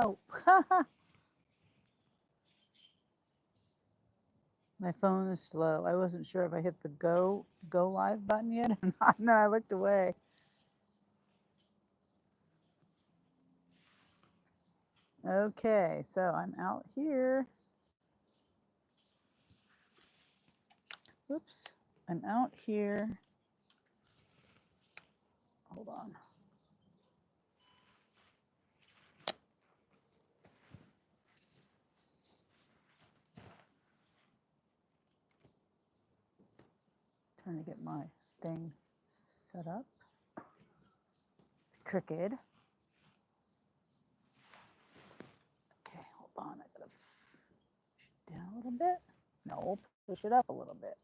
Oh, my phone is slow. I wasn't sure if I hit the go live button yet or not. And then I looked away. Okay, so I'm out here. Whoops. I'm out here. Hold on. Trying to get my thing set up. Crooked. Okay, hold on. I gotta push it down a little bit. No, push it up a little bit.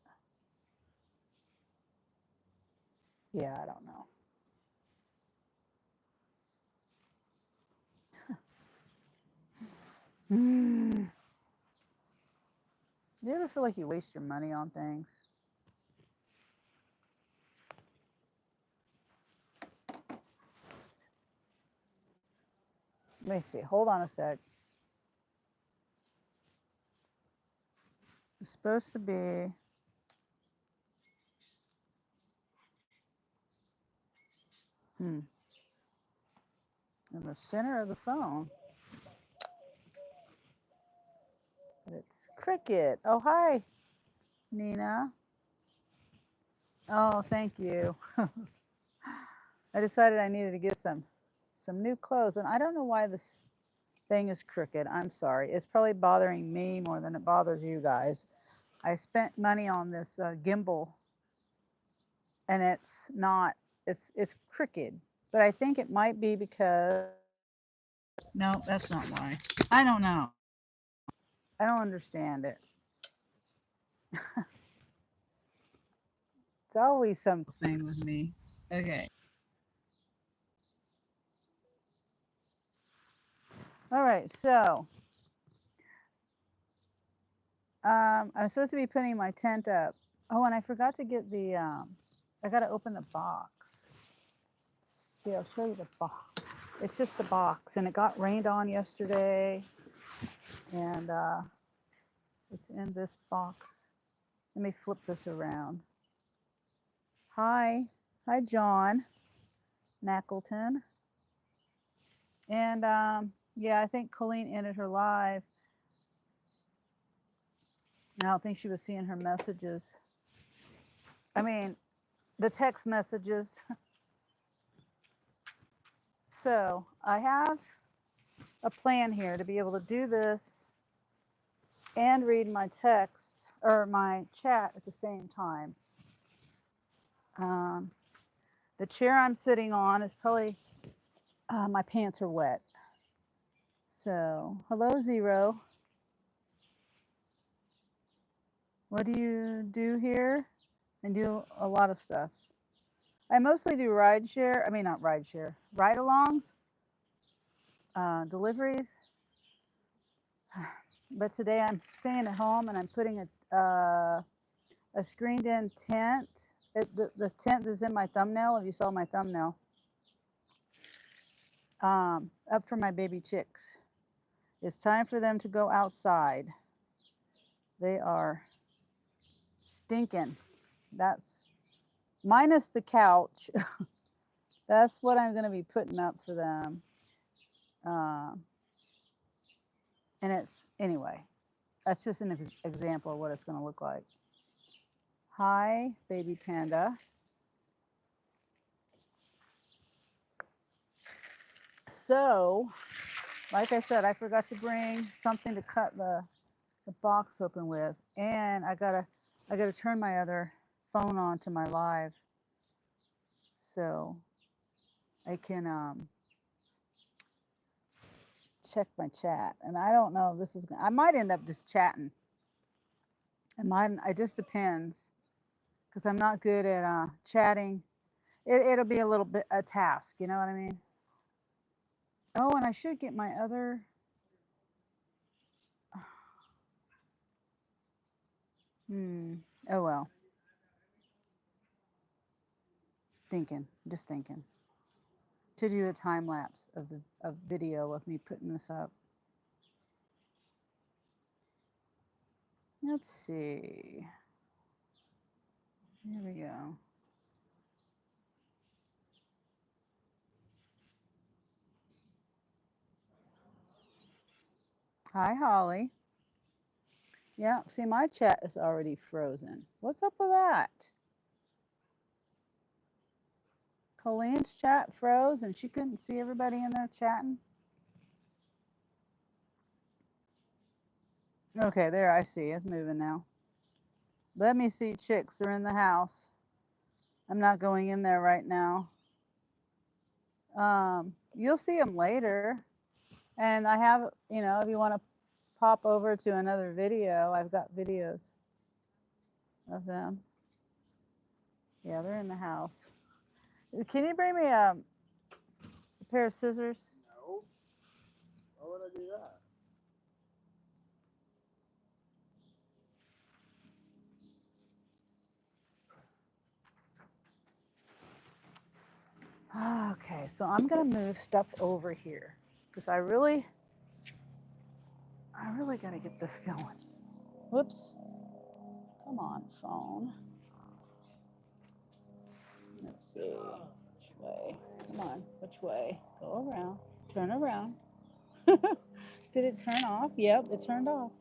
Yeah, I don't know. Mm. You ever feel like you waste your money on things? Let me see. Hold on a sec. It's supposed to be. In the center of the phone. But it's cricket. Oh, hi, Nina. Oh, thank you. I decided I needed to get some new clothes, and I don't know why this thing is crooked. I'm sorry. It's probably bothering me more than it bothers you guys. I spent money on this gimbal, and it's not. It's crooked, but I think it might be because. No, that's not why. I don't know. I don't understand it. It's always something with me. Okay. All right. So I'm supposed to be putting my tent up. Oh, and I forgot to get the. I got to open the box. See, I'll show you the box. It's just the box, and it got rained on yesterday, and it's in this box. Let me flip this around. Hi, John Nackleton, and yeah, I think Colleen ended her live. I don't think she was seeing her messages. I mean, the text messages. So I have a plan here to be able to do this and read my text or my chat at the same time. Um, the chair I'm sitting on is probably my pants are wet. So hello Zero. What do you do here? And do a lot of stuff. I mostly do ride share. I mean not ride share, ride alongs, deliveries. But today I'm staying at home and I'm putting a screened in tent. The tent is in my thumbnail. If you saw my thumbnail, up for my baby chicks. It's time for them to go outside. They are stinking. That's minus the couch. That's what I'm going to be putting up for them. Uh, and it's anyway. That's just an example of what it's going to look like. Hi, baby panda. So, like I said, I forgot to bring something to cut the box open with, and I gotta turn my other phone on to my live, so I can check my chat. And I don't know if this is. I might end up just chatting. It might. It just depends, because I'm not good at chatting. It'll be a little bit a task. You know what I mean? Oh, and I should get my other. Hmm. Oh well. Thinking. Just thinking. to do a time lapse of video of me putting this up. Let's see. Here we go. Hi, Holly. Yeah, see, my chat is already frozen. What's up with that? Colleen's chat froze and she couldn't see everybody in there chatting. Okay, there, I see. It's moving now. Let me see chicks. They're in the house. I'm not going in there right now. You'll see them later. And I have, you know, if you want to pop over to another video, I've got videos of them. Yeah, they're in the house. Can you bring me a pair of scissors? No. Why would I do that? Okay, so I'm gonna move stuff over here because I really gotta get this going. Whoops. Come on, phone. Let's see. Which way? Come on, which way? Go around. Turn around. Did it turn off? Yep, it turned off.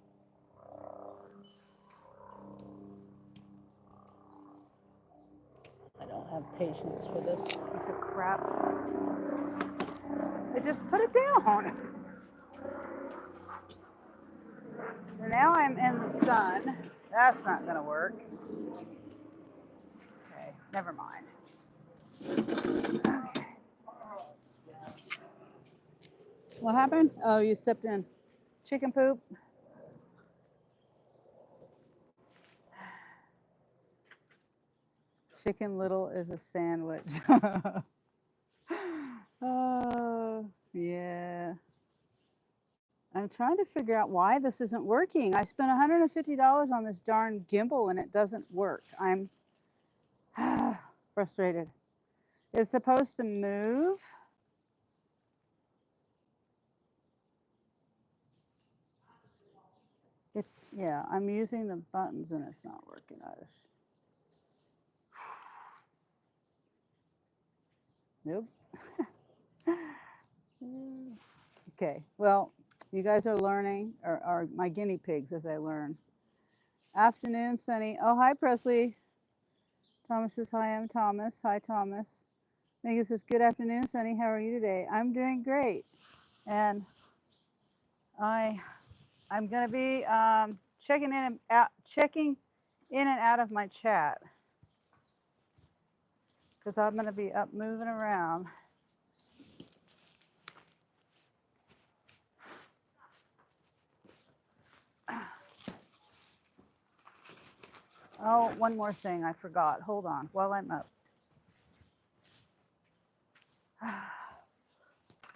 I don't have patience for this piece of crap. I just put it down. Now I'm in the sun. That's not gonna work. Okay, never mind. Okay. What happened? Oh, you stepped in. Chicken poop. Chicken Little is a sandwich. Oh, yeah. I'm trying to figure out why this isn't working. I spent $150 on this darn gimbal and it doesn't work. I'm frustrated. It's supposed to move. Yeah, I'm using the buttons and it's not working either. Nope. Okay, well, you guys are learning, or are my guinea pigs as I learn. Afternoon, Sunny. Oh, hi, Presley. Thomas says, hi, I'm Thomas. Hi, Thomas. Megan says, good afternoon, Sunny. How are you today? I'm doing great. And I'm going to be checking in and out of my chat because I'm going to be up moving around. Oh, one more thing I forgot. Hold on while I'm up.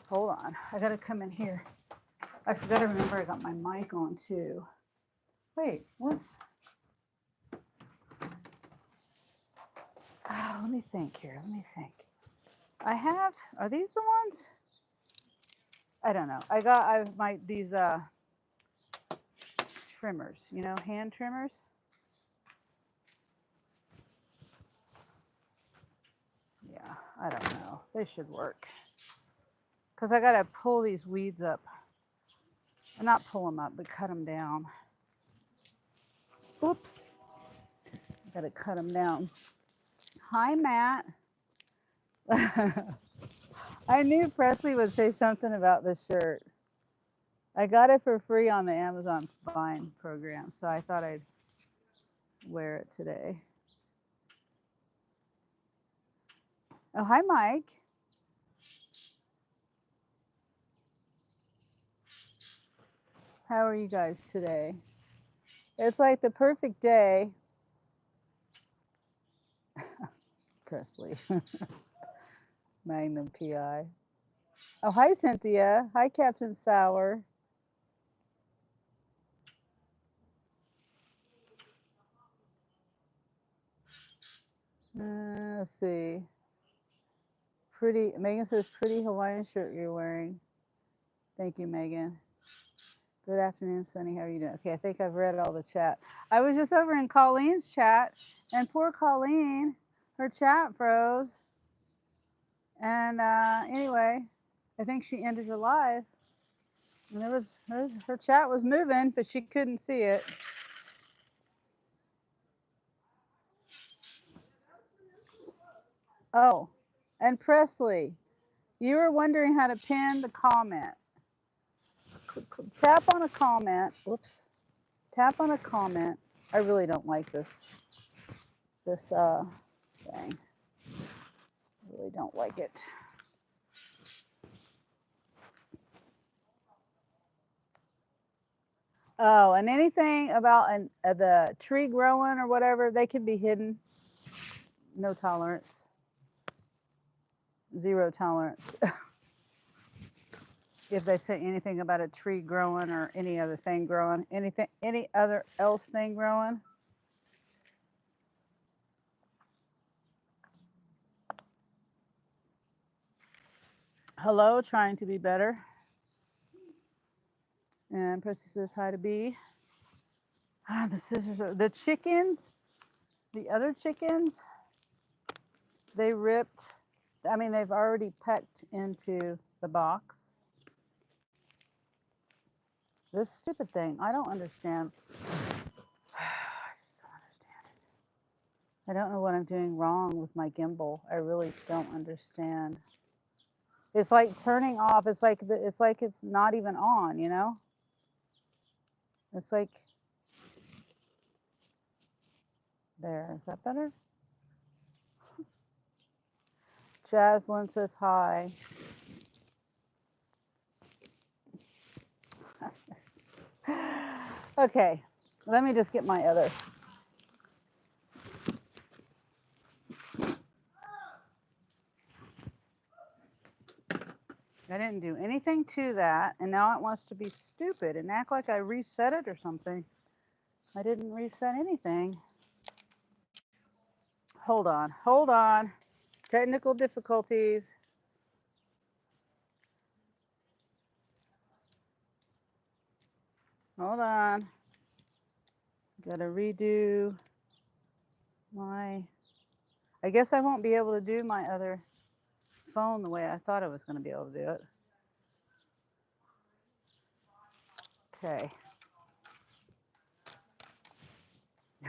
Hold on. I got to come in here. I forgot to remember I got my mic on too. Wait, what's... Oh, let me think here. Let me think. I have... Are these the ones? I don't know. These trimmers, you know, hand trimmers. Yeah, I don't know. They should work. Because I got to pull these weeds up. Not pull them up, but cut them down. Oops. Got to cut them down. Hi, Matt. I knew Presley would say something about this shirt. I got it for free on the Amazon Vine program, so I thought I'd wear it today. Oh, hi, Mike. How are you guys today? It's like the perfect day. Presley. Magnum PI. Oh, hi, Cynthia. Hi, Captain Sour. Let's see. Pretty, Megan says, pretty Hawaiian shirt you're wearing. Thank you, Megan. Good afternoon, Sunny. How are you doing? Okay, I think I've read all the chat. I was just over in Colleen's chat, and poor Colleen, her chat froze. And anyway, I think she ended her live. And her chat was moving, but she couldn't see it. Oh, and Presley, you were wondering how to pin the comment. Tap on a comment. Whoops. Tap on a comment. I really don't like this thing. I really don't like it. Oh, and anything about the tree growing or whatever, they can be hidden. No tolerance. Zero tolerance. If they say anything about a tree growing or any other thing growing, any other else thing growing. Hello, trying to be better. And Percy says hi to B. The scissors are the chickens. The other chickens, they ripped. I mean, they've already pecked into the box. This stupid thing, I don't understand. I just don't understand it. I don't know what I'm doing wrong with my gimbal. I really don't understand. It's like turning off. It's like it's not even on, you know? It's like, there, is that better? Jaslyn says hi. Okay, let me just get my other. I didn't do anything to that, and now it wants to be stupid and act like I reset it or something. I didn't reset anything. Hold on. Technical difficulties. Hold on. Gotta redo my, I guess I won't be able to do my other phone the way I thought I was going to be able to do it. Okay.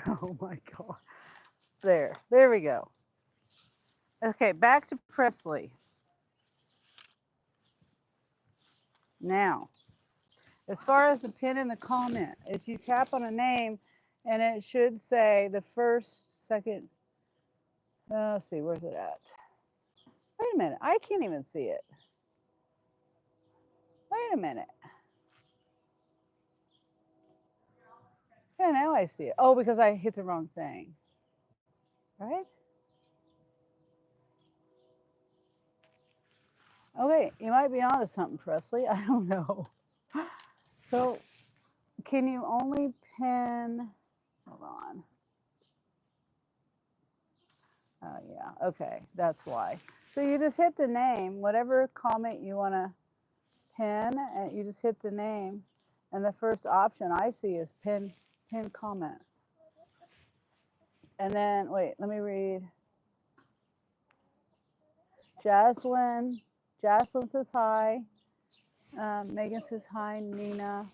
Oh my God. There we go. Okay, back to Presley. Now, as far as the pin in the comment, if you tap on a name and it should say the first, second, let's see, where's it at? Wait a minute, I can't even see it. Wait a minute. Yeah, now I see it. Oh, because I hit the wrong thing. Right? Okay, you might be onto something, Presley. I don't know. So, can you only pin? Hold on. Oh, yeah. Okay, that's why. So you just hit the name, whatever comment you want to pin, and you just hit the name, and the first option I see is pin comment. And then wait, let me read. Jaslyn says hi. Megan says hi. Nina.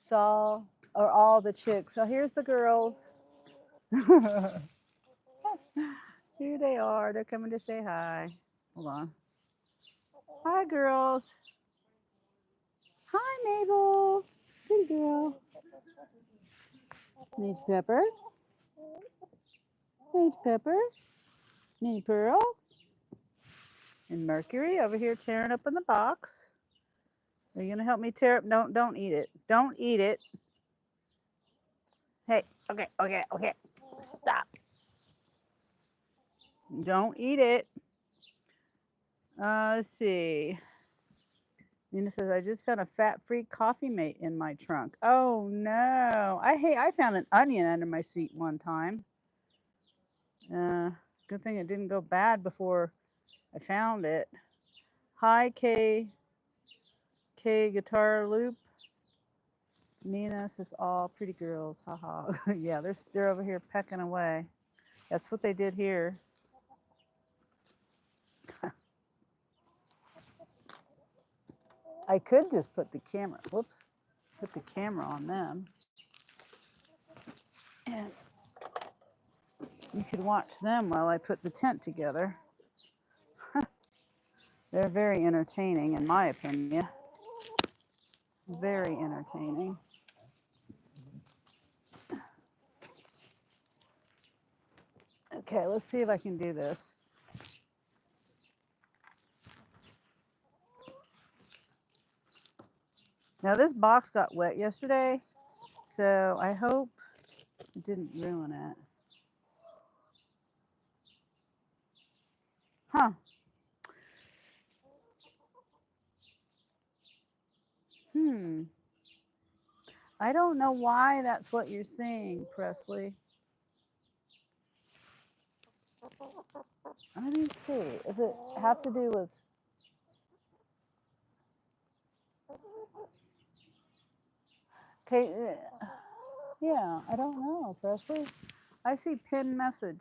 Saul, or all the chicks. So here's the girls. Here they are. They're coming to say hi. Hold on. Hi, girls. Hi, Mabel. Good girl. Mage Pepper. Mage Pepper. Mini Pearl. And Mercury over here tearing up in the box. Are you gonna help me tear up? Don't eat it. Don't eat it. Hey, okay. Stop. Don't eat it. Let's see. Nina says, I just found a fat-free coffee mate in my trunk. Oh no. I found an onion under my seat one time. Good thing it didn't go bad before I found it. Hi, K Guitar Loop. Nina says, "All pretty girls, haha." Yeah, they're over here pecking away. That's what they did here. I could just put the camera. Whoops, put the camera on them, and you could watch them while I put the tent together. They're very entertaining, in my opinion. Very entertaining. Okay, let's see if I can do this. Now, this box got wet yesterday, so I hope it didn't ruin it. Huh. Hmm. I don't know why that's what you're seeing, Presley. Let me see. Does it have to do with? Okay. Yeah, I don't know, Presley. I see pin message.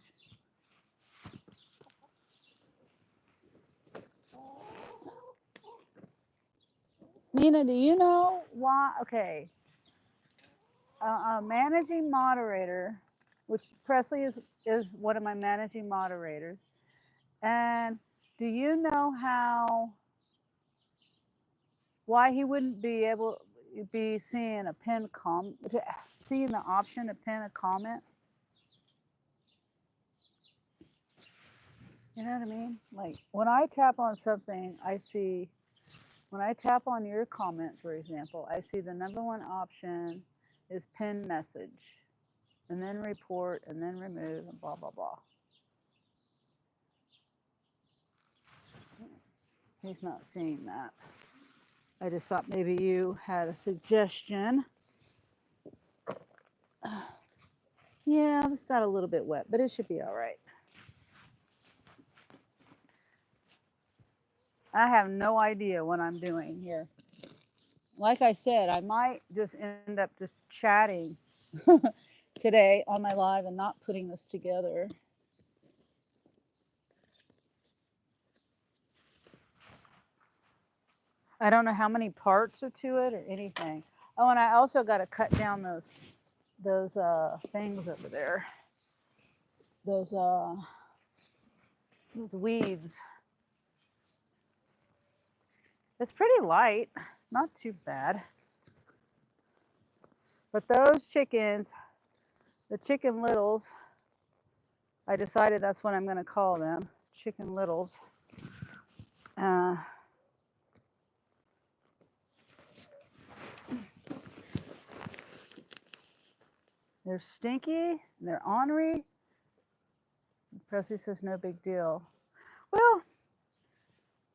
Nina, do you know why? Okay. A managing moderator, which Presley is one of my managing moderators. And do you know why he wouldn't be able be seeing a pin seeing the option to pin a comment? You know what I mean? Like when I tap on something, I see when I tap on your comment, for example, I see the number one option is pin message, and then report, and then remove, and blah blah blah. He's not seeing that. I just thought maybe you had a suggestion. Yeah, this got a little bit wet, but it should be all right. I have no idea what I'm doing here. Like I said, I might just end up just chatting today on my live and not putting this together. I don't know how many parts are to it or anything. Oh, and I also got to cut down those things over there. Those weeds. It's pretty light, not too bad. But those chickens, the chicken littles, I decided that's what I'm going to call them, chicken littles. They're stinky, they're ornery. Presley says no big deal. Well,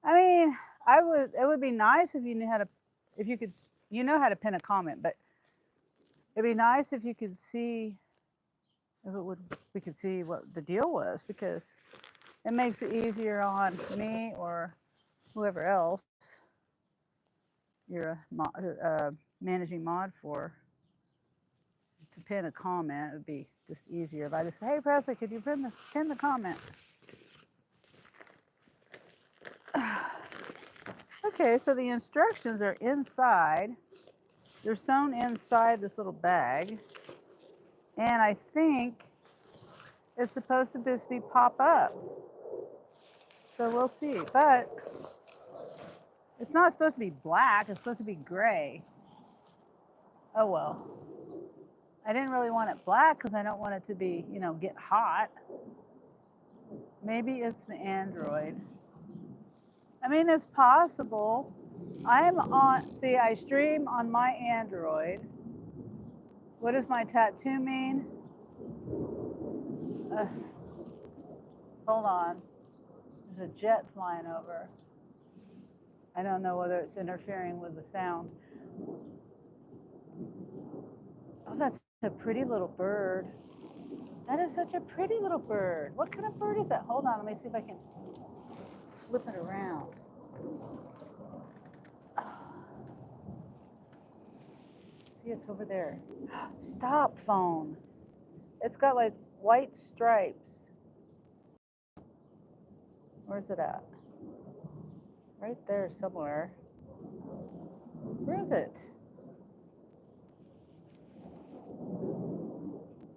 I mean, it would be nice if you knew how to, if you could, you know how to pin a comment, but it'd be nice if you could see, we could see what the deal was, because it makes it easier on me or whoever else you're a managing mod for to pin a comment. It would be just easier if I just say, hey, Presley, could you pin the comment? Okay, so the instructions are inside. They're sewn inside this little bag. And I think it's supposed to just be pop up. So we'll see. But it's not supposed to be black. It's supposed to be gray. Oh, well. I didn't really want it black because I don't want it to be, get hot. Maybe it's the Android. I mean, it's possible. I stream on my Android. What does my tattoo mean? Hold on. There's a jet flying over. I don't know whether it's interfering with the sound. Oh, that's a pretty little bird. That is such a pretty little bird. What kind of bird is that? Hold on, let me see if I can flip it around. See, it's over there. Stop, phone. It's got like white stripes. Where's it at? Right there somewhere. Where is it?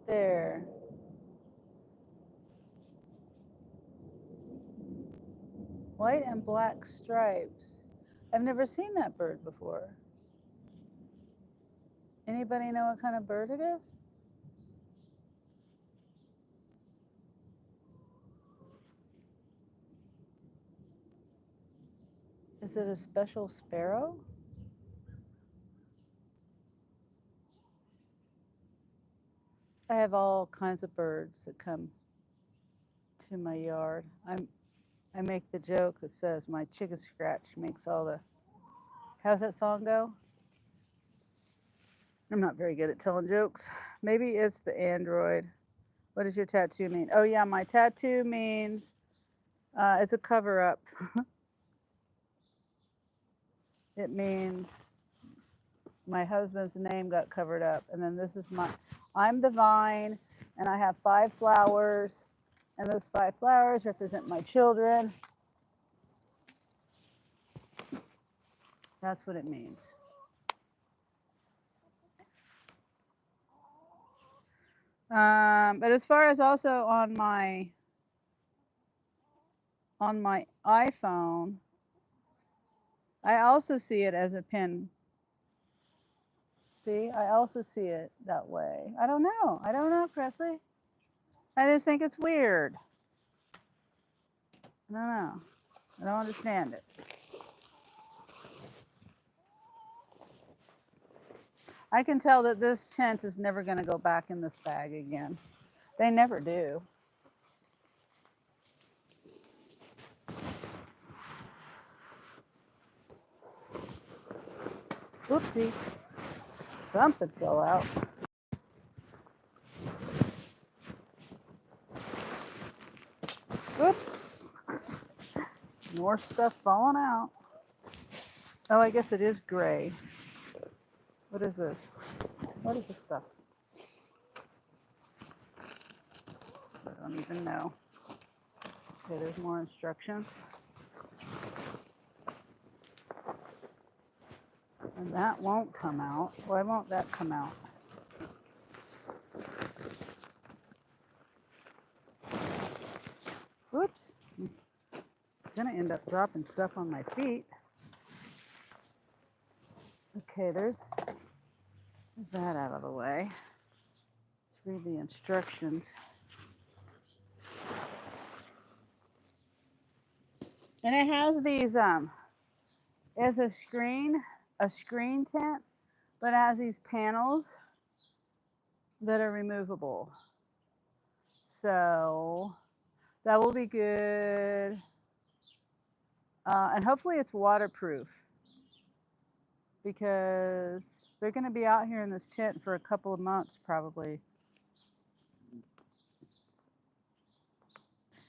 There. White and black stripes. I've never seen that bird before. Anybody know what kind of bird it is? Is it a special sparrow? I have all kinds of birds that come to my yard. I make the joke that says my chicken scratch makes all the. How's that song go? I'm not very good at telling jokes. Maybe it's the android. What does your tattoo mean? Oh yeah, my tattoo means it's a cover up. It means my husband's name got covered up, and then this is I'm the vine, and I have 5 flowers, and those 5 flowers represent my children. That's what it means. But as far as also on my iPhone, I also see it as a pin. See, I also see it that way. I don't know. I don't know, Presley. I just think it's weird. I don't know. I don't understand it. I can tell that this tent is never going to go back in this bag again. They never do. Oopsie. Something fell out. Oops. More stuff falling out. Oh, I guess it is gray. What is this? What is this stuff? I don't even know. Okay, there's more instructions. And that won't come out. Why won't that come out? Oops. I'm gonna end up dropping stuff on my feet. Okay, there's that out of the way. Let's read the instructions. And it has these it's a screen tent, but it has these panels that are removable. So that will be good. And hopefully it's waterproof, because they're going to be out here in this tent for a couple of months probably.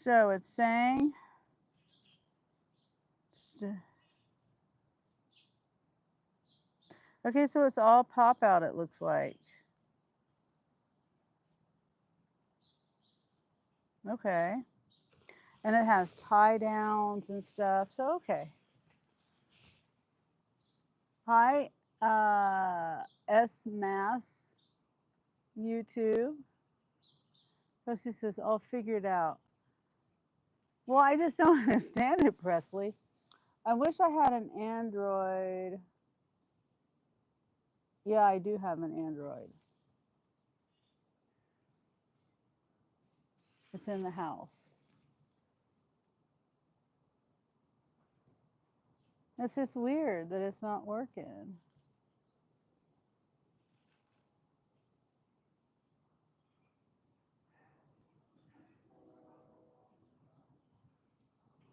So it's saying okay, so it's all pop out, it looks like. Okay. And it has tie downs and stuff. So okay. Hi, S Mass YouTube. Presley says, I'll figure it out. Well, I just don't understand it, Presley. I wish I had an Android. Yeah, I do have an Android. It's in the house. It's just weird that it's not working.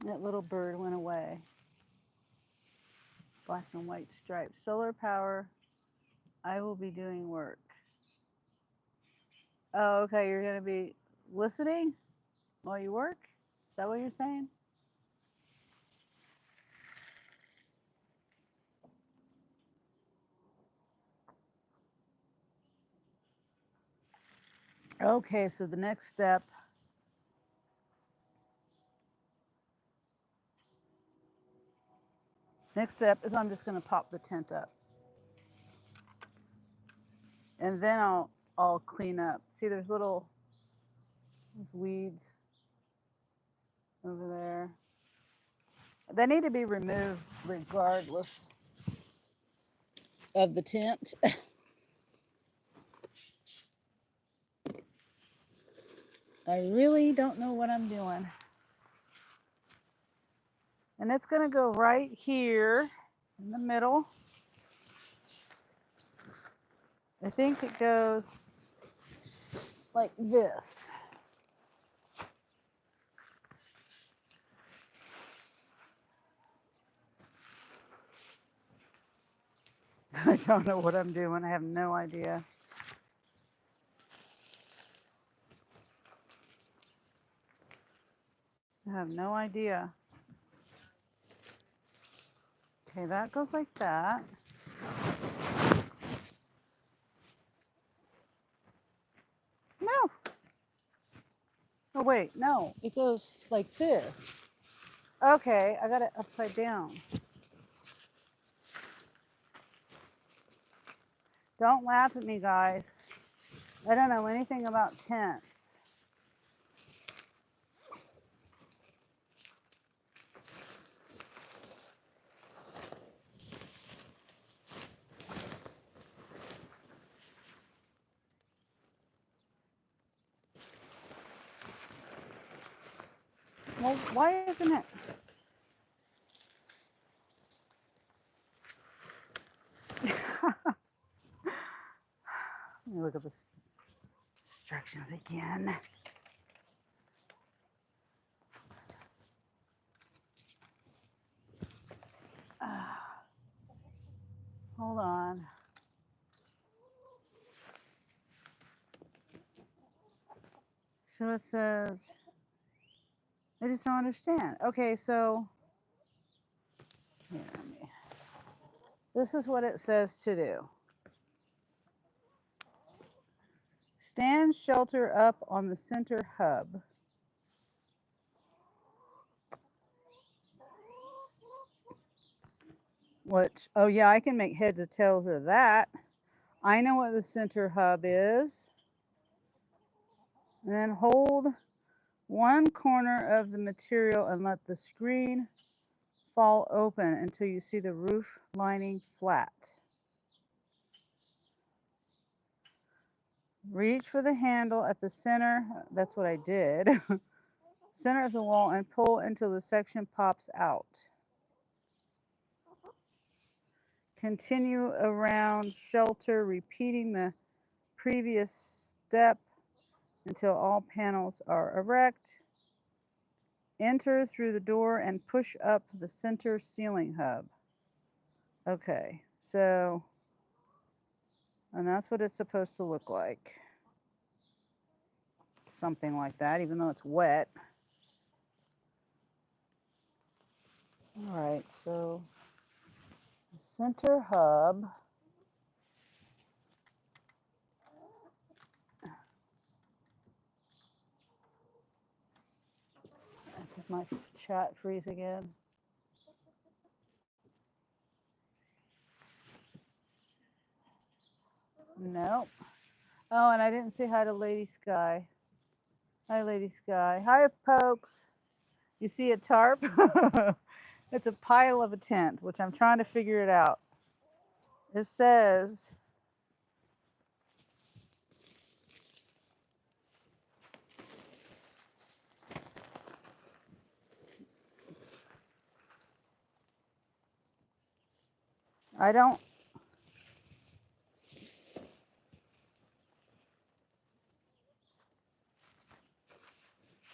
That little bird went away. Black and white stripes. Solar power. I will be doing work. Oh, okay. You're going to be listening while you work? Is that what you're saying? Okay, so the next step is I'm just going to pop the tent up. And then I'll clean up. See, there's weeds over there. They need to be removed regardless of the tent. I really don't know what I'm doing. And it's going to go right here in the middle. I think it goes like this. I don't know what I'm doing. I have no idea. I have no idea. Okay, that goes like that. No. Oh, wait, no. It goes like this. Okay, I got it upside down. Don't laugh at me, guys. I don't know anything about tents. Well, why isn't it? Let me look at the instructions again. Hold on. So it says, I just don't understand. Okay, so here, this is what it says to do. Stand shelter up on the center hub. Which, oh yeah, I can make heads or tails of that. I know what the center hub is. And then hold one corner of the material and let the screen fall open until you see the roof lining flat. Reach for the handle at the center, that's what I did, center of the wall, and pull until the section pops out. Continue around shelter, repeating the previous step until all panels are erect. Enter through the door and push up the center ceiling hub. Okay, so, and that's what it's supposed to look like. Something like that, even though it's wet. All right, so the center hub. Did my chat freeze again? Nope. Oh, and I didn't say hi to Lady Sky. Hi, Lady Sky. Hi, folks. You see a tarp? It's a pile of a tent, which I'm trying to figure it out. It says, I don't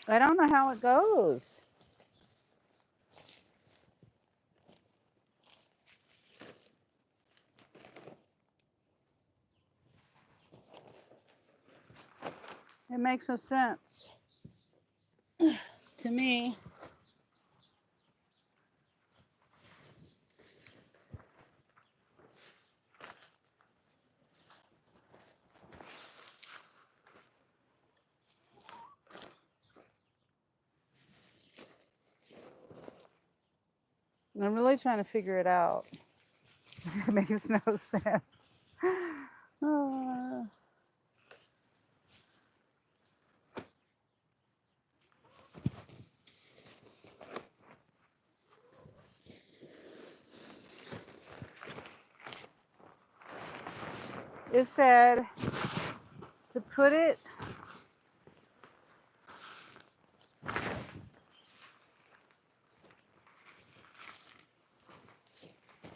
know how it goes. It makes no sense to me. I'm really trying to figure it out. It makes no sense. Uh, it said to put it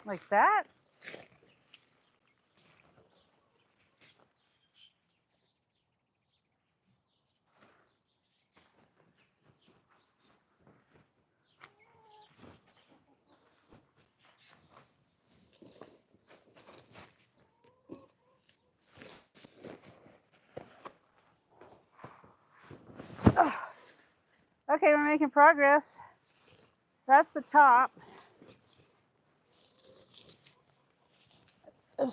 like that. Ugh. Okay, we're making progress. That's the top. Ugh.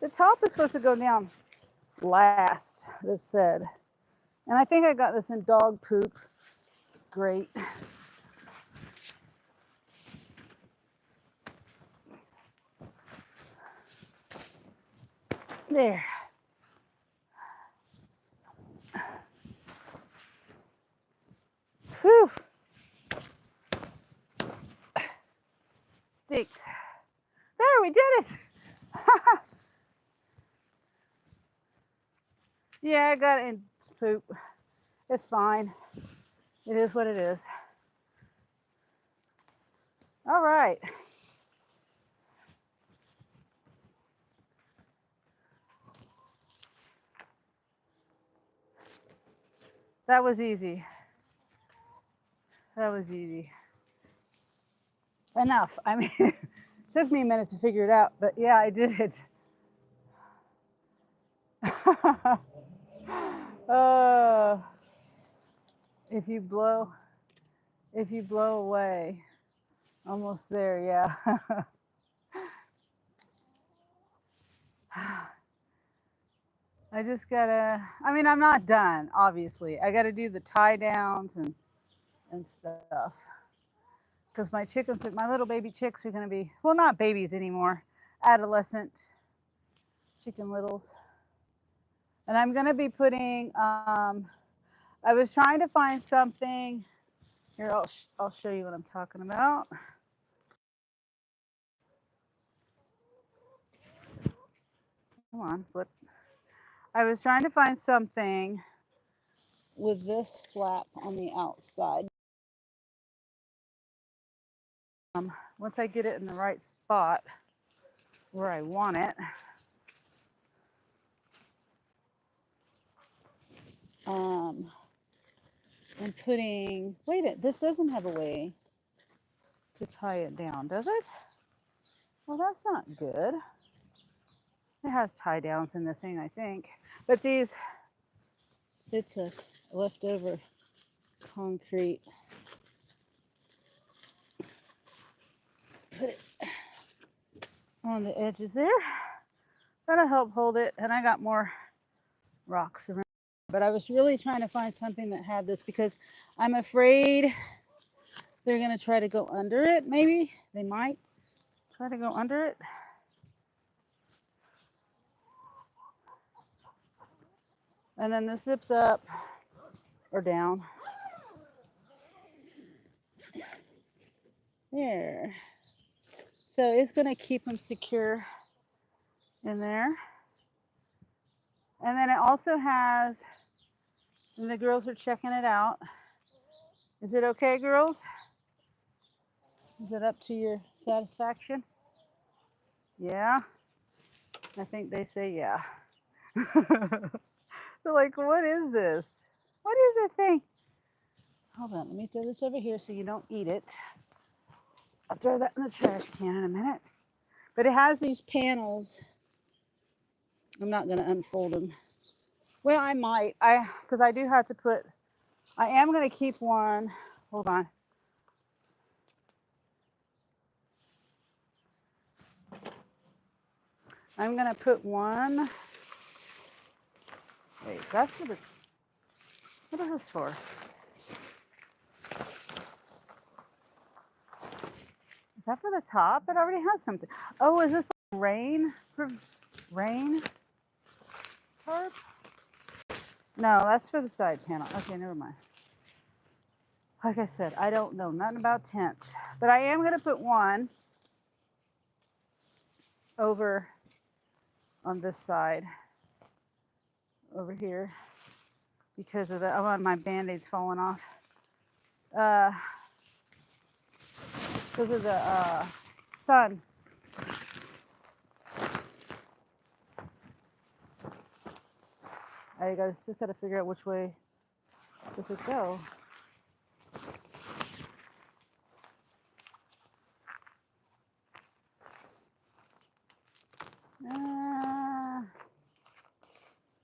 The top is supposed to go down last, this said. And I think I got this in dog poop. Great. There. Whew. Stinks. There, we did it. Yeah, I got it in poop. It's fine. It is what it is. All right. That was easy. That was easy. Enough. I mean, it took me a minute to figure it out, but yeah, I did it. uh, if you blow away, almost there, yeah. I just gotta, I mean, I'm not done, obviously. I gotta do the tie downs and stuff. Because my chickens, my little baby chicks are gonna be, well, not babies anymore, adolescent chicken littles. And I'm gonna be putting, I was trying to find something, here, I'll show you what I'm talking about. Come on, flip. I was trying to find something with this flap on the outside. Once I get it in the right spot where I want it, I'm putting, wait, this doesn't have a way to tie it down, does it? Well, that's not good. It has tie downs in the thing, I think. But these, it's a leftover concrete. Put it on the edges there. That'll help hold it. And I got more rocks around. But I was really trying to find something that had this because I'm afraid they're going to try to go under it. Maybe they might try to go under it. And then this zips up or down. There. So it's going to keep them secure in there. And then it also has, and the girls are checking it out. Is it okay, girls? Is it up to your satisfaction? Yeah? I think they say yeah. They're like, what is this? What is this thing? Hold on, let me throw this over here so you don't eat it. I'll throw that in the trash can in a minute. But it has these panels. I'm not going to unfold them. Well, I might, because I do have to put, I am going to keep one. Hold on. I'm gonna put one. Wait, that's for the. What is this for? Is that for the top? It already has something. Oh, is this like rain tarp? No, that's for the side panel. Okay, never mind. Like I said, I don't know nothing about tents, but I am gonna put one over on this side, over here, because of the. I want my band-aids falling off. Because of the sun. I just gotta figure out which way does it go.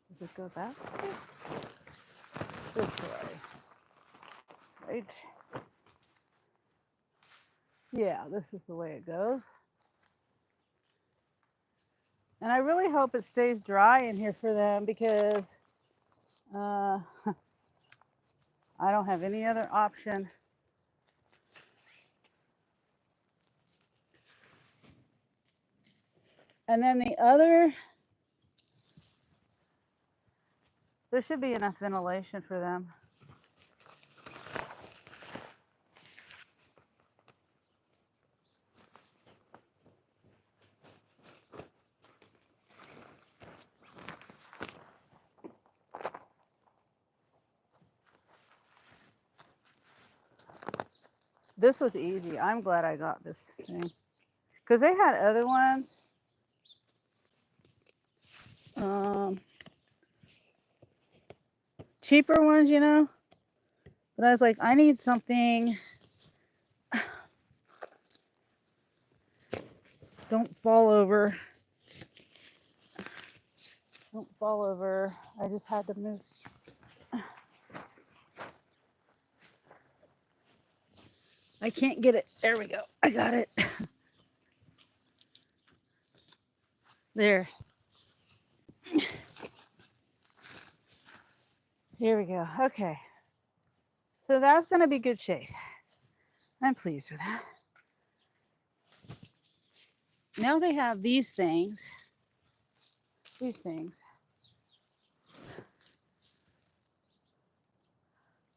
Does it go that way? This way. Right? Yeah, this is the way it goes. And I really hope it stays dry in here for them because I don't have any other option. And then the other, there should be enough ventilation for them. This was easy. I'm glad I got this thing. Because they had other ones. Cheaper ones, you know. But I was like, I need something. Don't fall over. Don't fall over. I just had to move. I can't get it. There we go. I got it. There. Here we go. Okay. So that's going to be good shade. I'm pleased with that. Now they have these things. These things.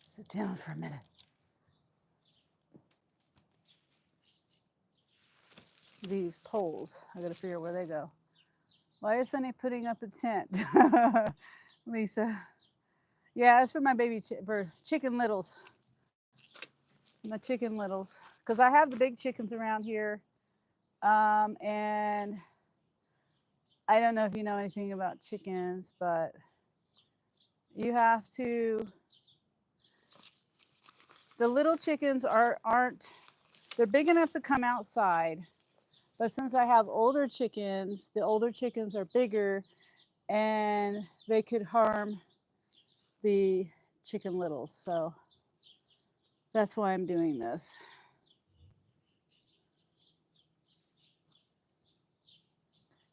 Sit down for a minute. These poles. I got to figure out where they go. Why is Sonny putting up a tent? Lisa. Yeah, it's for my baby, for chicken littles. My chicken littles. Because I have the big chickens around here. And I don't know if you know anything about chickens, but you have to, the little chickens aren't, they're big enough to come outside. But since I have older chickens, the older chickens are bigger and they could harm the chicken littles. So that's why I'm doing this.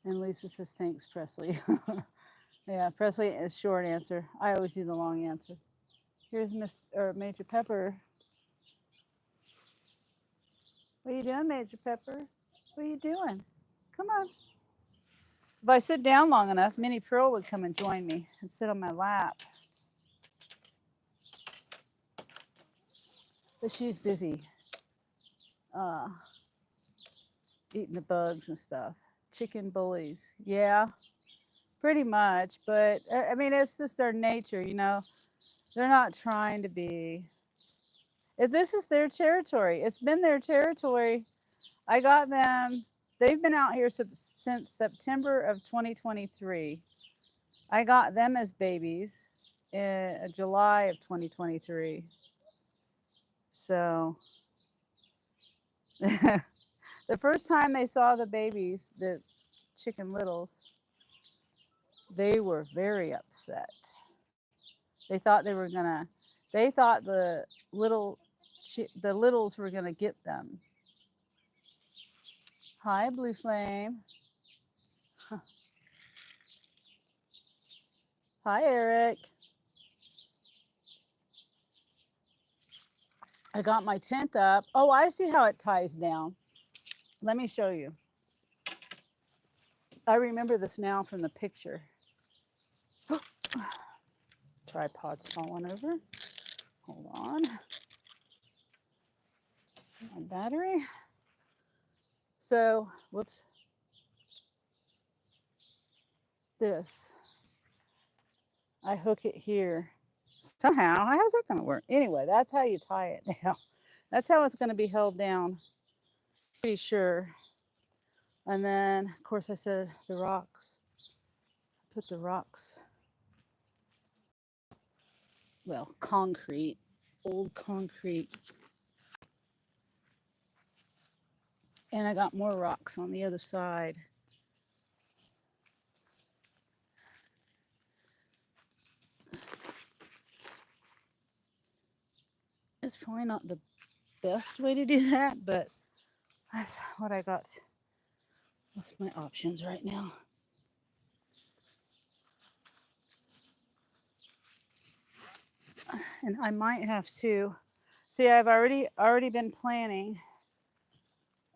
And Lisa says, thanks, Presley. Yeah, Presley is short answer. I always do the long answer. Here's Major Pepper. What are you doing, Major Pepper? What are you doing? Come on. If I sit down long enough, Minnie Pearl would come and join me and sit on my lap. But she's busy eating the bugs and stuff. Chicken bullies. Yeah, pretty much. But I mean, it's just their nature, you know. They're not trying to be. If this is their territory, it's been their territory. I got them. They've been out here since September of 2023. I got them as babies in July of 2023. So the first time they saw the babies, the chicken littles, they were very upset. They thought they thought the littles were gonna get them. Hi, Blue Flame. Hi, Eric. I got my tent up. Oh, I see how it ties down. Let me show you. I remember this now from the picture. Tripod's falling over. Hold on. My battery. So, whoops. This. I hook it here. Somehow, how's that going to work? Anyway, that's how you tie it down. That's how it's going to be held down. Pretty sure. And then, of course, I said the rocks. Put the rocks. Well, concrete. Old concrete. And I got more rocks on the other side. It's probably not the best way to do that, but that's what I got. That's my options right now. And I might have to see. I've already been planning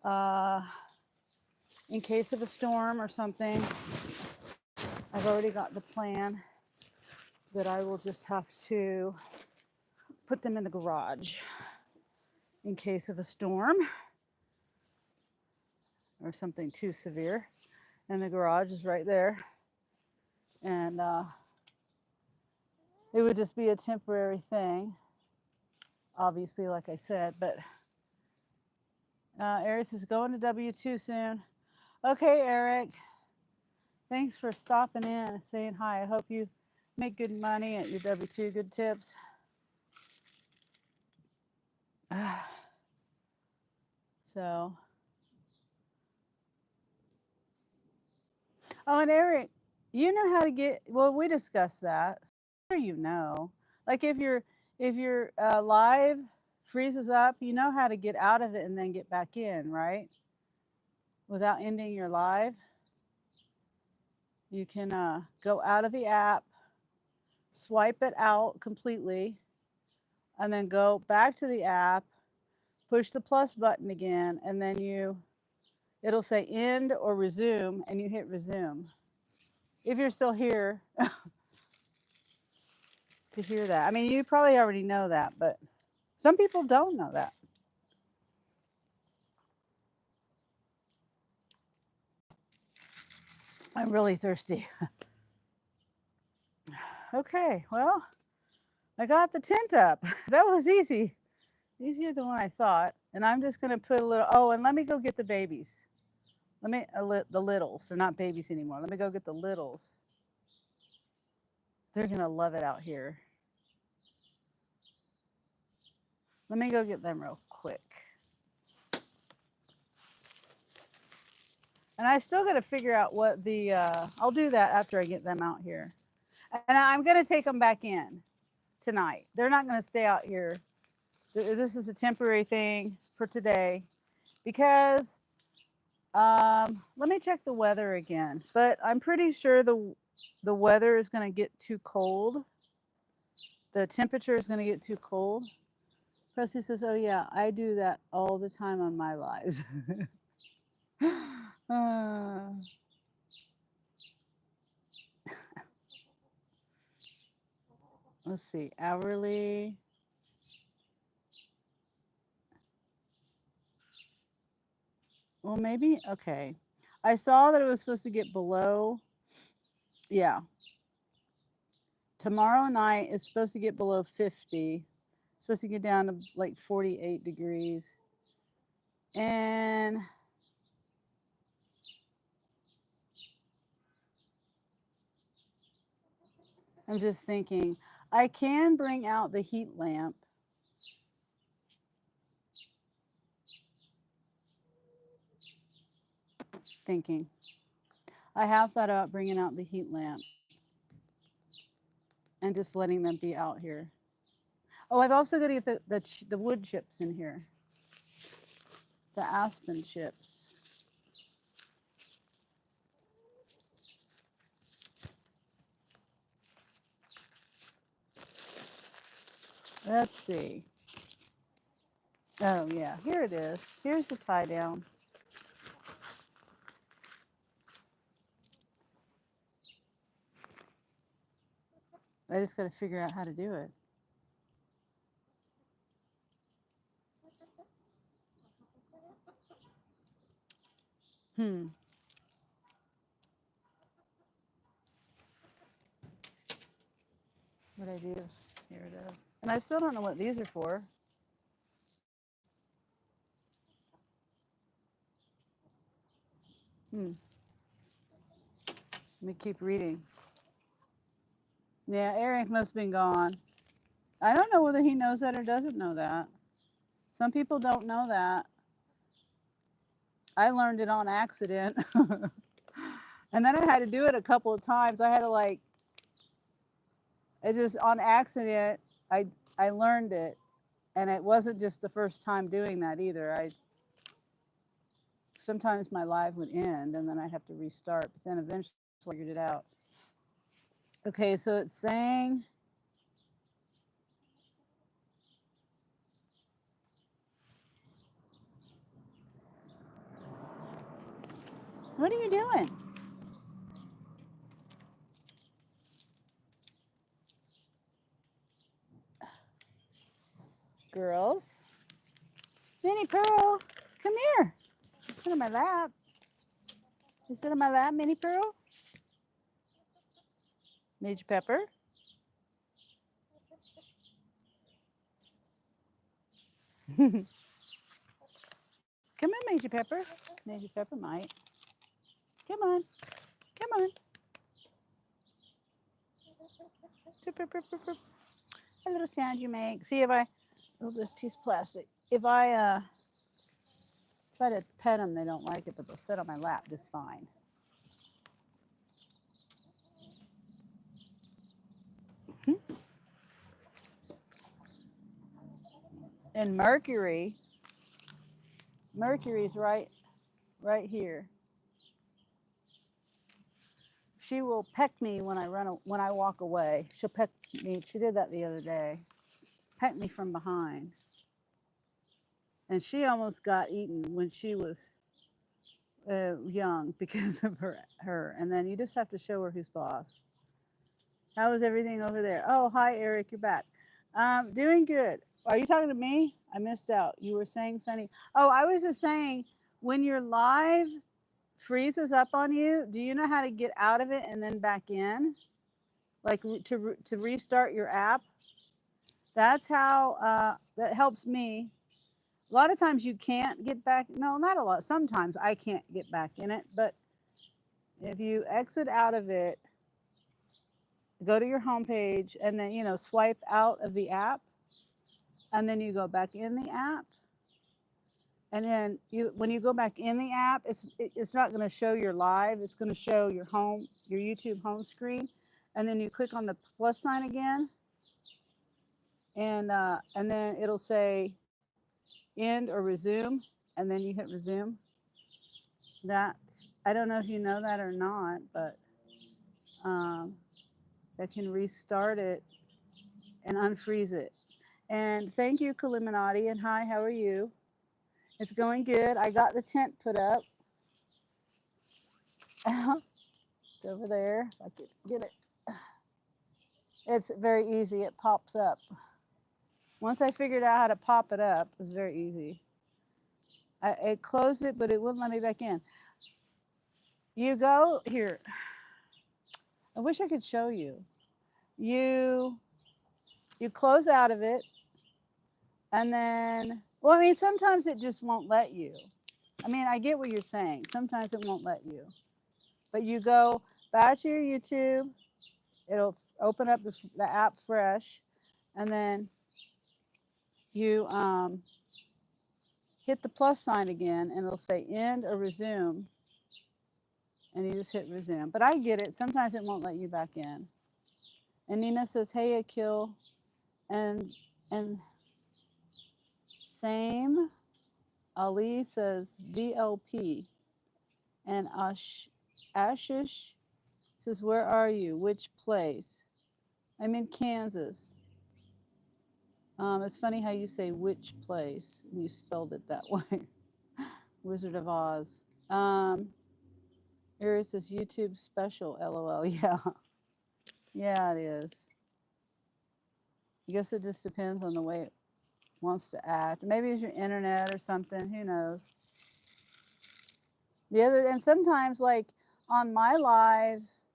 in case of a storm or something. I've already got the plan that I will just have to put them in the garage in case of a storm or something too severe. And the garage is right there. And it would just be a temporary thing, obviously, like I said. But Eric is going to W2 soon. Okay, Eric. Thanks for stopping in and saying hi. I hope you make good money at your W2, good tips. So, oh, and Eric, you know how to get, well, we discussed that. You know, like if your live freezes up, you know how to get out of it and then get back in, right? Without ending your live. You can go out of the app, swipe it out completely, and then go back to the app, push the plus button again, and then it'll say end or resume, and you hit resume. If you're still here to hear that. I mean, you probably already know that, but some people don't know that. I'm really thirsty. Okay, well, I got the tent up. That was easy. Easier than what I thought. And I'm just going to put a little, oh, and let me go get the babies. Let me, the littles. They're not babies anymore. Let me go get the littles. They're going to love it out here. Let me go get them real quick. And I still got to figure out what I'll do that after I get them out here. And I'm going to take them back in tonight. They're not going to stay out here. This is a temporary thing for today because let me check the weather again. But I'm pretty sure the weather is going to get too cold. The temperature is going to get too cold. Presley says, oh yeah, I do that all the time on my lives. Let's see, hourly. Well, maybe, okay. I saw that it was supposed to get below, yeah. Tomorrow night is supposed to get below 50. It's supposed to get down to like 48 degrees. And I'm just thinking, I can bring out the heat lamp. Thinking. I have thought about bringing out the heat lamp and just letting them be out here. Oh, I've also got to get the wood chips in here. The aspen chips. Let's see. Oh, yeah, here it is. Here's the tie downs. I just got to figure out how to do it. Hmm. What I do? Here it is. And I still don't know what these are for. Hmm. Let me keep reading. Yeah, Eric must have been gone. I don't know whether he knows that or doesn't know that. Some people don't know that. I learned it on accident. And then I had to do it a couple of times. I had to like, it just on accident, I learned it. And it wasn't just the first time doing that either. Sometimes my live would end and then I'd have to restart, but then eventually I figured it out. Okay, so it's saying, what are you doing? Girls. Minnie Pearl, come here. Sit on my lap. You sit on my lap, Minnie Pearl? Major Pepper. Come on, Major Pepper. Major Pepper might. Come on. Come on. A little sound you make. See if I, oh, this piece of plastic. If I try to pet them, they don't like it, but they'll sit on my lap just fine. And Mercury's right here. She will peck me when when I walk away. She'll peck me. She did that the other day. Peck me from behind. And she almost got eaten when she was young because of her. And then you just have to show her who's boss. How is everything over there? Oh, hi, Eric. You're back. Doing good. Are you talking to me? I missed out. You were saying, Sunny. Oh, I was just saying, when your live freezes up on you, do you know how to get out of it and then back in? Like to restart your app? That's how that helps me. A lot of times you can't get back. No, not a lot. Sometimes I can't get back in it. But if you exit out of it, go to your home page and then, swipe out of the app. And then you go back in the app. And then when you go back in the app, it's not going to show your live. It's going to show your YouTube home screen. And then you click on the plus sign again. And then it'll say end or resume. And then you hit resume. I don't know if you know that or not, but that can restart it and unfreeze it. And thank you, Kaliminati. And hi, how are you? It's going good. I got the tent put up. It's over there. If I could get it. It's very easy. It pops up. Once I figured out how to pop it up, it was very easy. I closed it, but it wouldn't let me back in. You go here. I wish I could show you. You close out of it, and then, well, I mean, sometimes it just won't let you. I mean, I get what you're saying. Sometimes it won't let you. But you go back to your YouTube. It'll open up the app fresh, and then you hit the plus sign again, and it'll say end or resume, and you just hit resume. But I get it. Sometimes it won't let you back in. And Nina says, "Hey, Akil," and same. Ali says VLP, and Ashish says, "Where are you? Which place?" I'm in Kansas. It's funny how you say which place. You spelled it that way. Wizard of Oz. Um, Aries says YouTube special. LOL. Yeah. Yeah, it is. I guess it just depends on the way it wants to act. Maybe it's your internet or something. Who knows? And sometimes, like on my lives,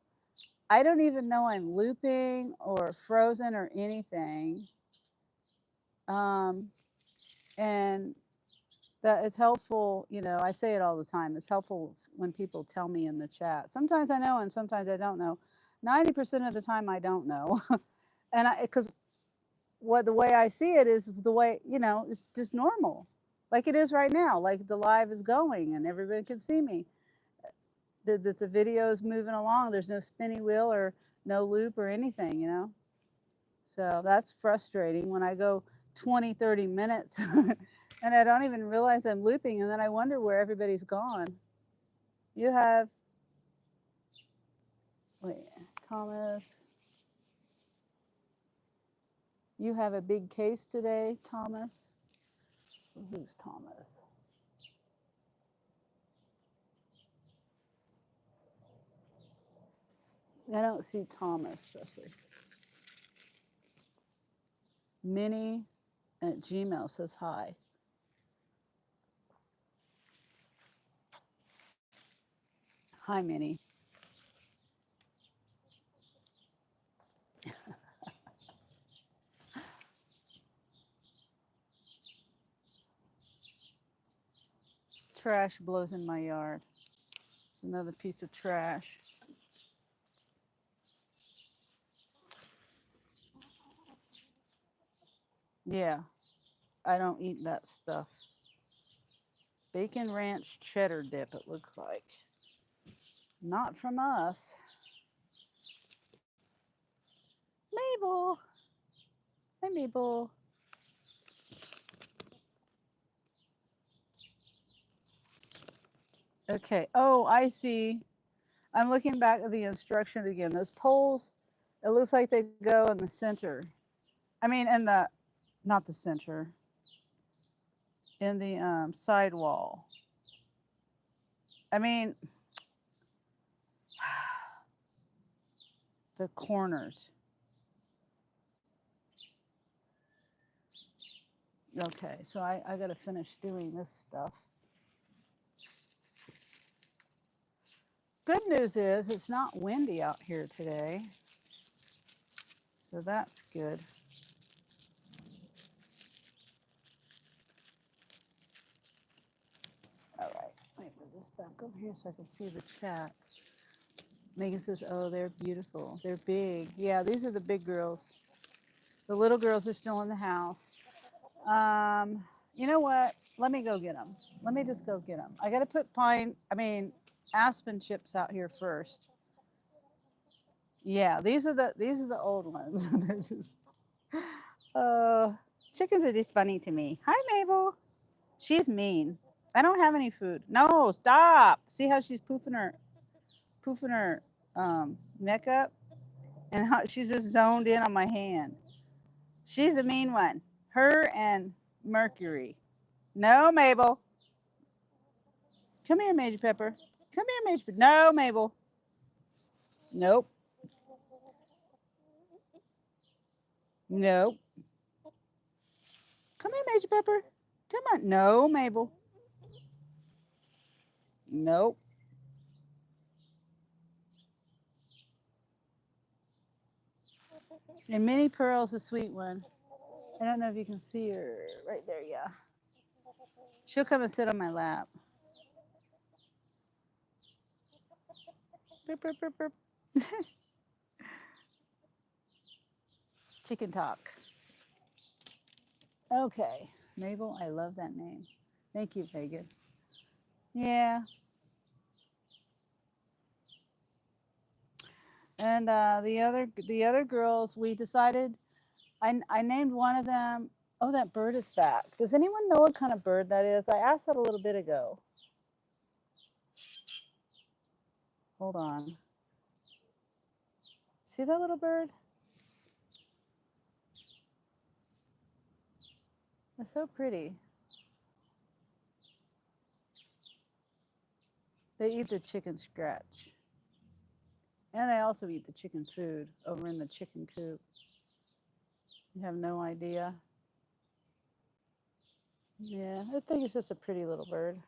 I don't even know I'm looping or frozen or anything. Um, and that it's helpful, I say it all the time. It's helpful when people tell me in the chat. Sometimes I know and sometimes I don't know. 90% of the time I don't know. And because the way I see it is the way, it's just normal. Like it is right now. Like the live is going and everybody can see me. The video is moving along. There's no spinny wheel or no loop or anything. So that's frustrating when I go 20, 30 minutes and I don't even realize I'm looping and then I wonder where everybody's gone. You have, wait, Thomas, you have a big case today, Thomas? Who's Thomas? I don't see Thomas, especially. Minnie at Gmail says hi. Hi, Minnie. Trash blows in my yard. It's another piece of trash. Yeah, I don't eat that stuff. Bacon ranch cheddar dip, it looks like. Not from us. Mabel. Hi, Mabel. Okay. Oh, I see. I'm looking back at the instruction again. Those poles, it looks like they go in the center. I mean, not the center, in the sidewall. I mean, the corners. Okay, so I got to finish doing this stuff. Good news is it's not windy out here today. So that's good. All right, let me move this back over here so I can see the chat. Megan says, oh, they're beautiful. They're big. Yeah, these are the big girls. The little girls are still in the house. You know what? Let me go get them. Let me just go get them. I got to put aspen chips out here first. Yeah, these are the old ones. They're just chickens are just funny to me. Hi, Mabel. She's mean. I don't have any food. No, stop. See how she's poofing her neck up, and how she's just zoned in on my hand. She's the mean one. Her and Mercury. No, Mabel. Come here, Major Pepper. Come here, Major Pepper. No, Mabel. Nope. Nope. Come here, Major Pepper. Come on. No, Mabel. Nope. And Minnie Pearl's a sweet one. I don't know if you can see her right there. Yeah. She'll come and sit on my lap. Burp, burp, burp, burp. Chicken talk. Okay. Mabel, I love that name. Thank you, Megan. Yeah. And the other girls, we decided. I named one of them. Oh, that bird is back. Does anyone know what kind of bird that is? I asked that a little bit ago. Hold on. See that little bird? It's so pretty. They eat the chicken scratch. And they also eat the chicken food over in the chicken coop. You have no idea. Yeah, I think it's just a pretty little bird.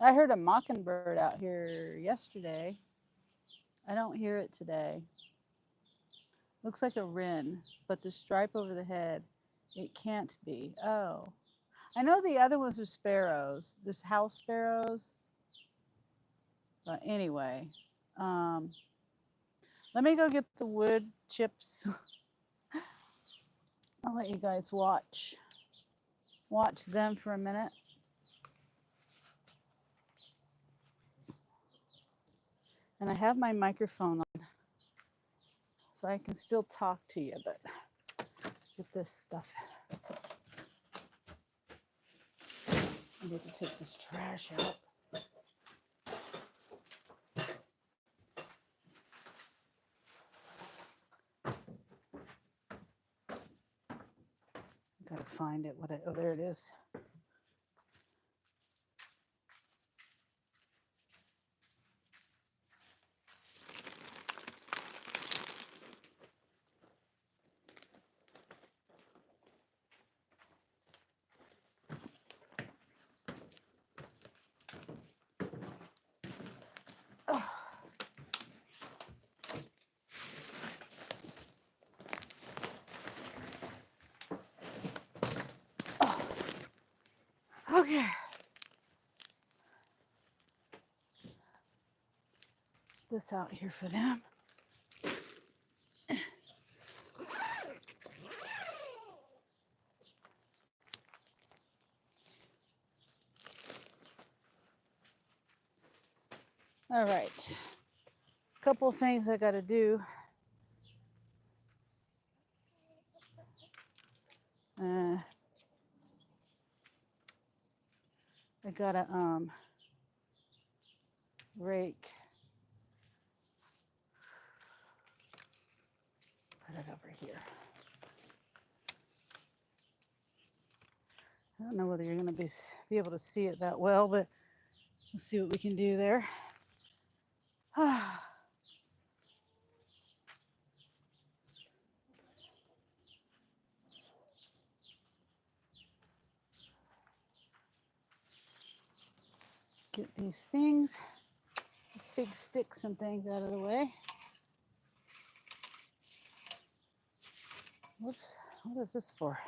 I heard a mockingbird out here yesterday. I don't hear it today. Looks like a wren, but the stripe over the head, it can't be. Oh. I know the other ones are sparrows. There's house sparrows. But anyway, um, let me go get the wood chips. I'll let you guys watch them for a minute. And I have my microphone on, so I can still talk to you, but get this stuff. I need to take this trash out. Gotta find it. Oh, there it is. Oh. Oh. Okay. This out here for them. All right. Couple things I got to do. I got to rake. Put it over here. I don't know whether you're going to be able to see it that well, but let's see what we can do there. Get these things, these big sticks and things out of the way. Whoops, what is this for?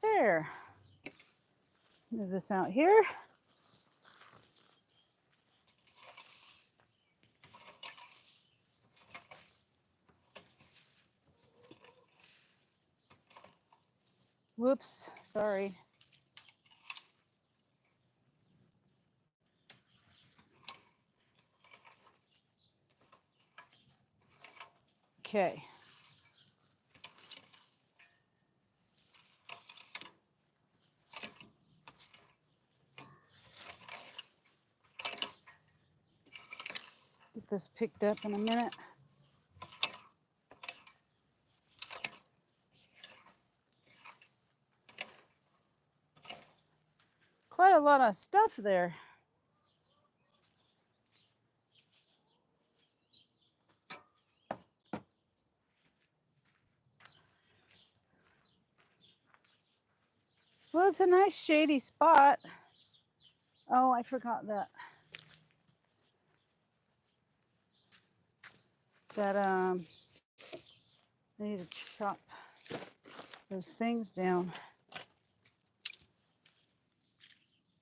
There. Move this out here. Whoops, sorry. Okay. Get this picked up in a minute. Quite a lot of stuff there. Well, it's a nice shady spot. Oh, I forgot that. I need to chop those things down.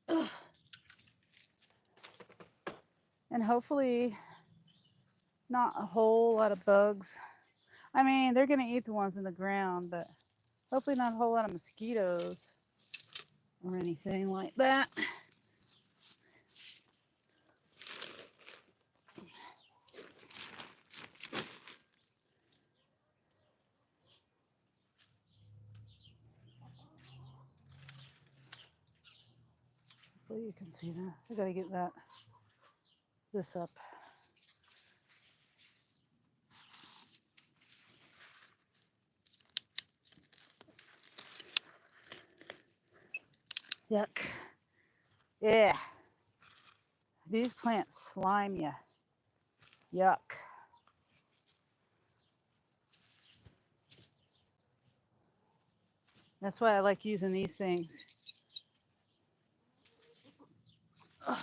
Ugh. And hopefully not a whole lot of bugs. I mean, they're going to eat the ones in the ground, but hopefully not a whole lot of mosquitoes or anything like that. Hopefully you can see that. I gotta get this up. Yuck. Yeah. These plants slime you. Yuck. That's why I like using these things. Ugh.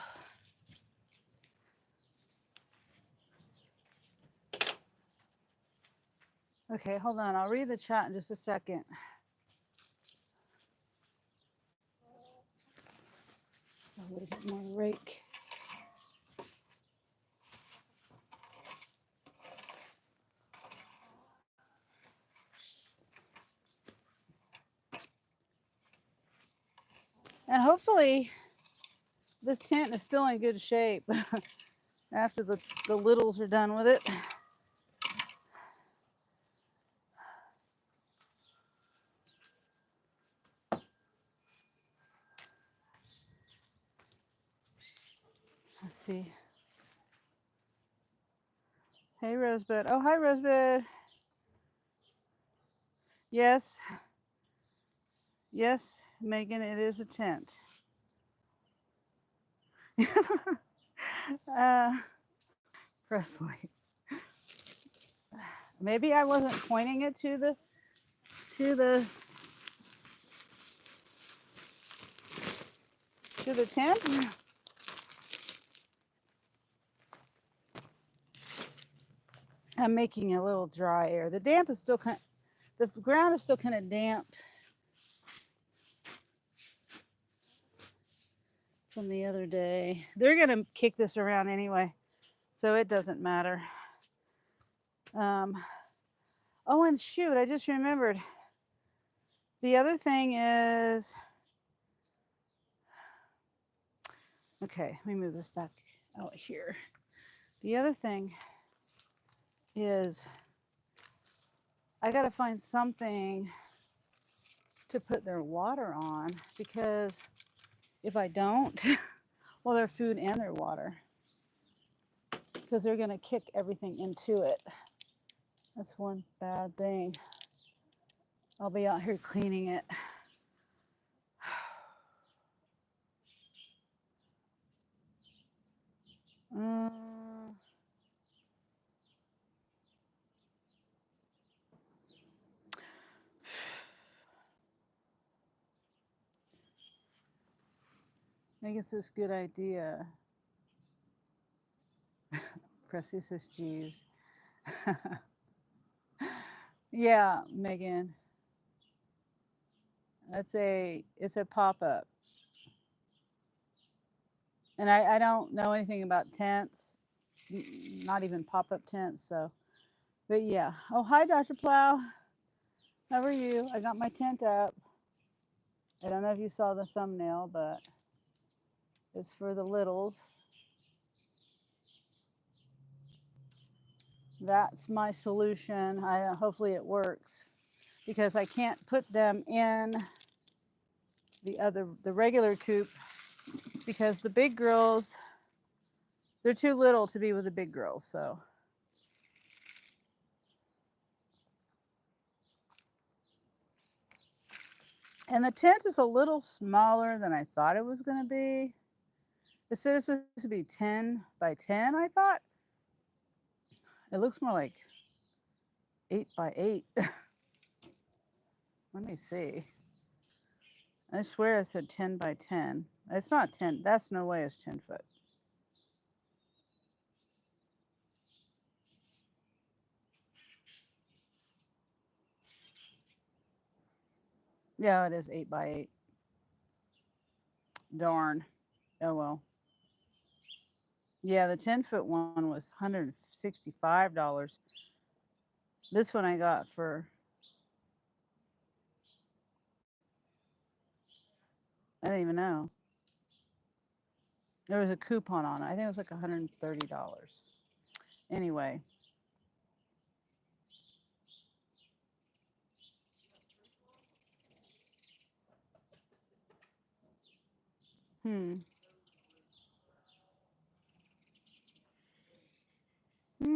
Okay, hold on. I'll read the chat in just a second. A little bit more rake. And hopefully this tent is still in good shape after the littles are done with it. Let's see. Hey, Rosebud. Oh, hi, Rosebud. Yes. Yes, Megan, it is a tent. uh, Presley. Maybe I wasn't pointing it to the tent. I'm making a little dry air. The damp is still the ground is still kind of damp from the other day. They're gonna kick this around anyway, so it doesn't matter. Oh, and shoot, I just remembered. The other thing is, okay, let me move this back out here. The other thing is I got to find something to put their water on, because if I don't, well, their food and their water, because they're going to kick everything into it. That's one bad thing. I'll be out here cleaning it. I guess it's a good idea. Pressy says, geez. Yeah, Megan. It's a pop-up. And I don't know anything about tents, not even pop-up tents, so. But yeah. Oh, hi, Dr. Plow. How are you? I got my tent up. I don't know if you saw the thumbnail, but it's for the littles. That's my solution. Hopefully it works, because I can't put them in the regular coop, because the big girls, they're too little to be with the big girls. So and the tent is a little smaller than I thought it was going to be. It said it's supposed to be 10 by 10, I thought. It looks more like 8 by 8. Let me see. I swear it said 10 by 10. It's not 10. That's no way it's 10 foot. Yeah, it is 8 by 8. Darn. Oh well. Yeah, the 10-foot one was $165. This one I got for, I don't even know. There was a coupon on it. I think it was like $130. Anyway.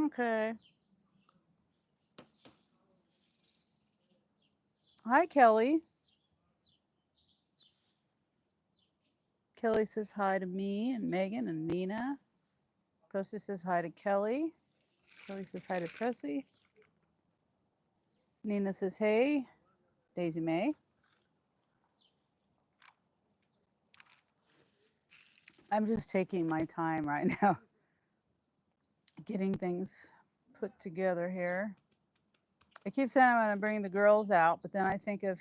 Okay. Hi, Kelly. Kelly says hi to me and Megan and Nina. Pressy says hi to Kelly. Kelly says hi to Pressy. Nina says hey. Daisy May. I'm just taking my time right now, getting things put together here. I keep saying I'm going to bring the girls out, but then I think of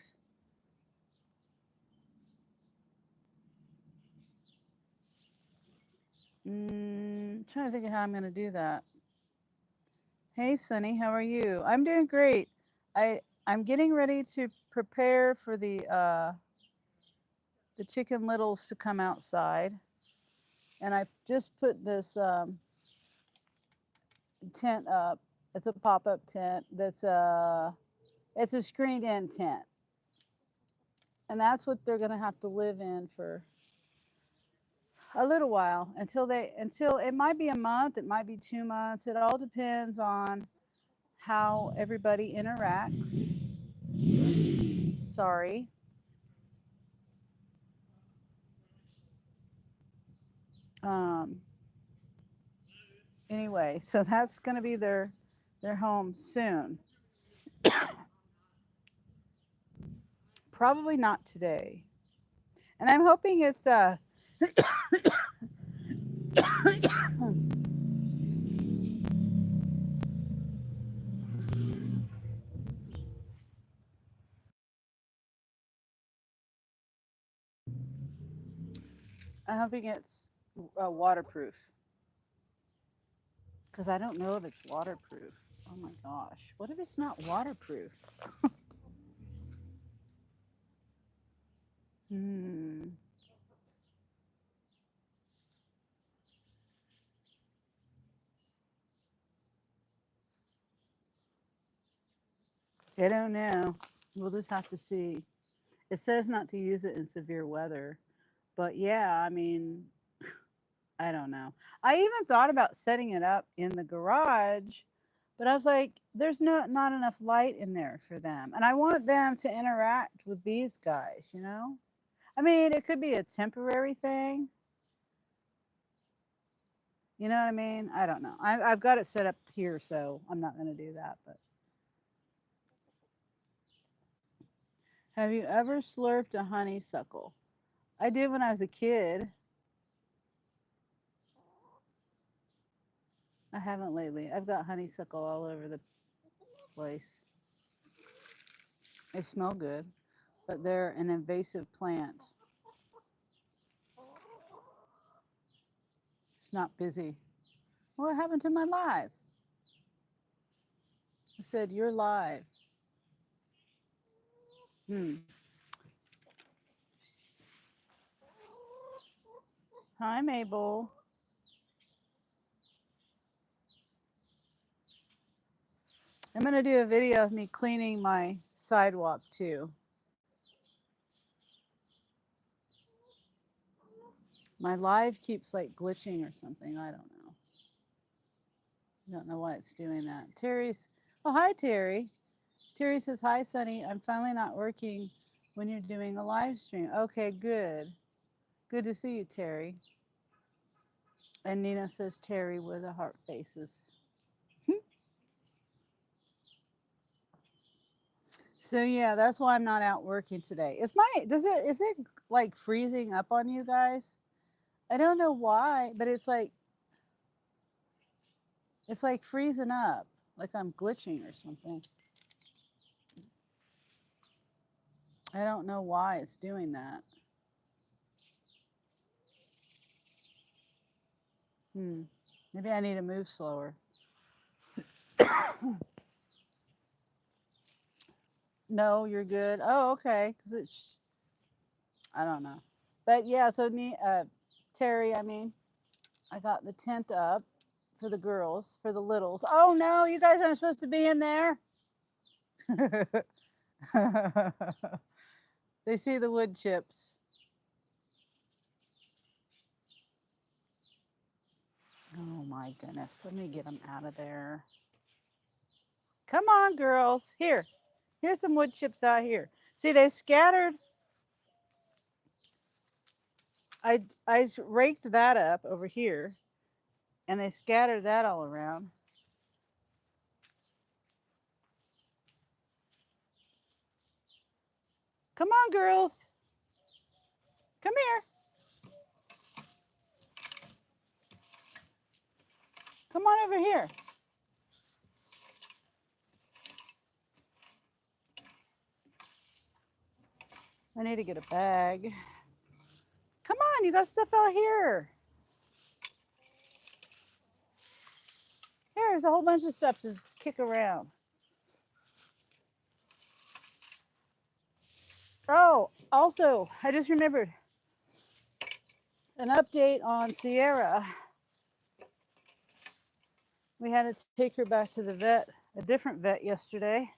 trying to think of how I'm going to do that. Hey, Sunny, how are you? I'm doing great. I'm getting ready to prepare for the chicken littles to come outside, and I just put this tent up. It's a pop-up tent. It's a screened-in tent, and that's what they're going to have to live in for a little while until it might be a month, it might be 2 months. It all depends on how everybody interacts. Sorry. Um, anyway, so that's going to be their home soon. Probably not today. And I'm hoping it's I'm hoping it's waterproof. Because I don't know if it's waterproof. Oh my gosh. What if it's not waterproof? Hmm. I don't know. We'll just have to see. It says not to use it in severe weather. But yeah, I mean, I don't know. I even thought about setting it up in the garage, but I was like, there's not enough light in there for them. And I want them to interact with these guys, you know? I mean, it could be a temporary thing. You know what I mean? I don't know. I've got it set up here, so I'm not going to do that. But have you ever slurped a honeysuckle? I did when I was a kid. I haven't lately. I've got honeysuckle all over the place. They smell good, but they're an invasive plant. It's not busy. What happened to my live? I said, you're live. Hi, Mabel. I'm going to do a video of me cleaning my sidewalk too. My live keeps like glitching or something. I don't know. I don't know why it's doing that. Oh, hi, Terry. Terry says, hi, Sunny. I'm finally not working when you're doing a live stream. Okay, good. Good to see you, Terry. And Nina says, Terry with the heart faces. So yeah, that's why I'm not out working today. Is it like freezing up on you guys? I don't know why, but it's like freezing up, like I'm glitching or something. I don't know why it's doing that. Maybe I need to move slower. No, you're good. Oh, okay. Because I don't know. But yeah, so Terry, I mean, I got the tent up for the girls, for the littles. Oh no, you guys aren't supposed to be in there. They see the wood chips. Oh my goodness. Let me get them out of there. Come on, girls. Here. Here's some wood chips out here. See, they scattered. I raked that up over here, and they scattered that all around. Come on, girls. Come here. Come on over here. I need to get a bag. Come on, you got stuff out here. Here's a whole bunch of stuff to just kick around. Oh, also, I just remembered an update on Sierra. We had to take her back to the vet, a different vet yesterday,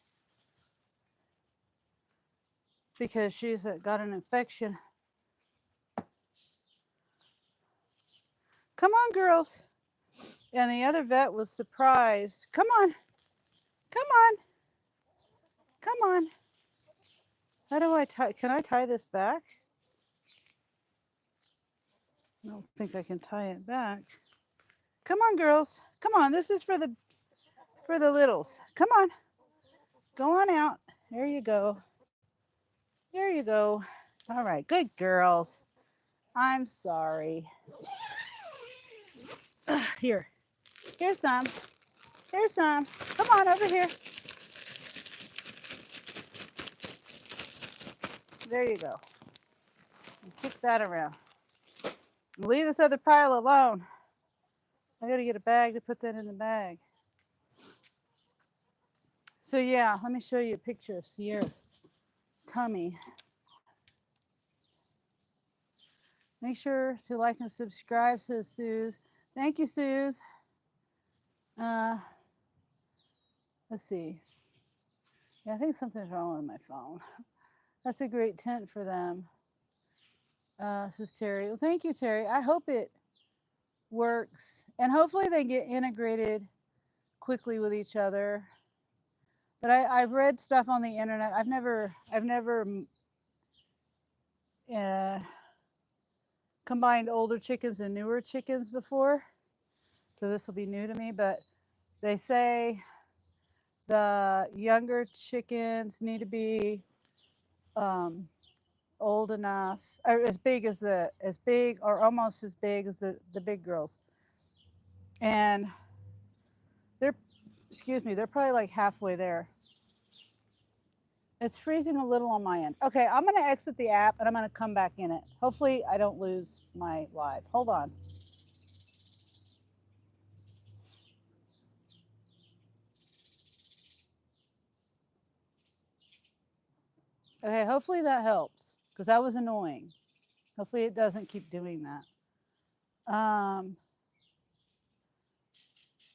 because she's got an infection. Come on, girls. And the other vet was surprised. Come on. Come on. Come on. How do I tie? Can I tie this back? I don't think I can tie it back. Come on, girls. Come on. This is for the littles. Come on. Go on out. There you go. There you go. All right. Good girls. I'm sorry. Here. Here's some. Here's some. Come on over here. There you go. Kick that around. Leave this other pile alone. I got to get a bag to put that in the bag. So yeah, let me show you a picture of Sierra's tummy. Make sure to like and subscribe, says Suze. Thank you, Suze. Let's see. Yeah, I think something's wrong with my phone. That's a great tent for them. Says Terry. Well, thank you, Terry. I hope it works. And hopefully they get integrated quickly with each other. But I've read stuff on the internet. I've never combined older chickens and newer chickens before. So this will be new to me, but they say the younger chickens need to be old enough, or as big or almost as big as the big girls. And they're they're probably like halfway there. It's freezing a little on my end. Okay, I'm going to exit the app and I'm going to come back in it. Hopefully I don't lose my live. Hold on. Okay, hopefully that helps because that was annoying. Hopefully it doesn't keep doing that.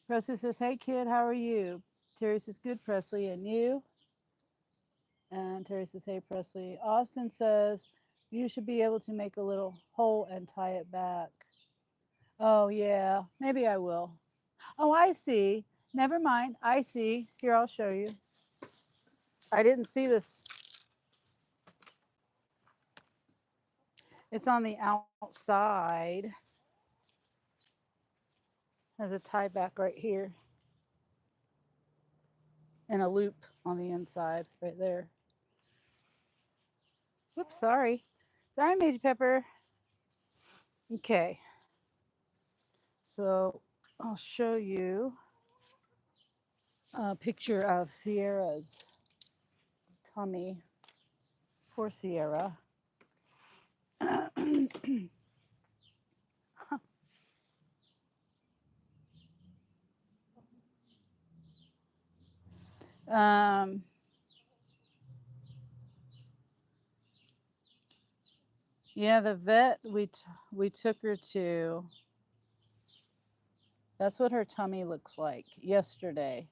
Presley says, hey kid, how are you? Terry says, good, Presley, and you? And Terry says, hey, Presley. Austin says, you should be able to make a little hole and tie it back. Oh, yeah, maybe I will. Oh, I see. Never mind. I see. Here, I'll show you. I didn't see this. It's on the outside. There's a tie back right here. And a loop on the inside right there. Whoops, sorry. Sorry, Major Pepper. Okay. So I'll show you a picture of Sierra's tummy. Poor Sierra. Yeah, the vet we took her to. That's what her tummy looks like yesterday.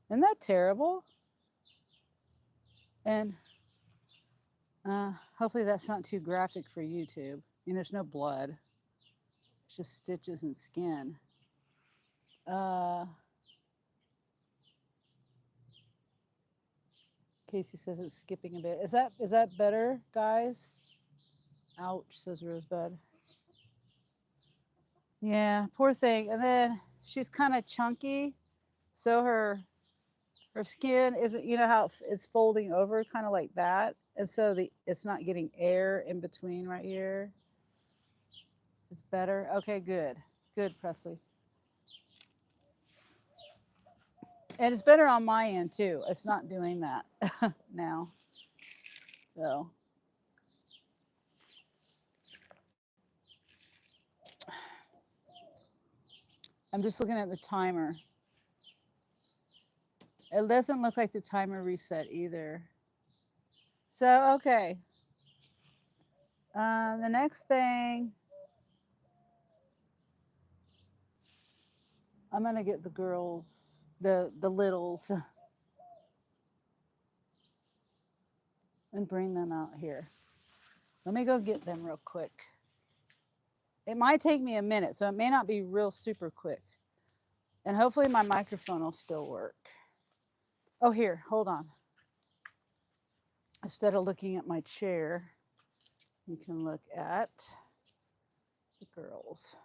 Isn't that terrible? And hopefully that's not too graphic for YouTube. I mean, there's no blood. It's just stitches and skin. Uh, Casey says it's skipping a bit. Is that better, guys? Ouch, says Rosebud. Yeah, poor thing. And then she's kind of chunky, so her skin isn't, you know how it's folding over kind of like that, and so it's not getting air in between right here. It's better. Okay, good, Presley. And it's better on my end too. It's not doing that now. So I'm just looking at the timer. It doesn't look like the timer reset either. So, okay. The next thing, I'm going to get the girls, the littles, and bring them out here. Let me go get them real quick. It might take me a minute, so it may not be real super quick. And hopefully my microphone will still work. Oh, here, hold on. Instead of looking at my chair, you can look at the girls.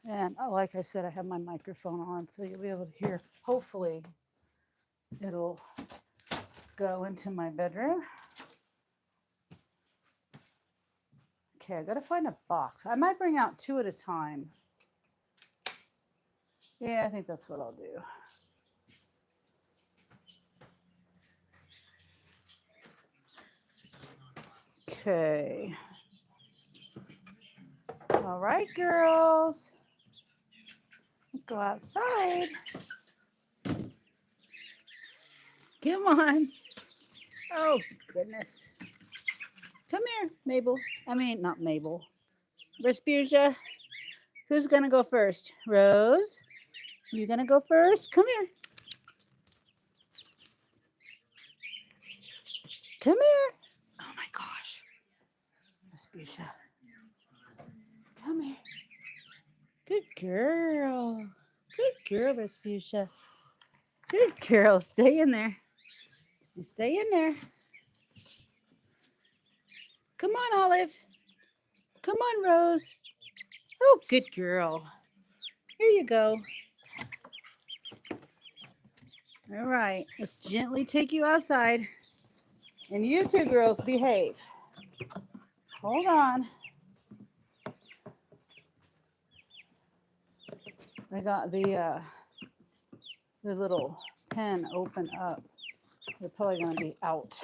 And oh, like I said, I have my microphone on, so you'll be able to hear. Hopefully, it'll go into my bedroom. Okay, I gotta find a box. I might bring out 2 at a time. Yeah, I think that's what I'll do. Okay. All right, girls. Go outside. Come on. Oh, goodness. Come here, Mabel. I mean, not Mabel. Vespucia. Who's going to go first? Rose? You going to go first? Come here. Come here. Oh, my gosh. Vespucia. Come here. Good girl. Good girl, Vespucia. Good girl. Stay in there. You stay in there. Come on, Olive. Come on, Rose. Oh, good girl. Here you go. All right. Let's gently take you outside. And you two girls, behave. Hold on. I got the little pen open up. They're probably going to be out.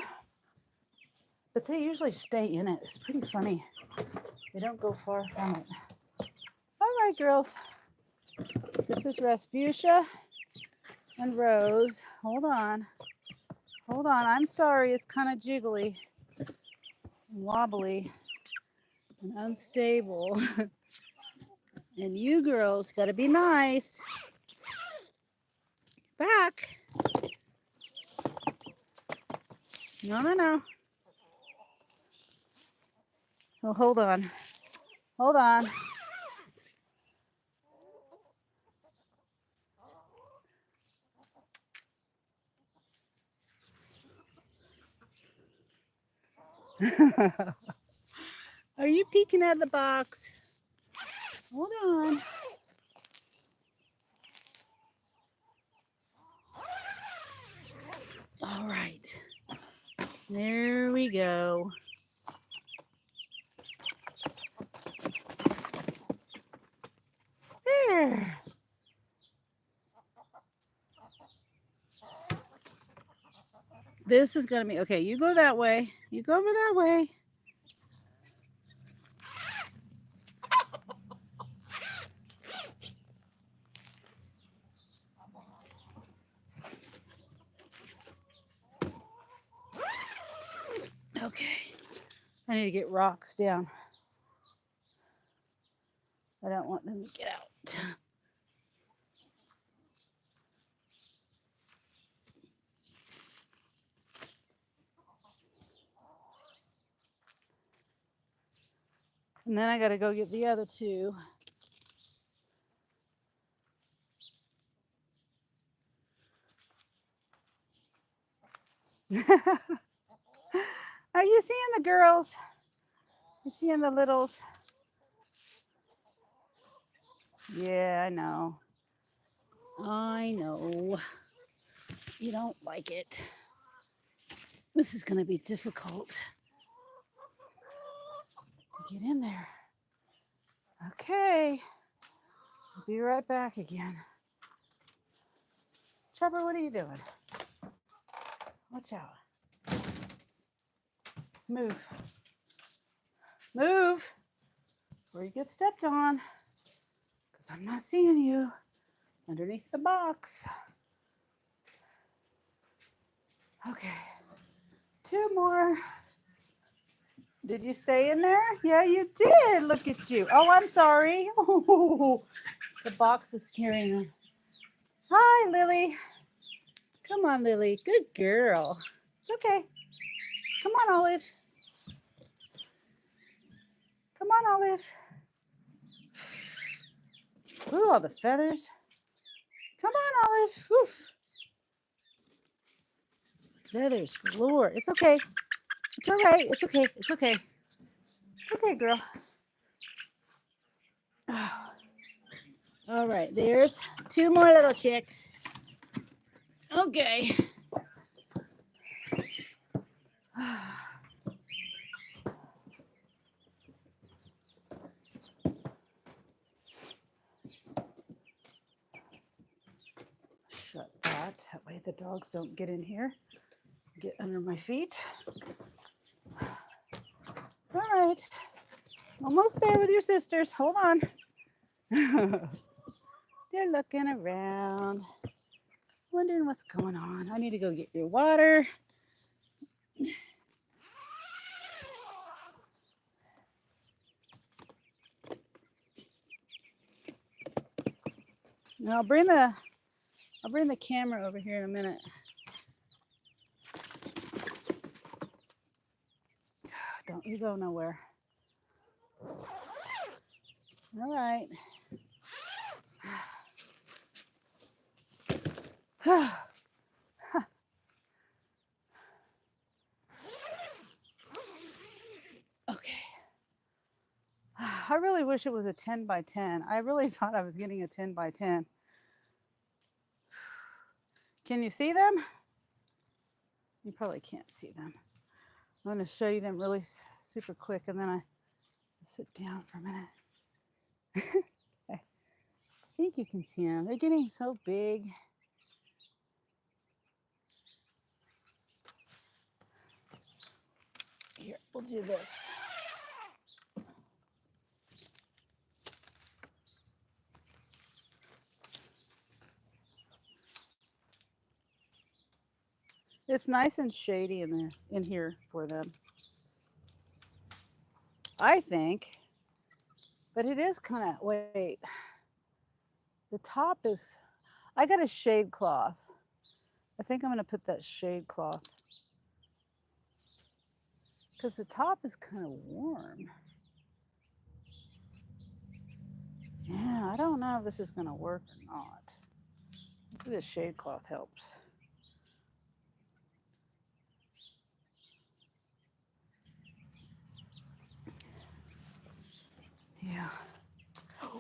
But they usually stay in it. It's pretty funny. They don't go far from it. All right, girls. This is Vespucia and Rose. Hold on. Hold on. I'm sorry. It's kind of jiggly, and wobbly, and unstable. And you girls got to be nice. Back. No. Oh, hold on. Hold on. Are you peeking at the box? Hold on. All right. There we go. There. This is going to be, okay, you go that way. You go over that way. Okay. I need to get rocks down. I don't want them to get out. And then I got to go get the other two. Are you seeing the girls? You seeing the littles? Yeah, I know. I know. You don't like it. This is going to be difficult to get in there. Okay. I'll be right back again. Trevor, what are you doing? Watch out. Move. Move. Or you get stepped on. Because I'm not seeing you underneath the box. Okay. Two more. Did you stay in there? Yeah, you did. Look at you. Oh, I'm sorry. Oh, the box is scaring them. Hi, Lily. Come on, Lily. Good girl. It's okay. Come on, Olive. Come on, Olive. Ooh, all the feathers. Come on, Olive. Oof. Feathers galore. It's okay. It's all right. It's okay. It's okay. It's okay, girl. Oh. All right, there's two more little chicks. Okay. Shut that. That way the dogs don't get in here, get under my feet. All right. Almost there with your sisters. Hold on. They're looking around, wondering what's going on. I need to go get your water. Now I'll bring the camera over here in a minute. Don't you go nowhere. All right. Okay. I really wish it was a 10 by 10. I really thought I was getting a 10 by 10. Can you see them? You probably can't see them. I'm going to show you them really super quick, and then I sit down for a minute. I think you can see them. They're getting so big. Here, we'll do this. It's nice and shady in here for them, I think. But it is kind of, wait, the top is, I got a shade cloth. I think I'm going to put that shade cloth because the top is kind of warm. Yeah, I don't know if this is going to work or not. Maybe the shade cloth helps. Yeah.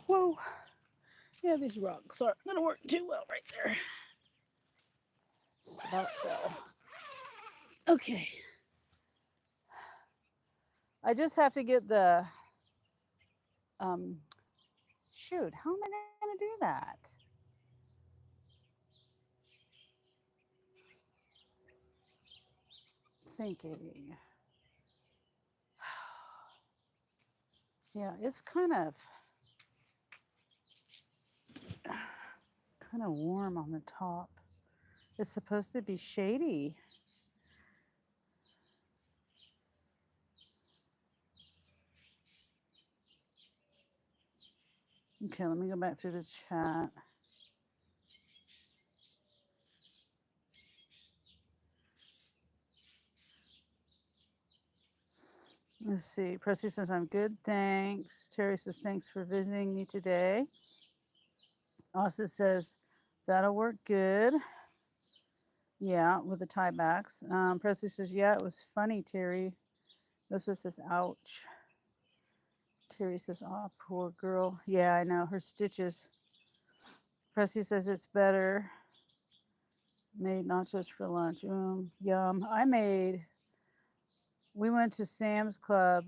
Whoa. Yeah, these rocks aren't going to work too well right there. Just about fell. Okay. I just have to get the, shoot, how am I going to do that? Thinking. Yeah, it's kind of warm on the top. It's supposed to be shady. Okay, let me go back through the chat. Let's see. Presley says, I'm good, thanks. Terry says, thanks for visiting me today. Austin says, that'll work good. Yeah, with the tiebacks. Presley says, yeah, it was funny, Terry. Elizabeth says, ouch. Terry says, oh, poor girl. Yeah, I know. Her stitches. Presley says, it's better. Made nachos for lunch. Yum. We went to Sam's Club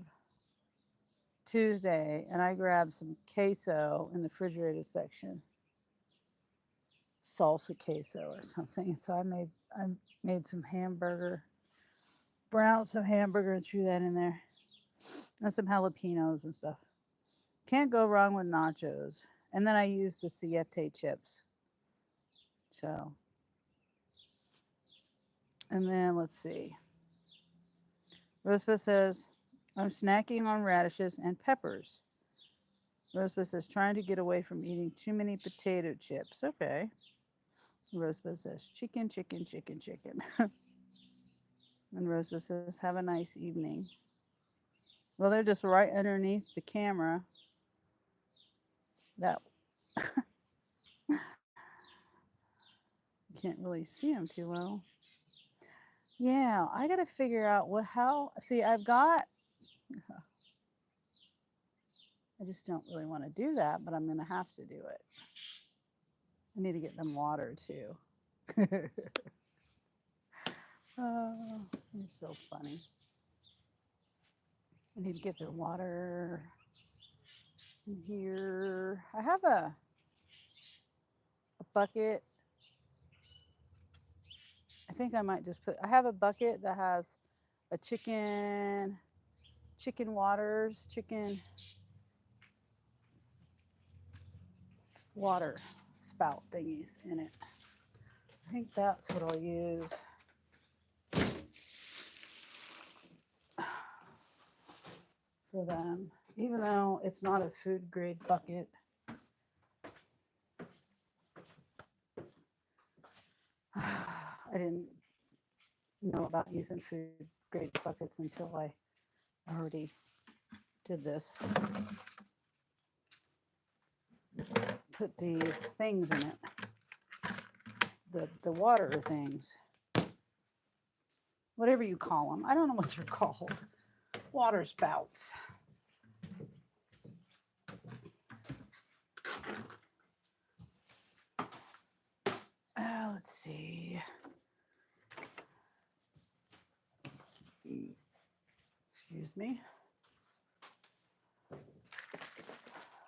Tuesday and I grabbed some queso in the refrigerated section. Salsa queso or something. So I made some hamburger, browned some hamburger and threw that in there. And some jalapenos and stuff. Can't go wrong with nachos. And then I used the Siete chips. So, and then let's see. Rosebud says, I'm snacking on radishes and peppers. Rosebud says, trying to get away from eating too many potato chips. Okay. Rosebud says, chicken, chicken, chicken, chicken. And Rosebud says, have a nice evening. Well, they're just right underneath the camera. That you can't really see them too well. Yeah, I got to figure out see, I just don't really want to do that, but I'm going to have to do it. I need to get them water too. Oh, you're so funny. I need to get their water in here. I have a bucket. I think I might just I have a bucket that has a chicken water spout thingies in it. I think that's what I'll use. For them, even though it's not a food grade bucket. I didn't know about using food grade buckets until I already did this. Put the things in it. The water things. Whatever you call them. I don't know what they're called. Water spouts. Let's see. Excuse me.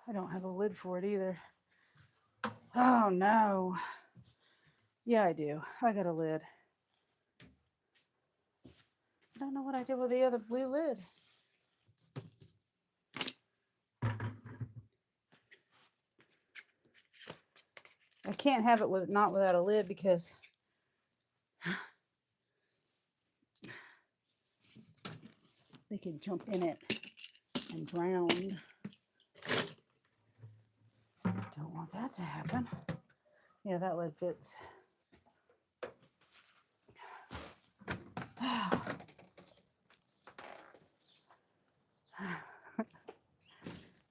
I don't have a lid for it either. Oh no. Yeah, I do. I got a lid. I don't know what I did with the other blue lid. I can't have it not without a lid because they could jump in it and drown. Don't want that to happen. Yeah, that lid fits.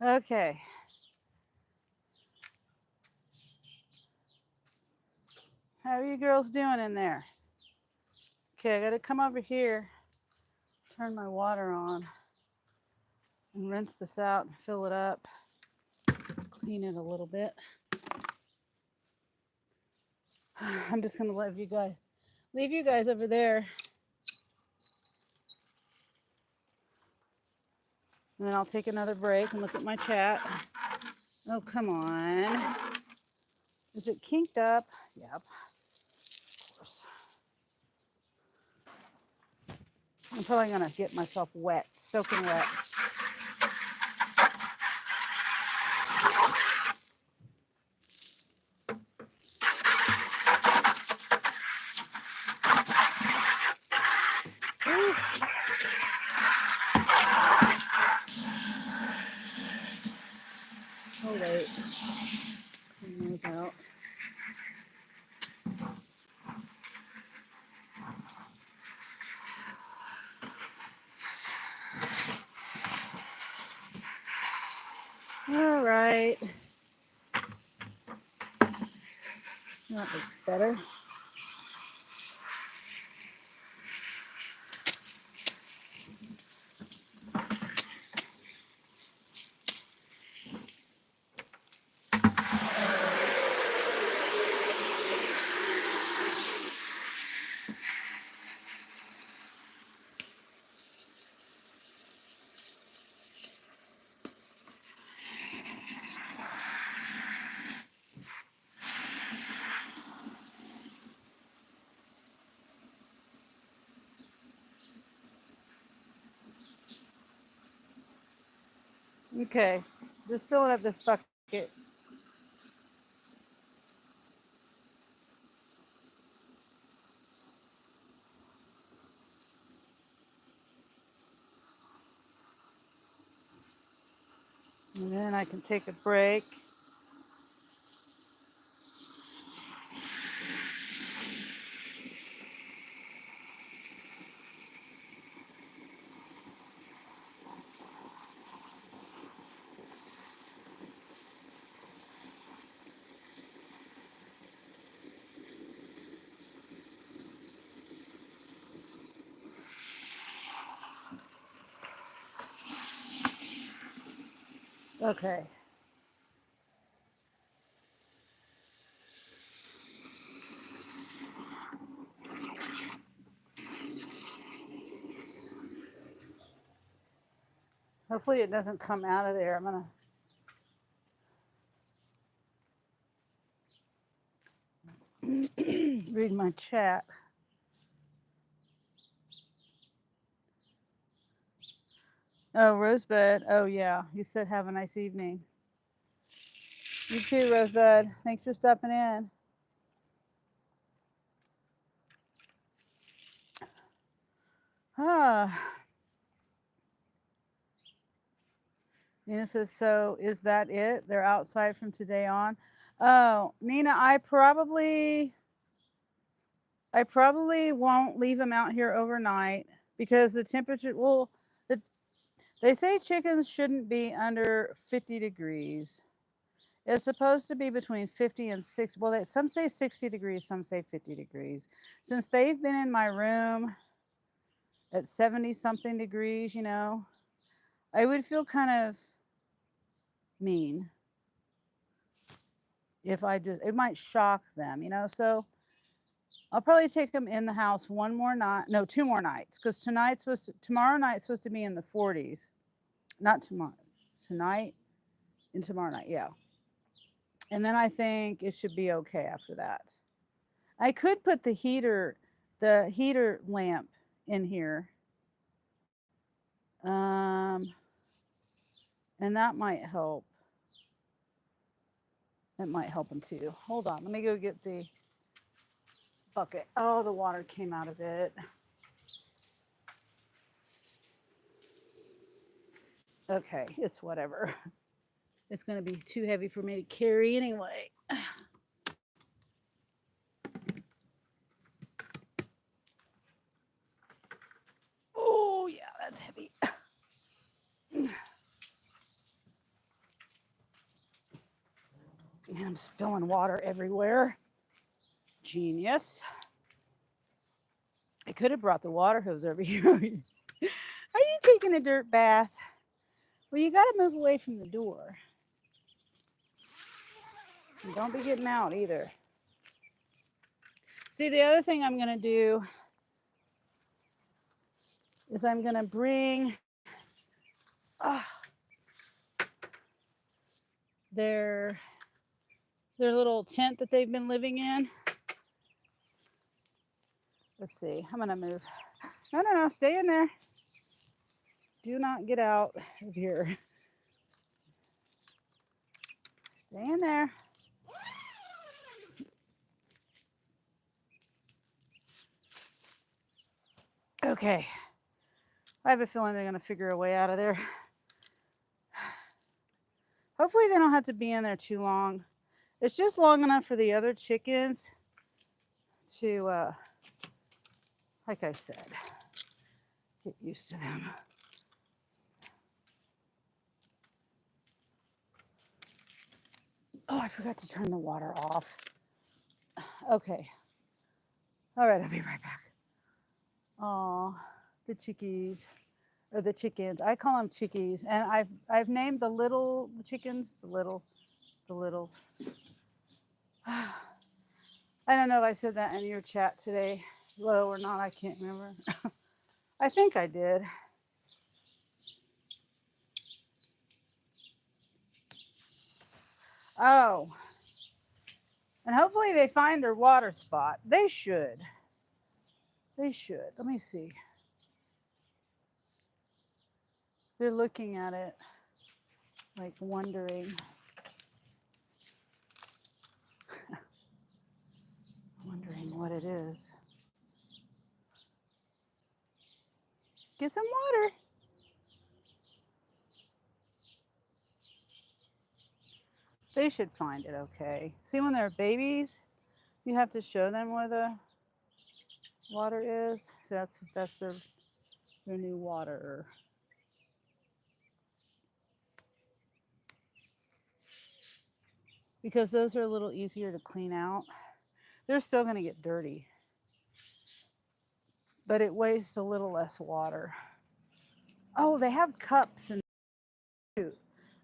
Okay. How are you girls doing in there? Okay, I got to come over here, turn my water on, and rinse this out and fill it up, clean it a little bit. I'm just going to leave you guys over there. And then I'll take another break and look at my chat. Oh, come on. Is it kinked up? Yep. Of course. I'm probably going to get myself wet, soaking wet. Oh, wait. Clean those out. right. That looks better. Okay, just filling up this bucket. And then I can take a break. Okay. Hopefully it doesn't come out of there. I'm gonna read my chat. Oh, Rosebud. Oh, yeah. You said have a nice evening. You too, Rosebud. Thanks for stopping in. Ah. Nina says, so is that it? They're outside from today on? Oh, Nina, I probably won't leave them out here overnight because the temperature, well, they say chickens shouldn't be under 50 degrees. It's supposed to be between 50 and 60. Well, some say 60 degrees, some say 50 degrees. Since they've been in my room at 70 something degrees, you know, I would feel kind of mean if it might shock them, you know. So I'll probably take them in the house one more night, no, two more nights, because tomorrow night's supposed to be in the 40s. Not tomorrow, tonight and tomorrow night, yeah. And then I think it should be okay after that. I could put the heater lamp in here. And that might help. That might help them too. Hold on, let me go get the bucket. Oh, the water came out of it. Okay, it's whatever. It's going to be too heavy for me to carry anyway. Oh, yeah, that's heavy. And I'm spilling water everywhere. Genius. I could have brought the water hose over here. Are you taking a dirt bath? Well, you got to move away from the door. And don't be getting out either. See, the other thing I'm going to do is I'm going to bring their little tent that they've been living in. Let's see. I'm going to move. No. Stay in there. Do not get out of here. Stay in there. Okay. I have a feeling they're going to figure a way out of there. Hopefully they don't have to be in there too long. It's just long enough for the other chickens to, like I said, get used to them. Oh, I forgot to turn the water off. Okay. All right, I'll be right back. Oh, the chickies or the chickens. I call them chickies, and I've named the little chickens the littles. I don't know if I said that in your chat today, low or not. I can't remember. I think I did. Oh, and hopefully they find their water spot. They should. They should. Let me see. They're looking at it, like wondering what it is. Get some water. They should find it okay. See, when they're babies, you have to show them where the water is. So that's their new water. Because those are a little easier to clean out. They're still going to get dirty, but it wastes a little less water. Oh, they have cups and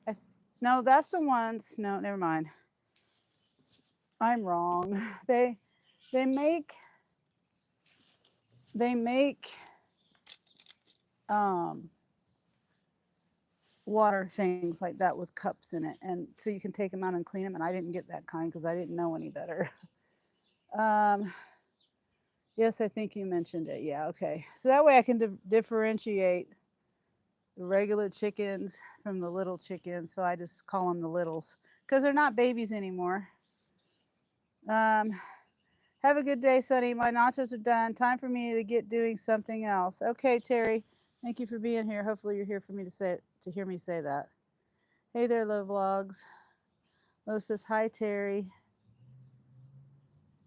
I, no, that's the ones. No, never mind. I'm wrong. They make um, water things like that with cups in it, and so you can take them out and clean them. And I didn't get that kind because I didn't know any better. Yes, I think you mentioned it. Yeah, okay. So that way I can differentiate the regular chickens from the little chickens. So I just call them the littles because they're not babies anymore. Have a good day, Sonny. My nachos are done. Time for me to get doing something else. Okay, Terry. Thank you for being here. Hopefully you're here for me to hear me say that. Hey there, Low Vlogs. Lo says hi, Terry.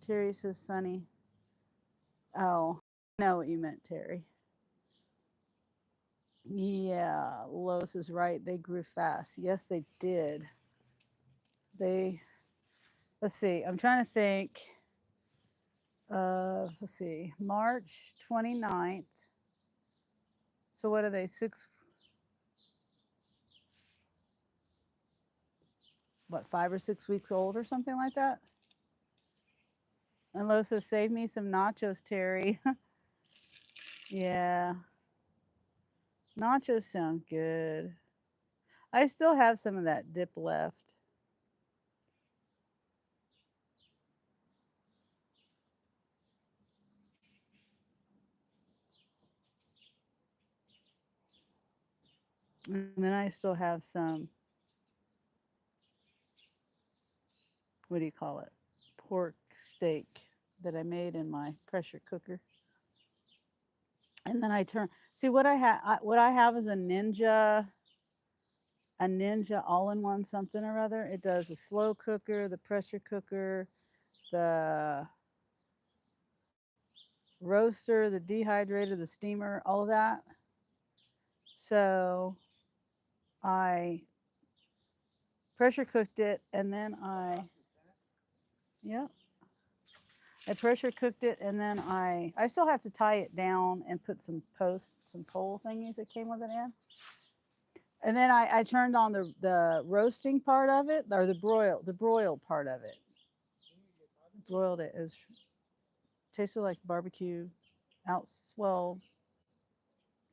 Terry says Sonny. Oh, I know what you meant, Terry. Yeah, Lois is right. They grew fast. Yes, they did. They, let's see, I'm trying to think of, let's see, March 29th. So what are they, what, 5 or 6 weeks old or something like that? And Lois says, save me some nachos, Terry. Yeah, nachos sound good. I still have some of that dip left. And then I still have some, what do you call it? Pork steak that I made in my pressure cooker. And then I turn, see what what I have is a Ninja all-in-one something or other. It does the slow cooker, the pressure cooker, the roaster, the dehydrator, the steamer, all of that. So I pressure cooked it and then yeah, I pressure cooked it and then I still have to tie it down and put some pole thingies that came with it in. And then I turned on the roasting part of it, or the broil part of it. Broiled it. It was, tasted like barbecue well,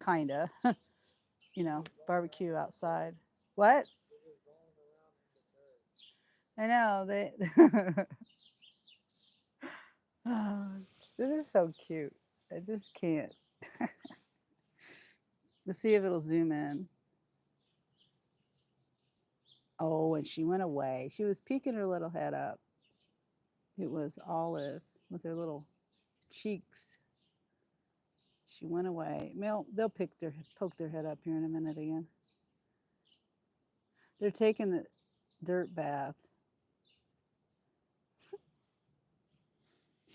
kinda. You know, barbecue outside. What? I know they. Oh, this is so cute. I just can't. Let's see if it'll zoom in. Oh, and she went away. She was peeking her little head up. It was Olive with her little cheeks. She went away. They'll poke their head up here in a minute again. They're taking the dirt bath.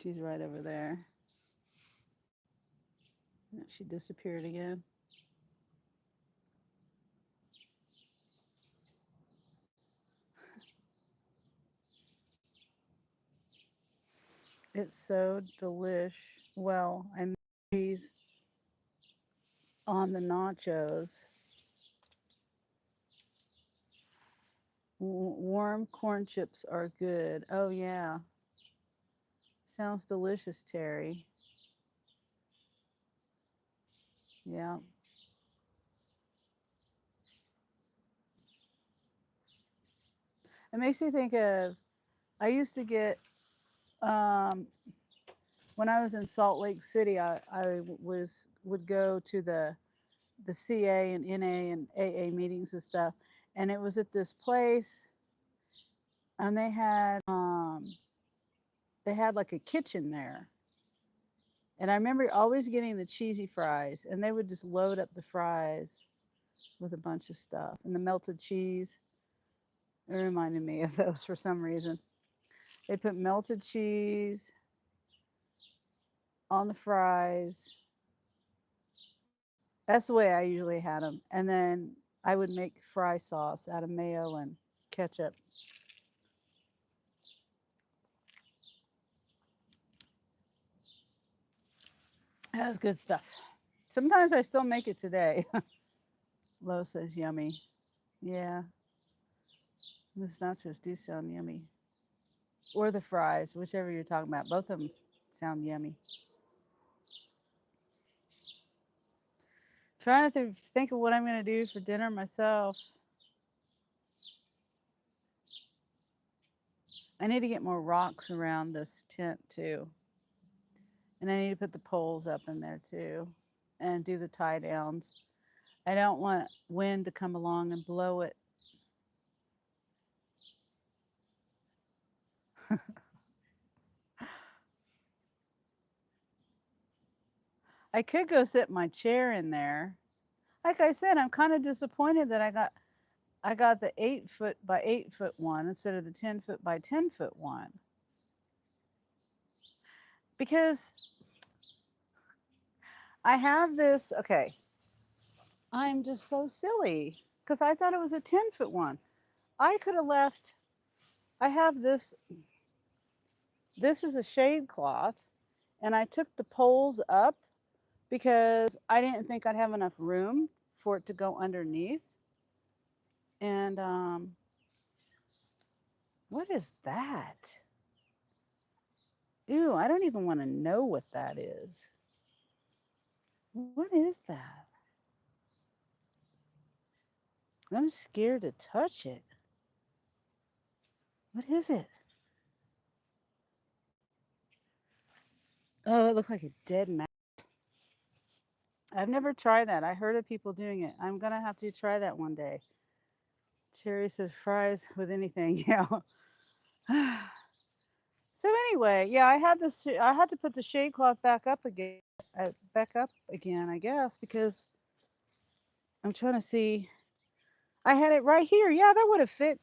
She's right over there. She disappeared again. It's so delish. Well, I made these on the nachos. Warm corn chips are good. Oh, yeah. Sounds delicious, Terry. Yeah. It makes me think of, I used to get, um, when I was in Salt Lake City, would go to the CA and NA and AA meetings and stuff. And it was at this place, and they had like a kitchen there. And I remember always getting the cheesy fries, and they would just load up the fries with a bunch of stuff. And the melted cheese, it reminded me of those for some reason. They put melted cheese on the fries. That's the way I usually had them. And then I would make fry sauce out of mayo and ketchup. That was good stuff. Sometimes I still make it today. Lo says yummy. Yeah, these nachos do sound yummy. Or the fries, whichever you're talking about. Both of them sound yummy. Trying to think of what I'm going to do for dinner myself. I need to get more rocks around this tent too. And I need to put the poles up in there too and do the tie downs. I don't want wind to come along and blow it. I could go sit my chair in there. Like I said, I'm kind of disappointed that I got the 8 foot by 8 foot one instead of the 10 foot by 10 foot one. Because I have this, okay, I'm just so silly because I thought it was a 10 foot one. I could have left, I have this is a shade cloth, and I took the poles up because I didn't think I'd have enough room for it to go underneath. And what is that? Ew, I don't even want to know what that is. What is that? I'm scared to touch it. What is it? Oh, it looks like a dead mouse. I've never tried that. I heard of people doing it. I'm gonna have to try that one day. Terry says fries with anything. Yeah. So anyway, yeah, I had this. I had to put the shade cloth back up again, I guess, because I'm trying to see. I had it right here. Yeah, that would have fit.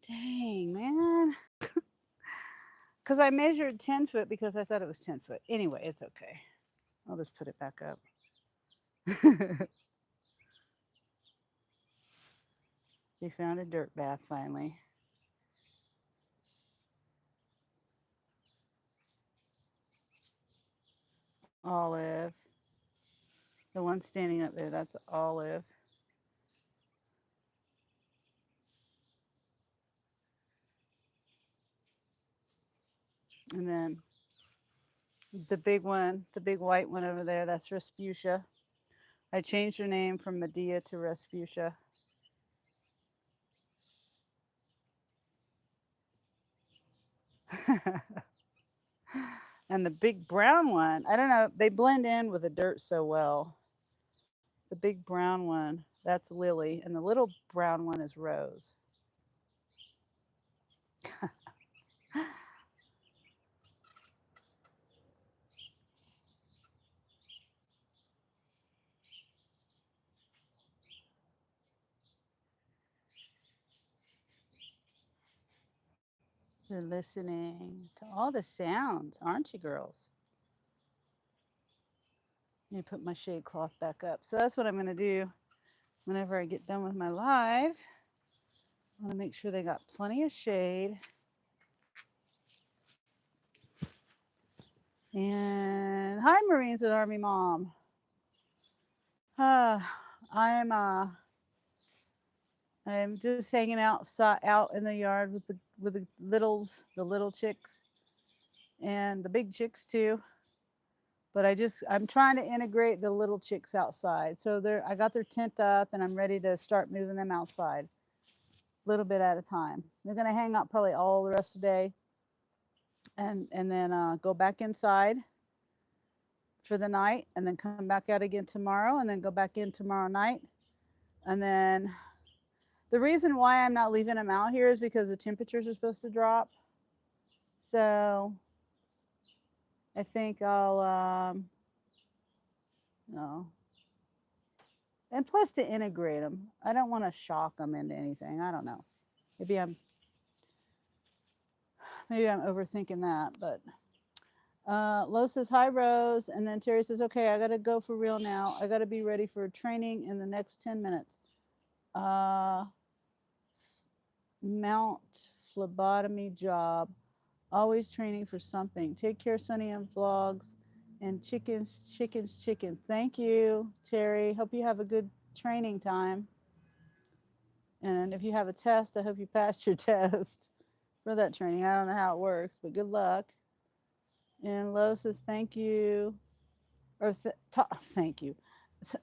Dang, man. Because I measured 10 foot because I thought it was 10 foot. Anyway, it's okay. I'll just put it back up. They found a dirt bath finally. Olive. The one standing up there, that's Olive. And then the big one, the big white one over there, that's Respucia. I changed her name from Medea to Respucia. And the big brown one, I don't know, they blend in with the dirt so well. The big brown one, that's Lily, and the little brown one is Rose. They're listening to all the sounds, aren't you, girls? Let me put my shade cloth back up. So that's what I'm going to do whenever I get done with my live. I want to make sure they got plenty of shade. And hi, Marines and Army Mom. Uh, I'm I'm just hanging outside out in the yard with the littles, the little chicks, and the big chicks too. But I'm trying to integrate the little chicks outside. So I got their tent up and I'm ready to start moving them outside, a little bit at a time. They're gonna hang out probably all the rest of the day, and then go back inside for the night, and then come back out again tomorrow, and then go back in tomorrow night, and then the reason why I'm not leaving them out here is because the temperatures are supposed to drop. So I think I'll no. And plus to integrate them, I don't want to shock them into anything. I don't know. Maybe I'm maybe I'm overthinking that, but Lo says hi Rose, and then Terry says, okay, I gotta go for real now. I gotta be ready for training in the next 10 minutes. Uh, Mount phlebotomy job. Always training for something. Take care, Sunny and Vlogs. And chickens, chickens, chickens. Thank you, Terry. Hope you have a good training time. And if you have a test, I hope you passed your test for that training. I don't know how it works, but good luck. And Lo says, thank you. Or thank you.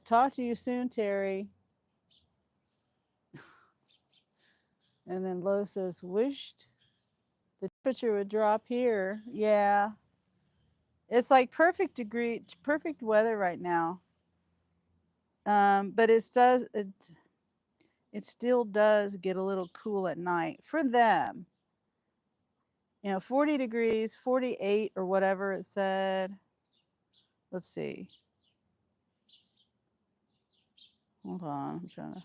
Talk to you soon, Terry. And then Lo says, wished the temperature would drop here. Yeah. It's like perfect weather right now. But it still does get a little cool at night for them. 40 degrees, 48 or whatever it said. Let's see. Hold on. I'm trying to.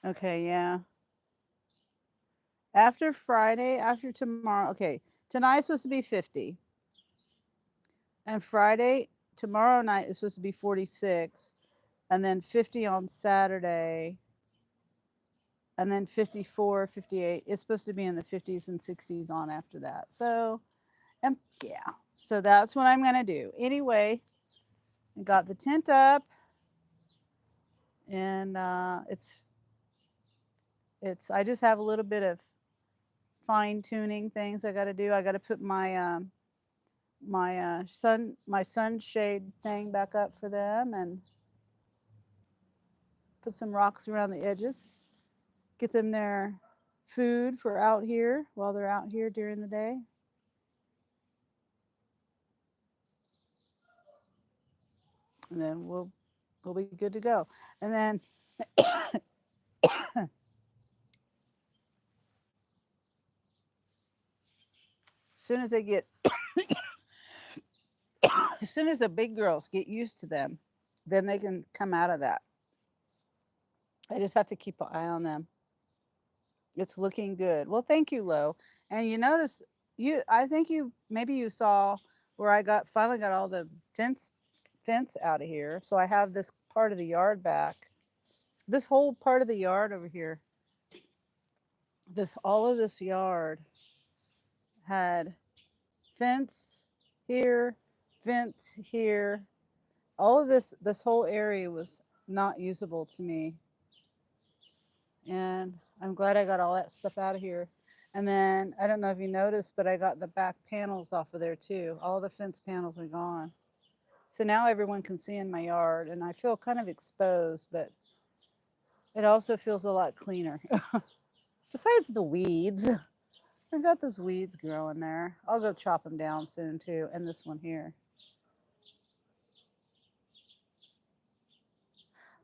Okay, yeah. After Friday, after tomorrow, okay. Tonight's supposed to be 50. And Friday, tomorrow night is supposed to be 46. And then 50 on Saturday. And then 54, 58. It's supposed to be in the 50s and 60s on after that. So, and yeah. So that's what I'm going to do. Anyway, I got the tent up. And I just have a little bit of fine tuning things I got to do. I got to put my sunshade thing back up for them, and put some rocks around the edges. Get them their food for out here while they're out here during the day. And then we'll be good to go. And then as soon as they get as soon as the big girls get used to them, then they can come out of that. I just have to keep an eye on them. It's looking good. Well, thank you, Lo. And you notice I think maybe you saw where I finally got all the fence out of here. So I have this part of the yard back. This whole part of the yard over here. All of this yard had fence here, fence here. All of this whole area was not usable to me. And I'm glad I got all that stuff out of here. And then I don't know if you noticed, but I got the back panels off of there too. All the fence panels are gone. So now everyone can see in my yard, and I feel kind of exposed, but it also feels a lot cleaner. Besides the weeds, I got those weeds growing there. I'll go chop them down soon too, and this one here.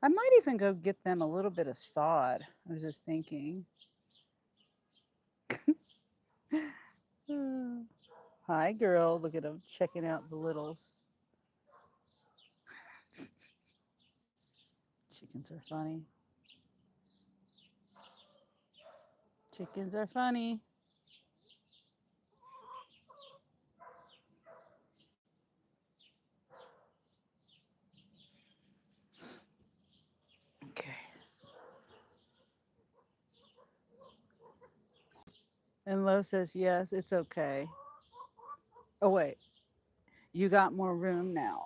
I might even go get them a little bit of sod. I was just thinking. Hi, girl. Look at them checking out the littles. Chickens are funny. Chickens are funny. And Lo says, yes, it's okay. Oh, wait, you got more room now.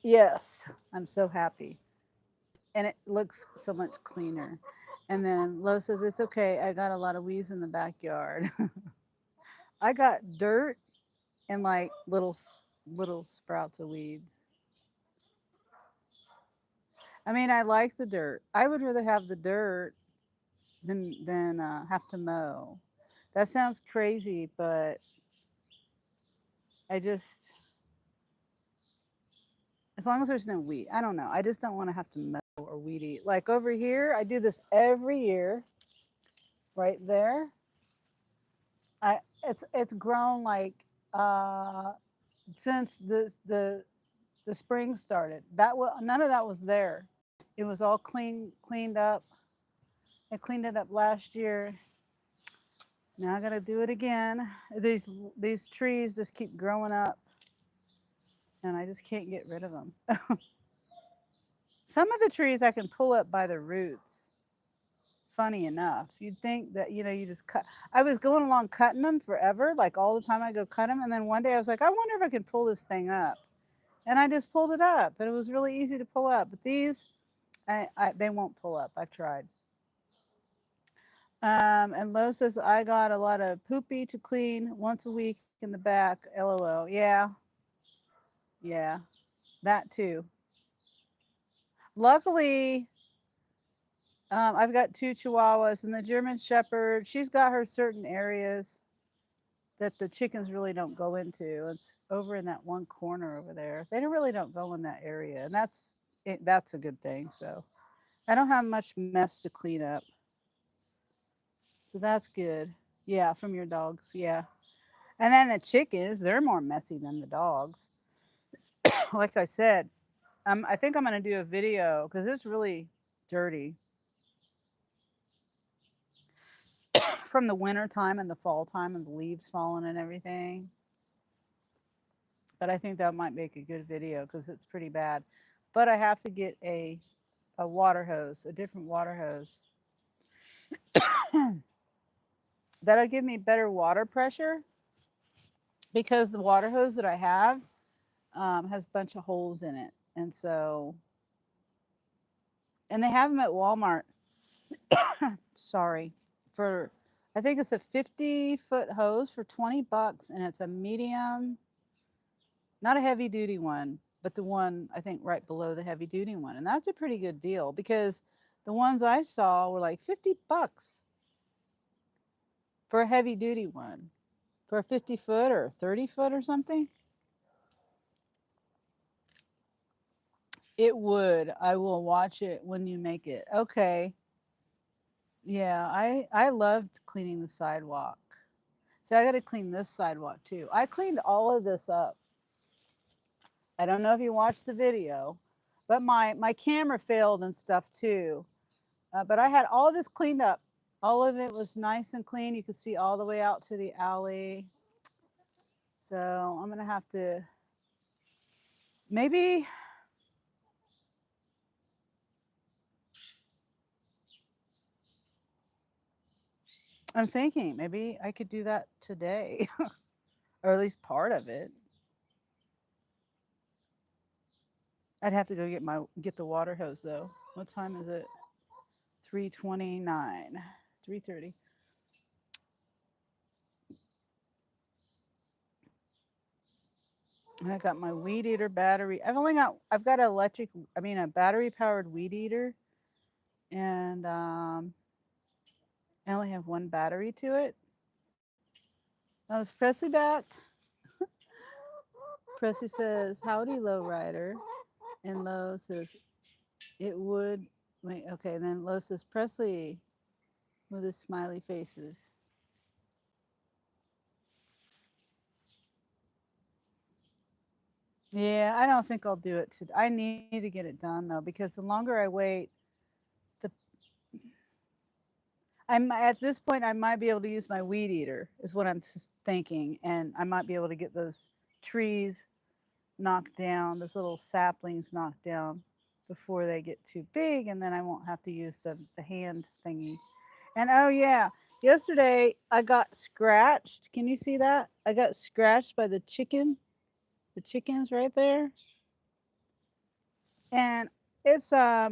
Yes, I'm so happy. And it looks so much cleaner. And then Lo says, it's okay. I got a lot of weeds in the backyard. I got dirt and like little sprouts of weeds. I mean, I like the dirt. I would rather have the dirt than have to mow. That sounds crazy, but I just as long as there's no weed. I don't know. I just don't want to have to mow or weed eat. Like over here, I do this every year. Right there, it's grown like uh, since the spring started. That was none of that was there. It was all cleaned up. I cleaned it up last year. Now I got to do it again. These trees just keep growing up, and I just can't get rid of them. Some of the trees I can pull up by the roots. Funny enough, you'd think that you just cut. I was going along cutting them forever, like all the time I go cut them, and then one day I was like, I wonder if I can pull this thing up, and I just pulled it up, and it was really easy to pull up. But these, they won't pull up. I've tried. And Lo says I got a lot of poopy to clean once a week in the back. LOL. Yeah, yeah, that too. Luckily, I've got two Chihuahuas and the German Shepherd. She's got her certain areas that the chickens really don't go into. It's over in that one corner over there. They don't go in that area, and that's a good thing. So I don't have much mess to clean up. So that's good. Yeah, from your dogs. Yeah. And then the chickens, they're more messy than the dogs. Like I said, I think I'm going to do a video because it's really dirty from the winter time and the fall time and the leaves falling and everything. But I think that might make a good video because it's pretty bad. But I have to get a water hose, a different water hose. That'll give me better water pressure because the water hose that I have has a bunch of holes in it. And so, and they have them at Walmart. Sorry. For, I think it's a 50-foot hose for 20 bucks and it's a medium, not a heavy duty one, but the one I think right below the heavy duty one. And that's a pretty good deal because the ones I saw were like 50 bucks for a heavy duty one. For a 50-foot or 30-foot or something? It would. I will watch it when you make it. Okay. Yeah, I loved cleaning the sidewalk. So I got to clean this sidewalk too. I cleaned all of this up. I don't know if you watched the video, but my camera failed and stuff too. But I had all this cleaned up. All of it was nice and clean. You could see all the way out to the alley. So I'm gonna have to maybe I'm thinking maybe I could do that today, or at least part of it. I'd have to go get the water hose though. What time is it? 3:29, 3:30. And I got my weed eater battery. I've got a battery powered weed eater, and I only have one battery to it. Oh, is Presley back? Presley says, "Howdy, lowrider," and Low says, "It would." Wait, okay. And then Low says, "Presley," with his smiley faces. Yeah, I don't think I'll do it today. I need to get it done though because the longer I wait, the I'm at this point I might be able to use my weed eater is what I'm thinking, and I might be able to get those trees knocked down, those little saplings knocked down before they get too big, and then I won't have to use the hand thingy. And oh yeah, Yesterday I got scratched. Can you see that? I got scratched by the chicken. The chicken's right there. And it's I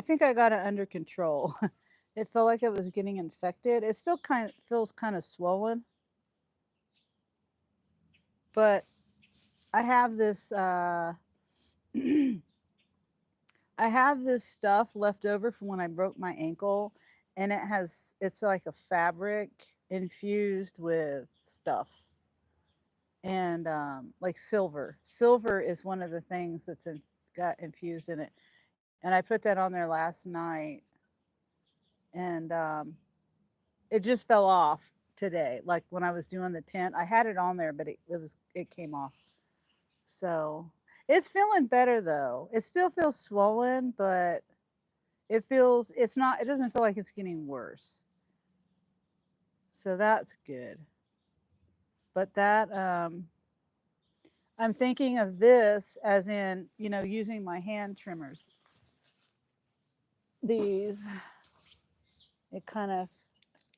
think I got it under control. It felt like it was getting infected. It still kind of feels kind of swollen, but I have this I have this stuff left over from when I broke my ankle, and it's like a fabric infused with stuff and like silver. Silver is one of the things got infused in it, and I put that on there last night, and it just fell off today. Like when I was doing the tent, I had it on there, but it came off. So it's feeling better though. It still feels swollen, but it doesn't feel like it's getting worse. So that's good. But that I'm thinking of this as in, using my hand trimmers. These it kind of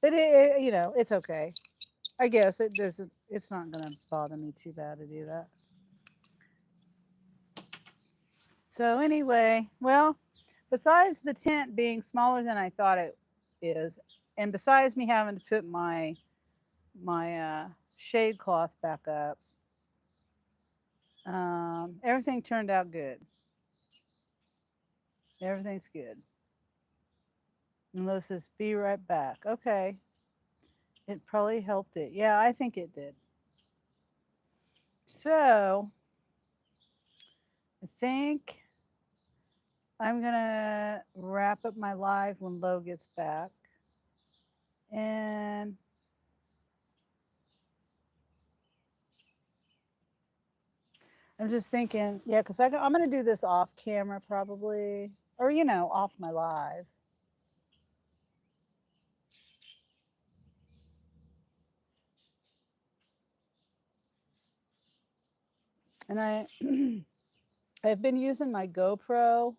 but it's okay. I guess it's not going to bother me too bad to do that. So anyway, well, besides the tent being smaller than I thought it is, and besides me having to put my shade cloth back up, everything turned out good. Everything's good. And Lo says, "Be right back." Okay, it probably helped it. Yeah, I think it did. So I think I'm gonna wrap up my live when Lo gets back, and I'm just thinking, yeah, because I'm going to do this off camera probably, or, off my live. And I've been using my GoPro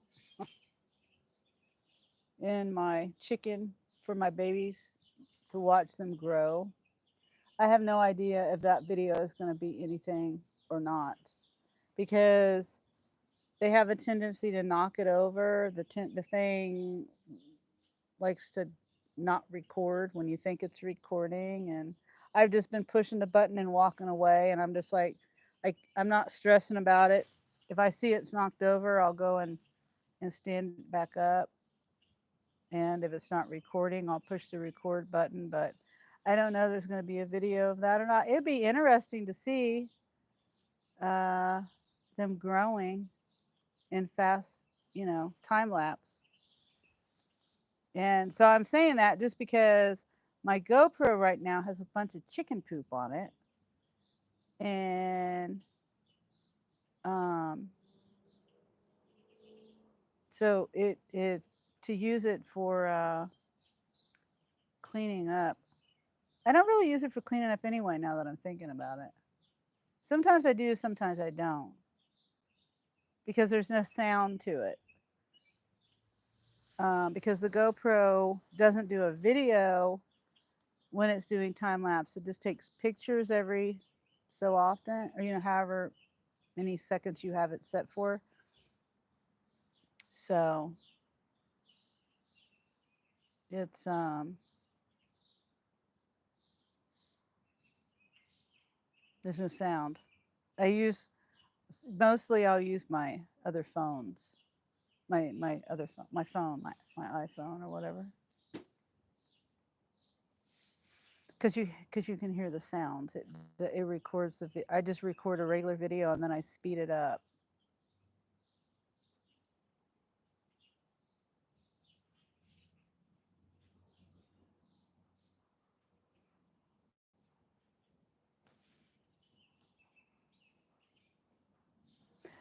and my chicken for my babies to watch them grow. I have no idea if that video is going to be anything or not because they have a tendency to knock it over. The thing likes to not record when you think it's recording, and I've just been pushing the button and walking away, and I'm just like I'm not stressing about it. If I see it's knocked over, I'll go and stand it back up, and if it's not recording, I'll push the record button. But I don't know if there's going to be a video of that or not. It'd be interesting to see uh, them growing in fast, time lapse. And so I'm saying that just because my GoPro right now has a bunch of chicken poop on it. And um, so it to use it for cleaning up. I don't really use it for cleaning up anyway now that I'm thinking about it. Sometimes I do, sometimes I don't. Because there's no sound to it. Because the GoPro doesn't do a video when it's doing time lapse. It just takes pictures every so often, or however many seconds you have it set for. So it's there's no sound. I'll use my other phones, my other phone, my iPhone or whatever, because you can hear the sounds. It records I just record a regular video and then I speed it up.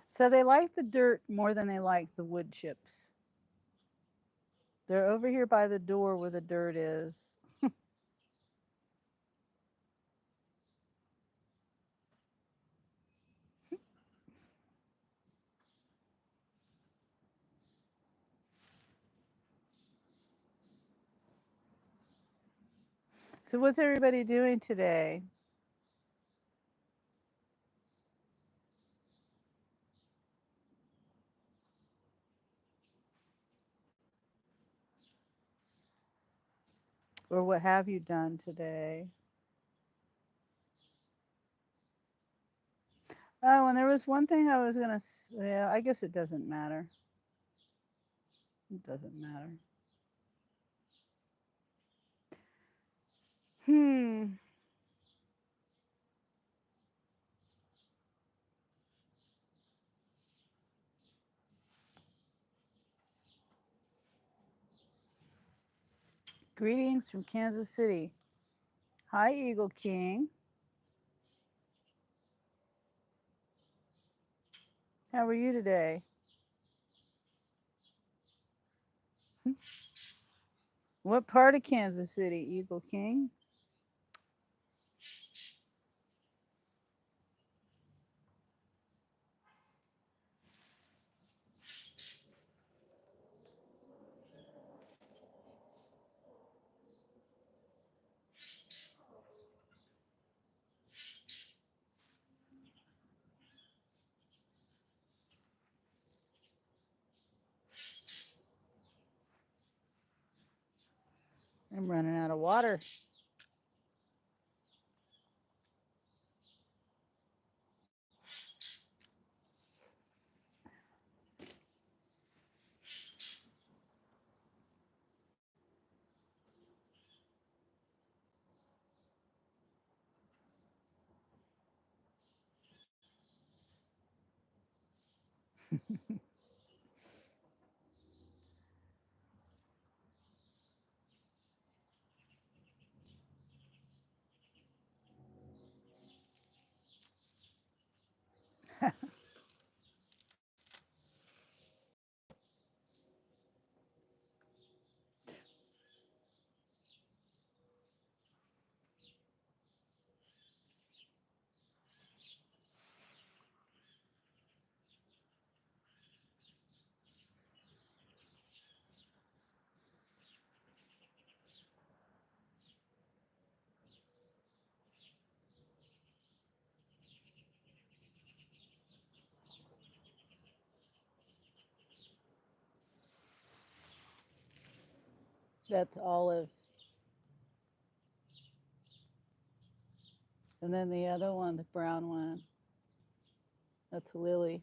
So they like the dirt more than they like the wood chips. They're over here by the door where the dirt is. So, what's everybody doing today? Or what have you done today? Oh, and there was one thing I was going to say. Yeah, I guess it doesn't matter. It doesn't matter. Hmm. Greetings from Kansas City. Hi, Eagle King. How are you today? What part of Kansas City, Eagle King? I'm running out of water. That's Olive. And then the other one, the brown one, that's Lily.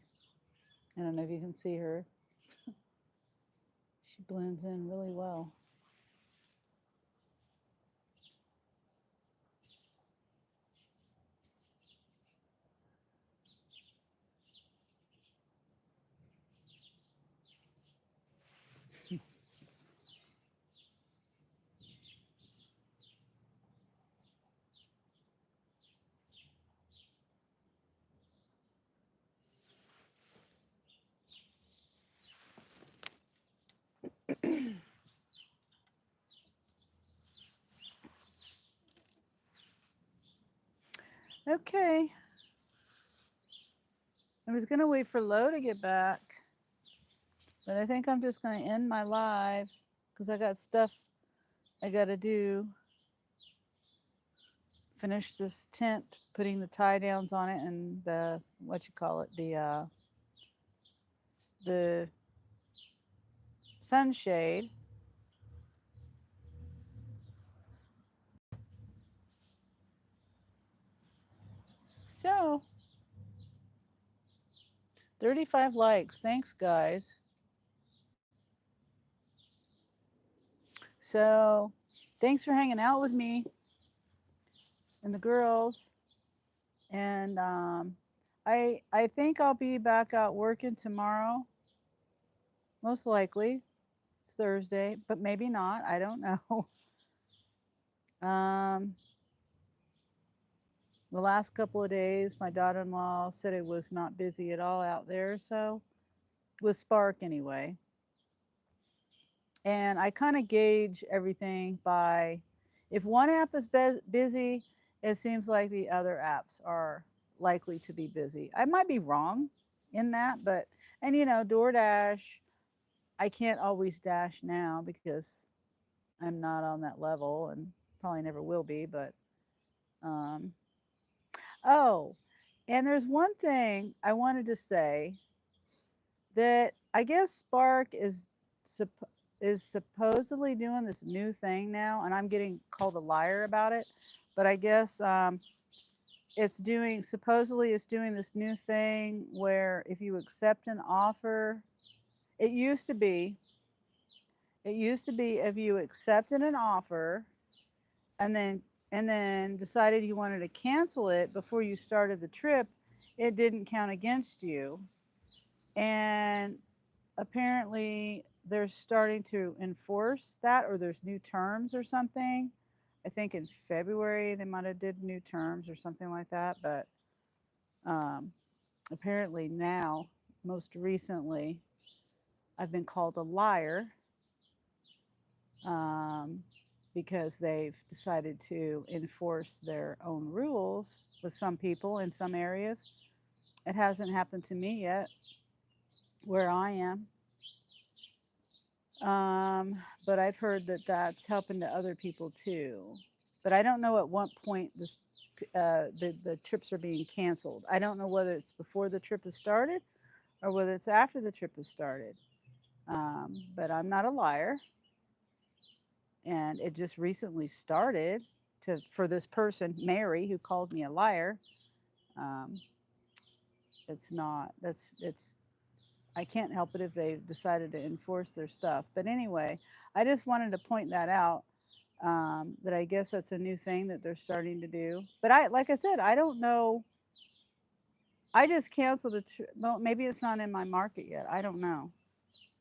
I don't know if you can see her. She blends in really well. Okay. I was going to wait for Lo to get back, but I think I'm just going to end my live because I got stuff I got to do. Finish this tent, putting the tie downs on it and the, what you call it, the sunshade. So, 35 likes. Thanks, guys. So, thanks for hanging out with me and the girls. And I think I'll be back out working tomorrow. Most likely, it's Thursday, but maybe not. I don't know. Um, the last couple of days, my daughter-in-law said it was not busy at all out there. So, with Spark anyway. And I kind of gauge everything by if one app is busy, it seems like the other apps are likely to be busy. I might be wrong in that, but and DoorDash, I can't always dash now because I'm not on that level, and probably never will be, but um, oh, and there's one thing I wanted to say that I guess Spark supp- is supposedly doing this new thing now, and I'm getting called a liar about it. But I guess it's doing this new thing where if you accept an offer, it used to be it used to be if you accepted an offer and then decided you wanted to cancel it before you started the trip, it didn't count against you. And apparently they're starting to enforce that, or there's new terms or something. I think in February they might have did new terms or something like that, but um, apparently now, most recently, I've been called a liar um, because they've decided to enforce their own rules with some people in some areas. It hasn't happened to me yet where I am. But I've heard that that's helping to other people too. But I don't know at what point the trips are being canceled. I don't know whether it's before the trip has started or whether it's after the trip has started. But I'm not a liar, and it just recently started for this person, Mary, who called me a liar. Um, it's not. It's I can't help it if they decided to enforce their stuff. But anyway, I just wanted to point that out. That I guess that's a new thing that they're starting to do. But like I said, I don't know. I just canceled well, maybe it's not in my market yet. I don't know.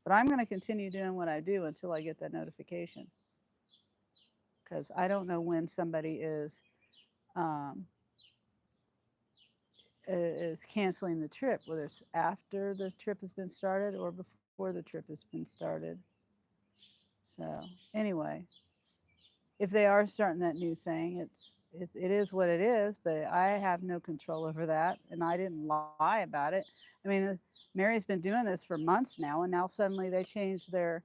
But I'm going to continue doing what I do until I get that notification because I don't know when somebody um, is canceling the trip, whether it's after the trip has been started or before the trip has been started. So anyway, if they are starting that new thing, it is what it is. But I have no control over that, and I didn't lie about it. I mean, Mary's been doing this for months now, and now suddenly they changed their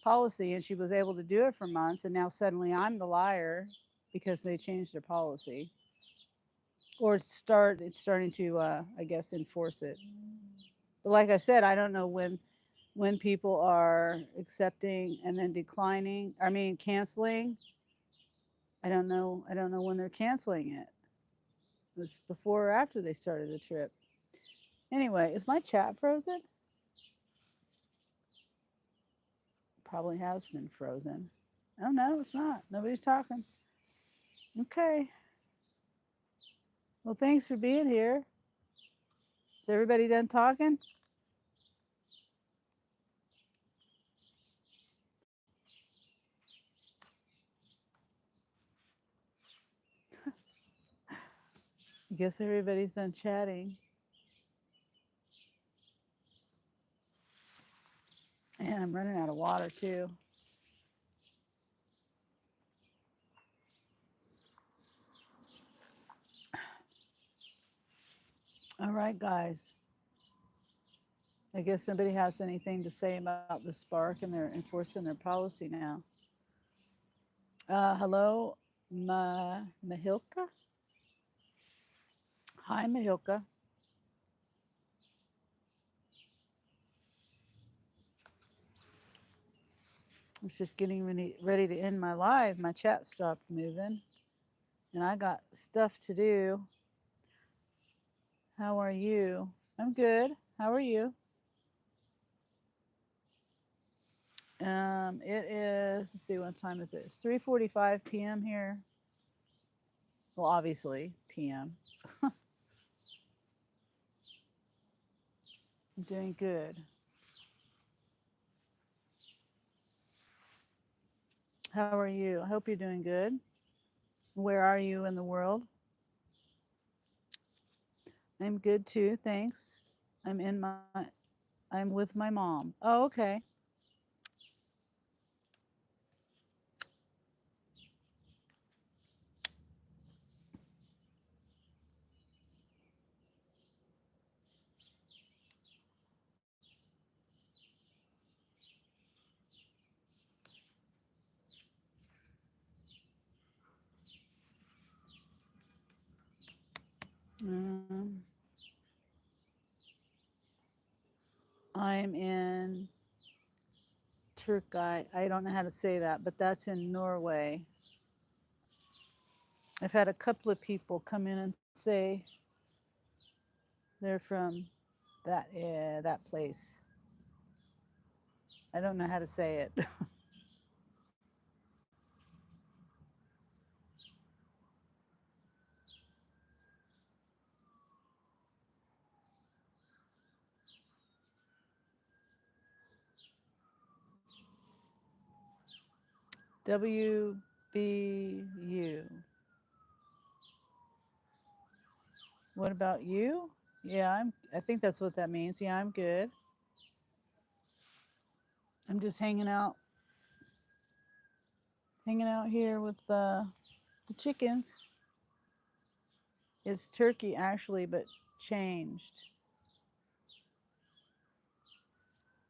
policy, and she was able to do it for months, and now suddenly I'm the liar because they changed their policy or it's starting to I guess enforce it. But like I said, I don't know when people are accepting and then declining. I mean, canceling. I don't know. I don't know when they're canceling it. It was before or after they started the trip. Anyway, is my chat frozen? Probably has been frozen. Oh no, it's not. Nobody's talking. Okay. Well, thanks for being here. Is everybody done talking? I guess everybody's done chatting. And I'm running out of water too. All right, guys. I guess nobody has anything to say about the Spark and they're enforcing their policy now. Hello, Mahilka. Hi, Mahilka. I was just getting ready to end my live. My chat stopped moving, and I got stuff to do. How are you? I'm good. How are you? It is. Let's see, what time is it? It's 3:45 p.m. here. Well, obviously p.m. I'm doing good. How are you? I hope you're doing good. Where are you in the world? I'm good too, thanks. I'm in my I'm with my mom. Oh, okay. Um, I'm in Turkey. I don't know how to say that, but that's in Norway. I've had a couple of people come in and say they're from that place. I don't know how to say it. WBU. What about you? Yeah, I think that's what that means. Yeah, I'm good. I'm just hanging out here with the chickens. It's turkey actually, but changed.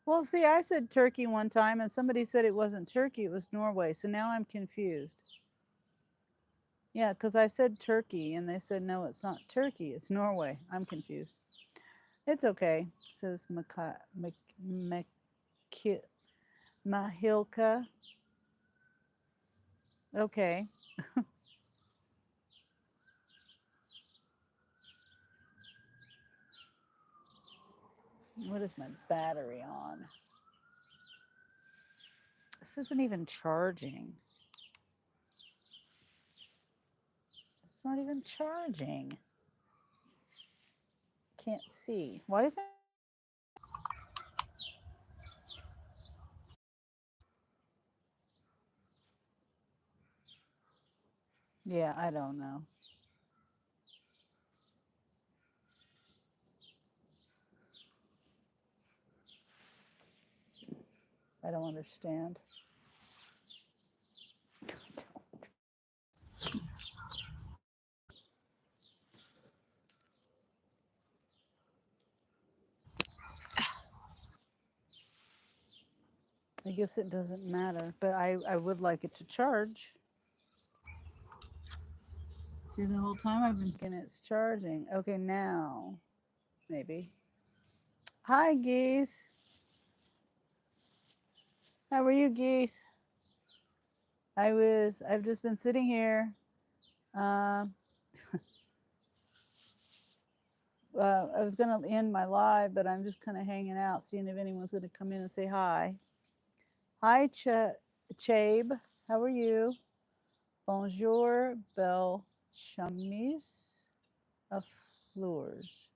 Well, see, I said Turkey one time and somebody said it wasn't Turkey, it was Norway. So now I'm confused. Yeah, because I said Turkey and they said, no, it's not Turkey, it's Norway. I'm confused. It's okay, says Mahilka. Okay. What is my battery on? This isn't even charging. It's not even charging. Can't see. Why is it? Yeah, I don't know. I don't understand. I guess it doesn't matter, but I would like it to charge. See, the whole time I've been thinking it's charging. Okay, now, maybe. Hi, geese. How are you, geese? I've just been sitting here. Um, I was going to end my live, but I'm just kind of hanging out, seeing if anyone's going to come in and say hi. Hi, Chabe. How are you? Bonjour, belle chemise of fleurs.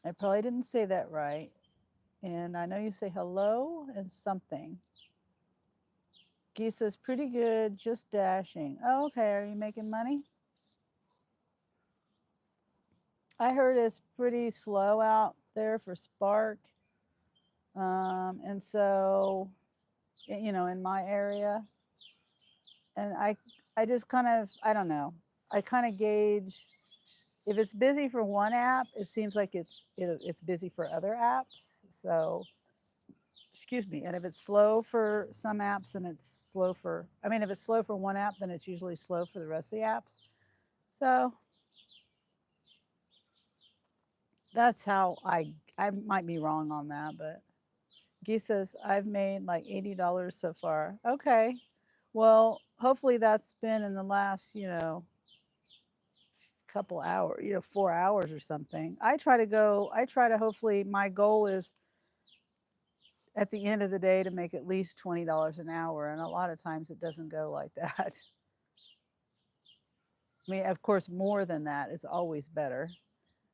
I probably didn't say that right. And I know you say hello and something. Guy says, pretty good, just dashing. Oh, okay. Are you making money? I heard it's pretty slow out there for Spark. And so, in my area, and I just kind of, I don't know. I kind of gauge if it's busy for one app, it seems like it's busy for other apps. So, excuse me. And if it's slow for some apps, then it's slow for. I mean, if it's slow for one app, then it's usually slow for the rest of the apps. So that's how I might be wrong on that, but Guy says I've made like $80 so far. Okay. Well, hopefully that's been in the last, couple hours, 4 hours or something. I try to hopefully my goal is at the end of the day to make at least $20 an hour. And a lot of times it doesn't go like that. I mean, of course, more than that is always better.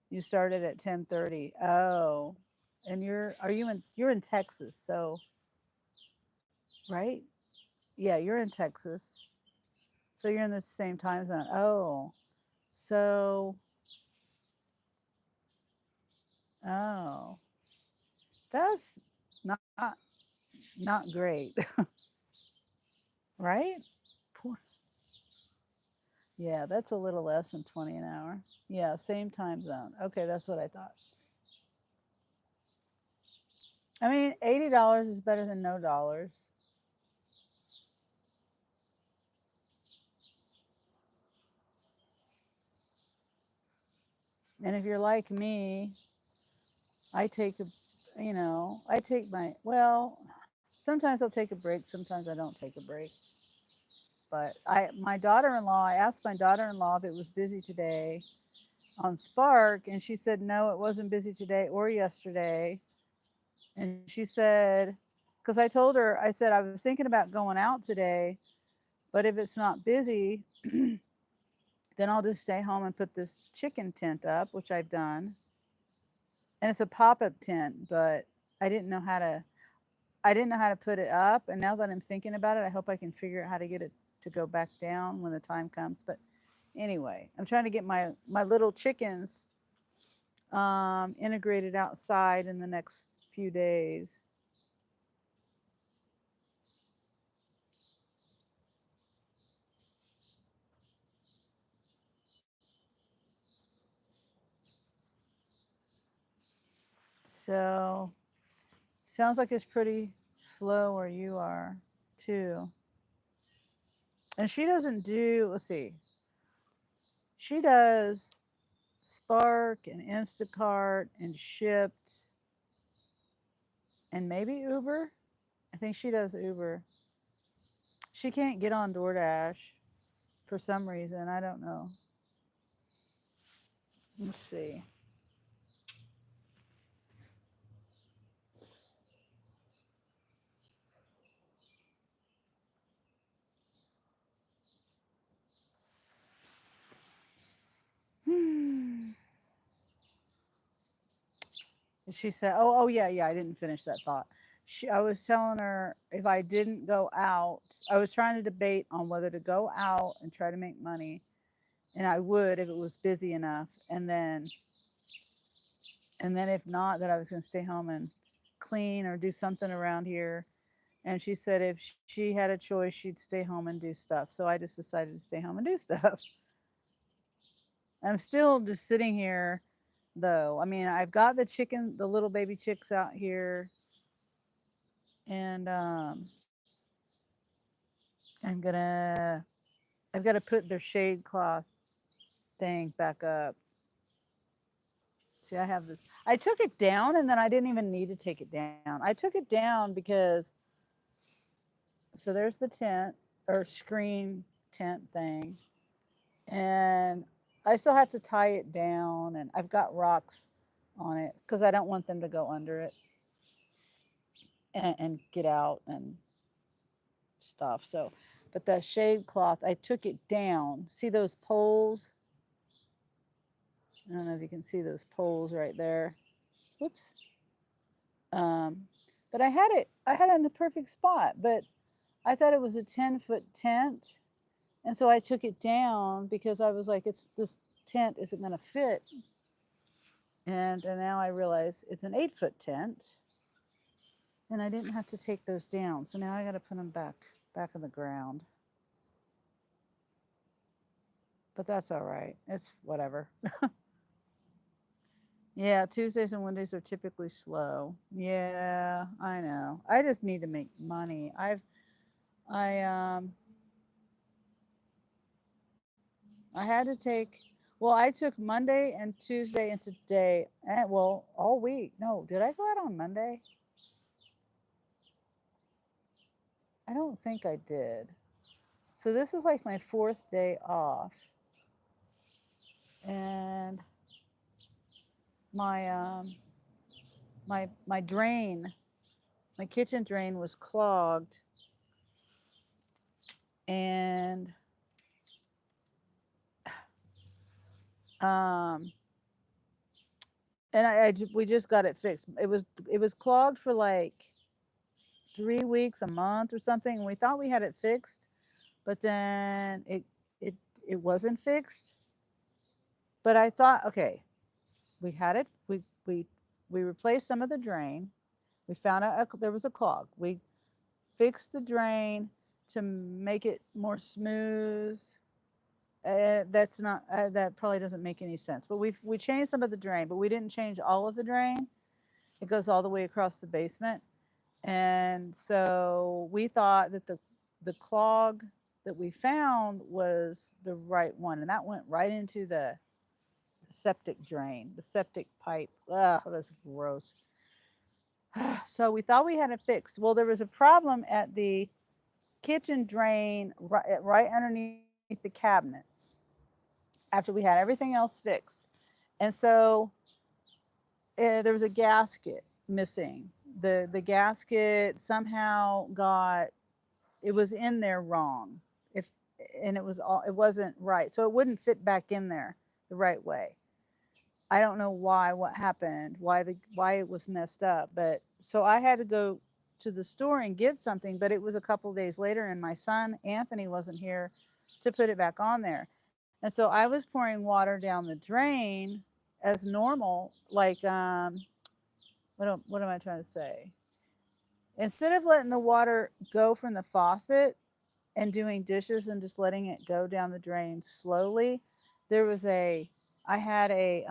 You started at 10:30. Oh, and you're in Texas, so right? Yeah, you're in Texas. So you're in the same time zone. Oh, so oh, that's not not great, right? Poor. Yeah, that's a little less than 20 an hour. Yeah, same time zone. Okay, that's what I thought. I mean, $80 is better than no dollars. And if you're like me, I take a, I take my, well, sometimes I'll take a break, sometimes I don't take a break. But my daughter-in-law, I asked my daughter-in-law if it was busy today on Spark, and she said no, it wasn't busy today or yesterday. And she said, because I told her, I said I was thinking about going out today, but if it's not busy, then I'll just stay home and put this chicken tent up, which I've done. And it's a pop-up tent, but I didn't know how to I didn't know how to put it up, and now that I'm thinking about it, I hope I can figure out how to get it to go back down when the time comes. But anyway, I'm trying to get my little chickens integrated outside in the next few days. So sounds like it's pretty slow where you are too. And she doesn't do. Let's see. She does Spark and Instacart and Shipped and maybe Uber. I think she does Uber. She can't get on DoorDash for some reason. I don't know. Let's see. Hmm. She said, "Oh, yeah, yeah. I didn't finish that thought." I was telling her if I didn't go out, I was trying to debate on whether to go out and try to make money, and I would if it was busy enough, and then if not, that I was going to stay home and clean or do something around here. And she said if she had a choice, she'd stay home and do stuff. So I just decided to stay home and do stuff. I'm still just sitting here though. I mean, I've got the little baby chicks out here, and I'm gonna, I've got to put their shade cloth thing back up. See, I have this. I took it down, and then I didn't even need to take it down. I took it down because, so there's the tent or screen tent thing, and I still have to tie it down, and I've got rocks on it because I don't want them to go under it and get out and stuff. So, but the shade cloth, I took it down. See those poles? I don't know if you can see those poles right there. Whoops. Um, but I had it in the perfect spot, but I thought it was a 10-foot tent. And so I took it down because I was like, it's this tent isn't going to fit. And now I realize it's an 8-foot tent, and I didn't have to take those down. So now I got to put them back in the ground. But that's all right. It's whatever. Yeah, Tuesdays and Wednesdays are typically slow. Yeah, I know. I just need to make money. I I had to take, well, I took Monday and Tuesday and today and well, all week. No, did I go out on Monday? I don't think I did. So this is like my fourth day off. And my my drain, my kitchen drain was clogged, and um we just got it fixed. It was clogged for like 3 weeks, a month or something, and we thought we had it fixed, but then it it wasn't fixed. But I thought, okay, we had it. We replaced some of the drain. We found out there was a clog. We fixed the drain to make it more smooth. That's not that probably doesn't make any sense. But we changed some of the drain, but we didn't change all of the drain. It goes all the way across the basement, and so we thought that the clog that we found was the right one, and that went right into the septic drain, the septic pipe. Ugh, that's gross. So we thought we had it fixed. Well, there was a problem at the kitchen drain right underneath the cabinet after we had everything else fixed. And so there was a gasket missing. The gasket somehow got, it was in there wrong. If and it was all, it wasn't right. So it wouldn't fit back in there the right way. I don't know why, what happened, why it was messed up, but so I had to go to the store and get something, but it was a couple days later and my son Anthony wasn't here to put it back on there. And so I was pouring water down the drain as normal, like what am I trying to say? Instead of letting the water go from the faucet and doing dishes and just letting it go down the drain slowly, there was a I had a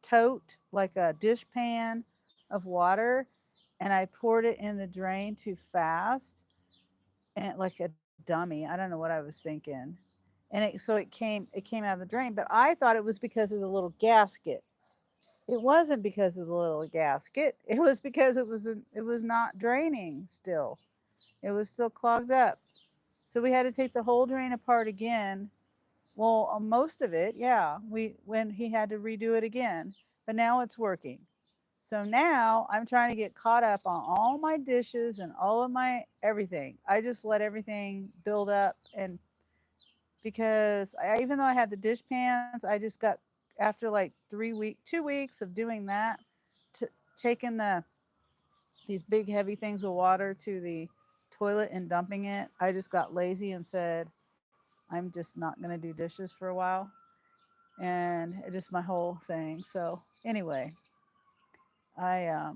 tote, like a dishpan of water, and I poured it in the drain too fast, and like a dummy. I don't know what I was thinking. And it came out of the drain, but I thought it was because of the little gasket. It wasn't because of the little gasket. It was because it was not draining still. It was still clogged up. So we had to take the whole drain apart again. Well, most of it, yeah. We when he had to redo it again, but now it's working. So now I'm trying to get caught up on all my dishes and all of my everything. I just let everything build up, and because even though I had the dish pans, I just got, after like 2 weeks of doing that, to taking these big heavy things of water to the toilet and dumping it. I just got lazy and said, I'm just not going to do dishes for a while, and it just my whole thing. So anyway, I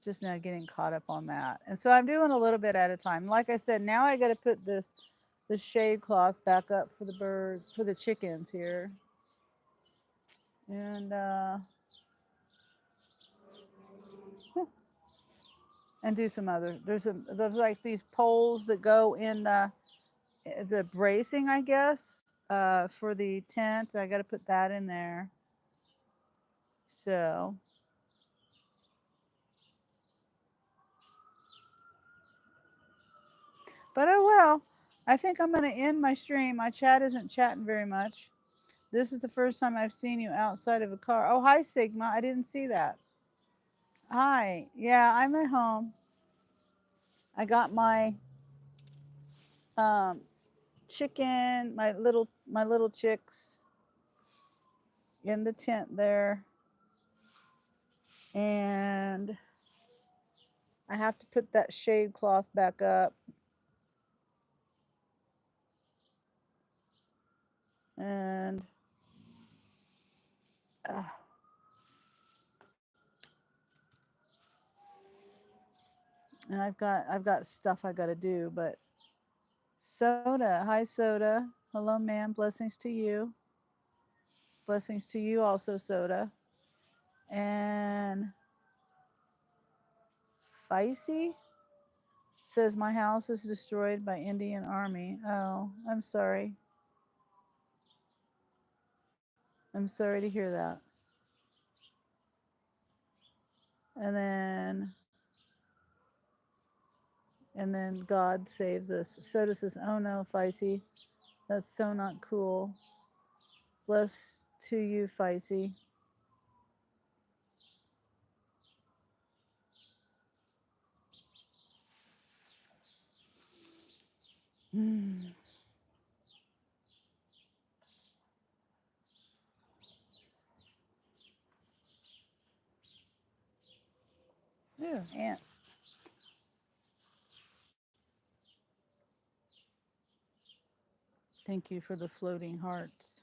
just now getting caught up on that. And so I'm doing a little bit at a time. Like I said, now I got to put this shade cloth back up for the birds, for the chickens here. And and do some other, there's like these poles that go in the bracing, I guess, for the tent. I got to put that in there. So, but oh well. I think I'm going to end my stream. My chat isn't chatting very much. This is the first time I've seen you outside of a car. Oh, hi, Sigma. I didn't see that. Hi. Yeah, I'm at home. I got my um, chicken, my little chicks in the tent there, and I have to put that shade cloth back up. And uh, and I've got stuff I got to do. But Soda, hi Soda, hello ma'am, blessings to you, blessings to you also, Soda. And Feisty says my house is destroyed by Indian Army. Oh, I'm sorry. I'm sorry to hear that. And then God saves us. Soda says, "Oh no, Feisty, that's so not cool." Bless to you, Feisty. Mm. Ooh, ant. Thank you for the floating hearts.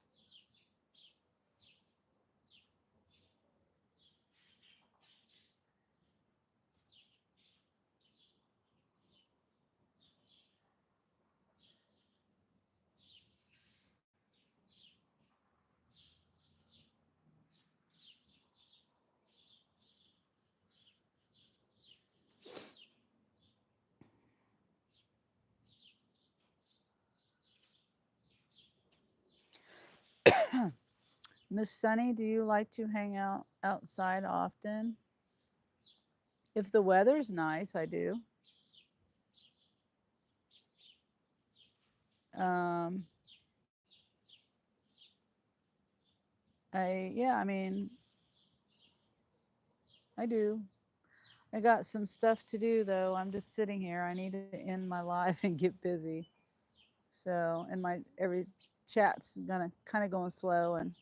Miss Sunny, do you like to hang out outside often? If the weather's nice, I do. Um, I mean, I do. I got some stuff to do though. I'm just sitting here. I need to end my live and get busy. So, and my every chat's gonna kind of going slow. And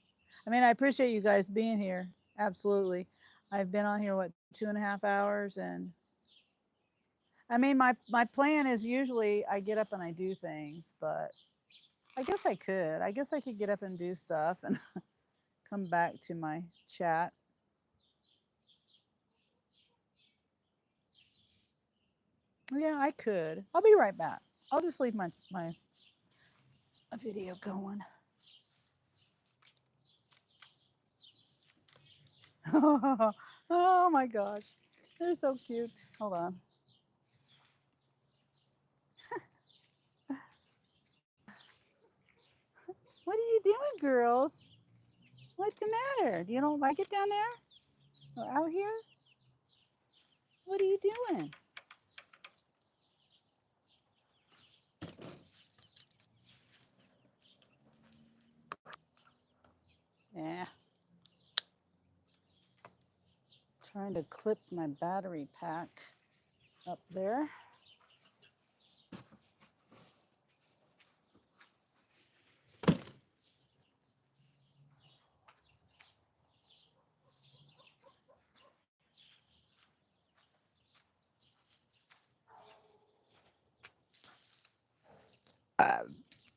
I mean, I appreciate you guys being here. Absolutely. I've been on here what 2.5 hours, and I mean, my plan is usually I get up and I do things, but I guess I could. I guess I could get up and do stuff and come back to my chat. Yeah, I could. I'll be right back. I'll just leave my video going. Oh my gosh. They're so cute. Hold on. What are you doing, girls? What's the matter? You don't like it down there? Or out here? What are you doing? Yeah. Trying to clip my battery pack up there.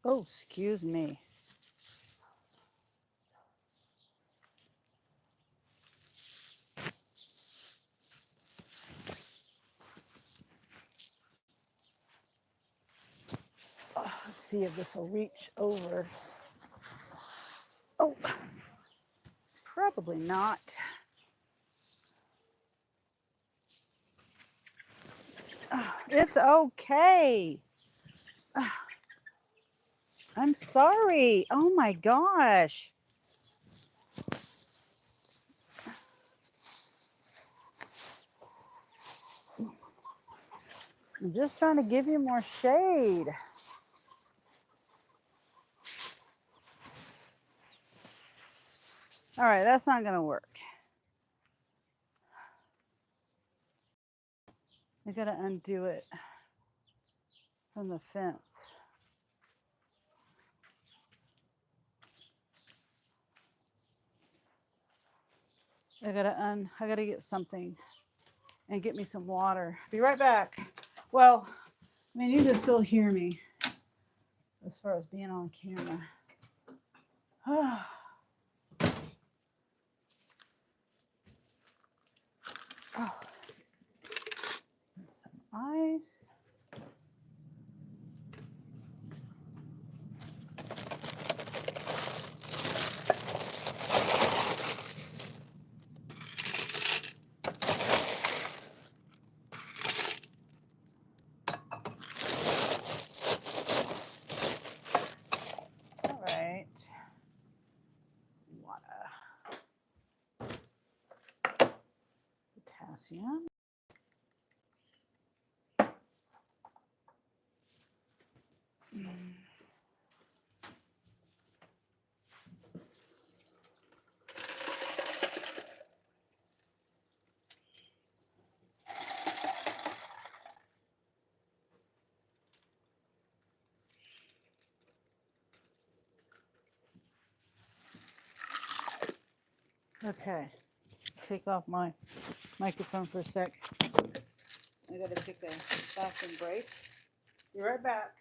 Oh, excuse me. Oh, let's see if this will reach over. Oh, probably not. It's okay. I'm sorry. Oh my gosh. I'm just trying to give you more shade. All right, that's not going to work. I got to undo it from the fence. I got to get something and get me some water. Be right back. Well, I mean, you can still hear me as far as being on camera. Oh, some ice. All right. Water. Potassium. Okay. Take off my microphone for a sec. I gotta take a bathroom break. Be right back.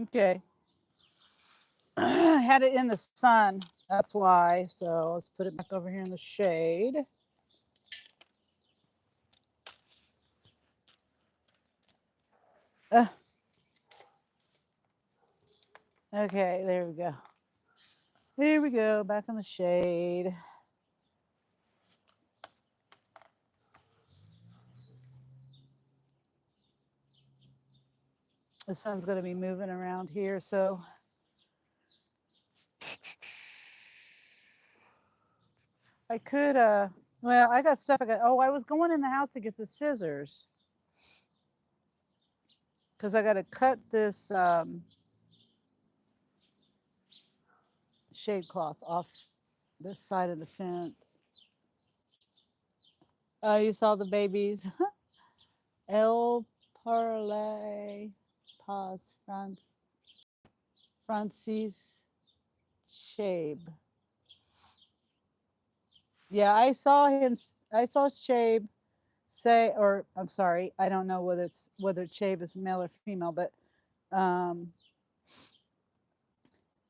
Okay. I had it in the sun. That's why. So let's put it back over here in the shade. Okay, there we go. Here we go, back in the shade. The sun's going to be moving around here, so I could, well, I got stuff. Oh, I was going in the house to get the scissors because I got to cut this shade cloth off this side of the fence. Oh, you saw the babies. El Parlay Paz Francis Shabe. Yeah, I saw him. I saw Shabe say, or I'm sorry, I don't know whether Shabe is male or female, but um,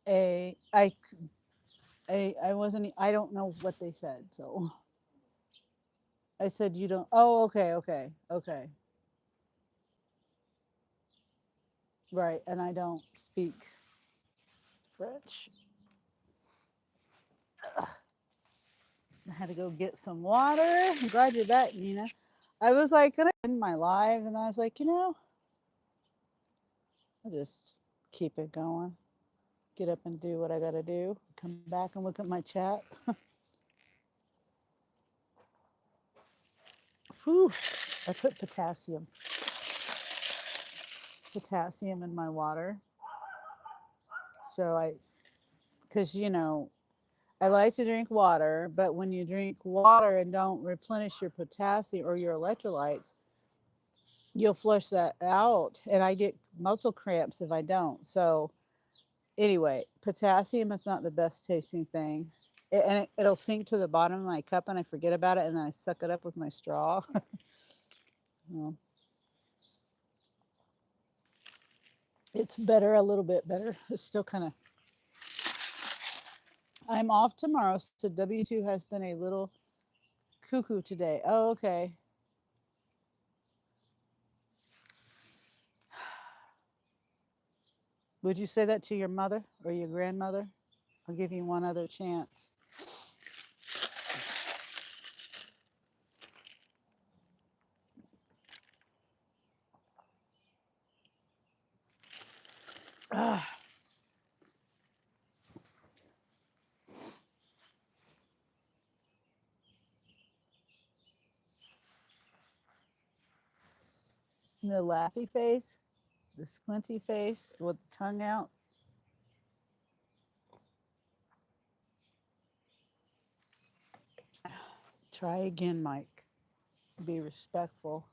I wasn't. I don't know what they said, so I said you don't. Oh, okay. Right, and I don't speak French. Ugh. I had to go get some water. I'm glad you're back, Nina. I was like gonna end my live, and I was like, I'll just keep it going. Get up and do what I gotta do. Come back and look at my chat. Whew. I put potassium in my water. So because I like to drink water, but when you drink water and don't replenish your potassium or your electrolytes, you'll flush that out. And I get muscle cramps if I don't. So anyway, potassium is not the best tasting thing. It'll sink to the bottom of my cup and I forget about it and then I suck it up with my straw. Well, it's better, a little bit better. It's still kind of. I'm off tomorrow, so W2 has been a little cuckoo today. Oh, okay. Would you say that to your mother or your grandmother? I'll give you one other chance. Ah. The laughy face, the squinty face with the tongue out. Try again, Mike. Be respectful.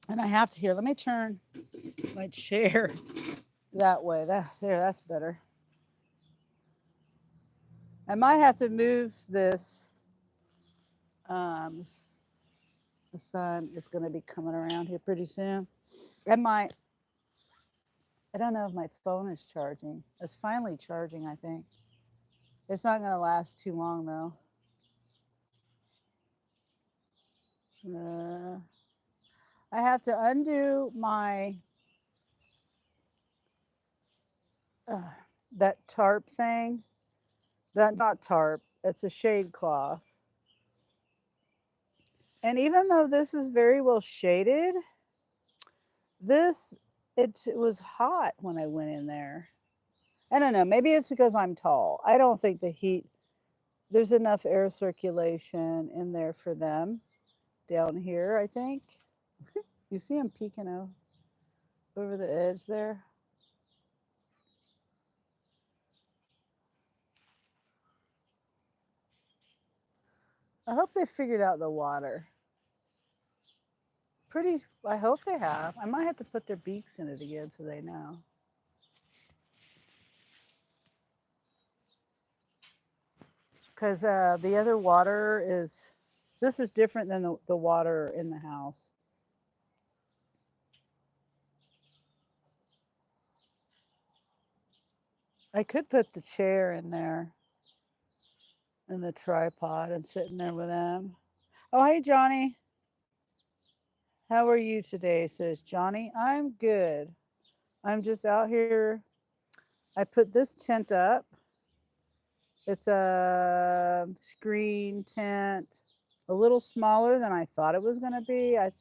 And I have to let me turn my chair that way. That's better. I might have to move this. The sun is going to be coming around here pretty soon. And I don't know if my phone is charging. It's finally charging, I think. It's not going to last too long, though. I have to undo my that tarp thing. That not tarp. It's a shade cloth. And even though this is very well shaded, it was hot when I went in there. I don't know. Maybe it's because I'm tall. I don't think the heat. There's enough air circulation in there for them down here, I think. You see them peeking over the edge there? I hope they figured out the water. I hope they have. I might have to put their beaks in it again so they know. because the other water is, this is different than the water in the house. I could put the chair in there and the tripod and sit in there with them. Oh, hey, Johnny. How are you today? Says Johnny. I'm good. I'm just out here. I put this tent up. It's a screen tent, a little smaller than I thought it was going to be. I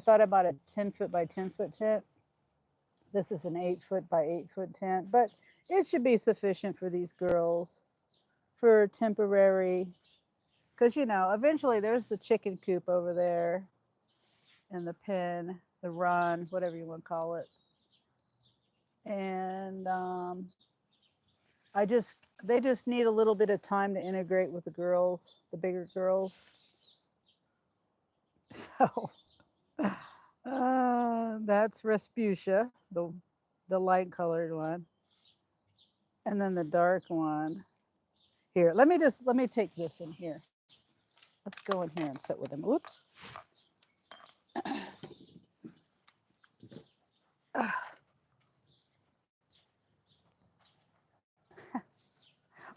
thought about a 10-foot by 10-foot tent. This is an 8-foot by 8-foot tent, but it should be sufficient for these girls for temporary. Because, you know, eventually there's the chicken coop over there and the pen, the run, whatever you want to call it. And they just need a little bit of time to integrate with the girls, the bigger girls. So that's Respucia, the light colored one. And then the dark one. Here, let me take this in here. Let's go in here and sit with him. Oops.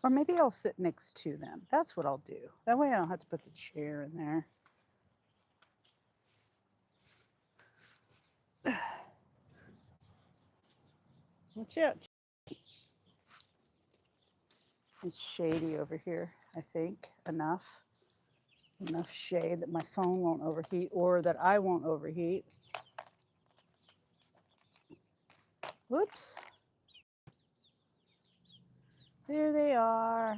Or maybe I'll sit next to them. That's what I'll do. That way I don't have to put the chair in there. Watch out. It's shady over here, I think. Enough shade that my phone won't overheat or that I won't overheat. Whoops. There they are.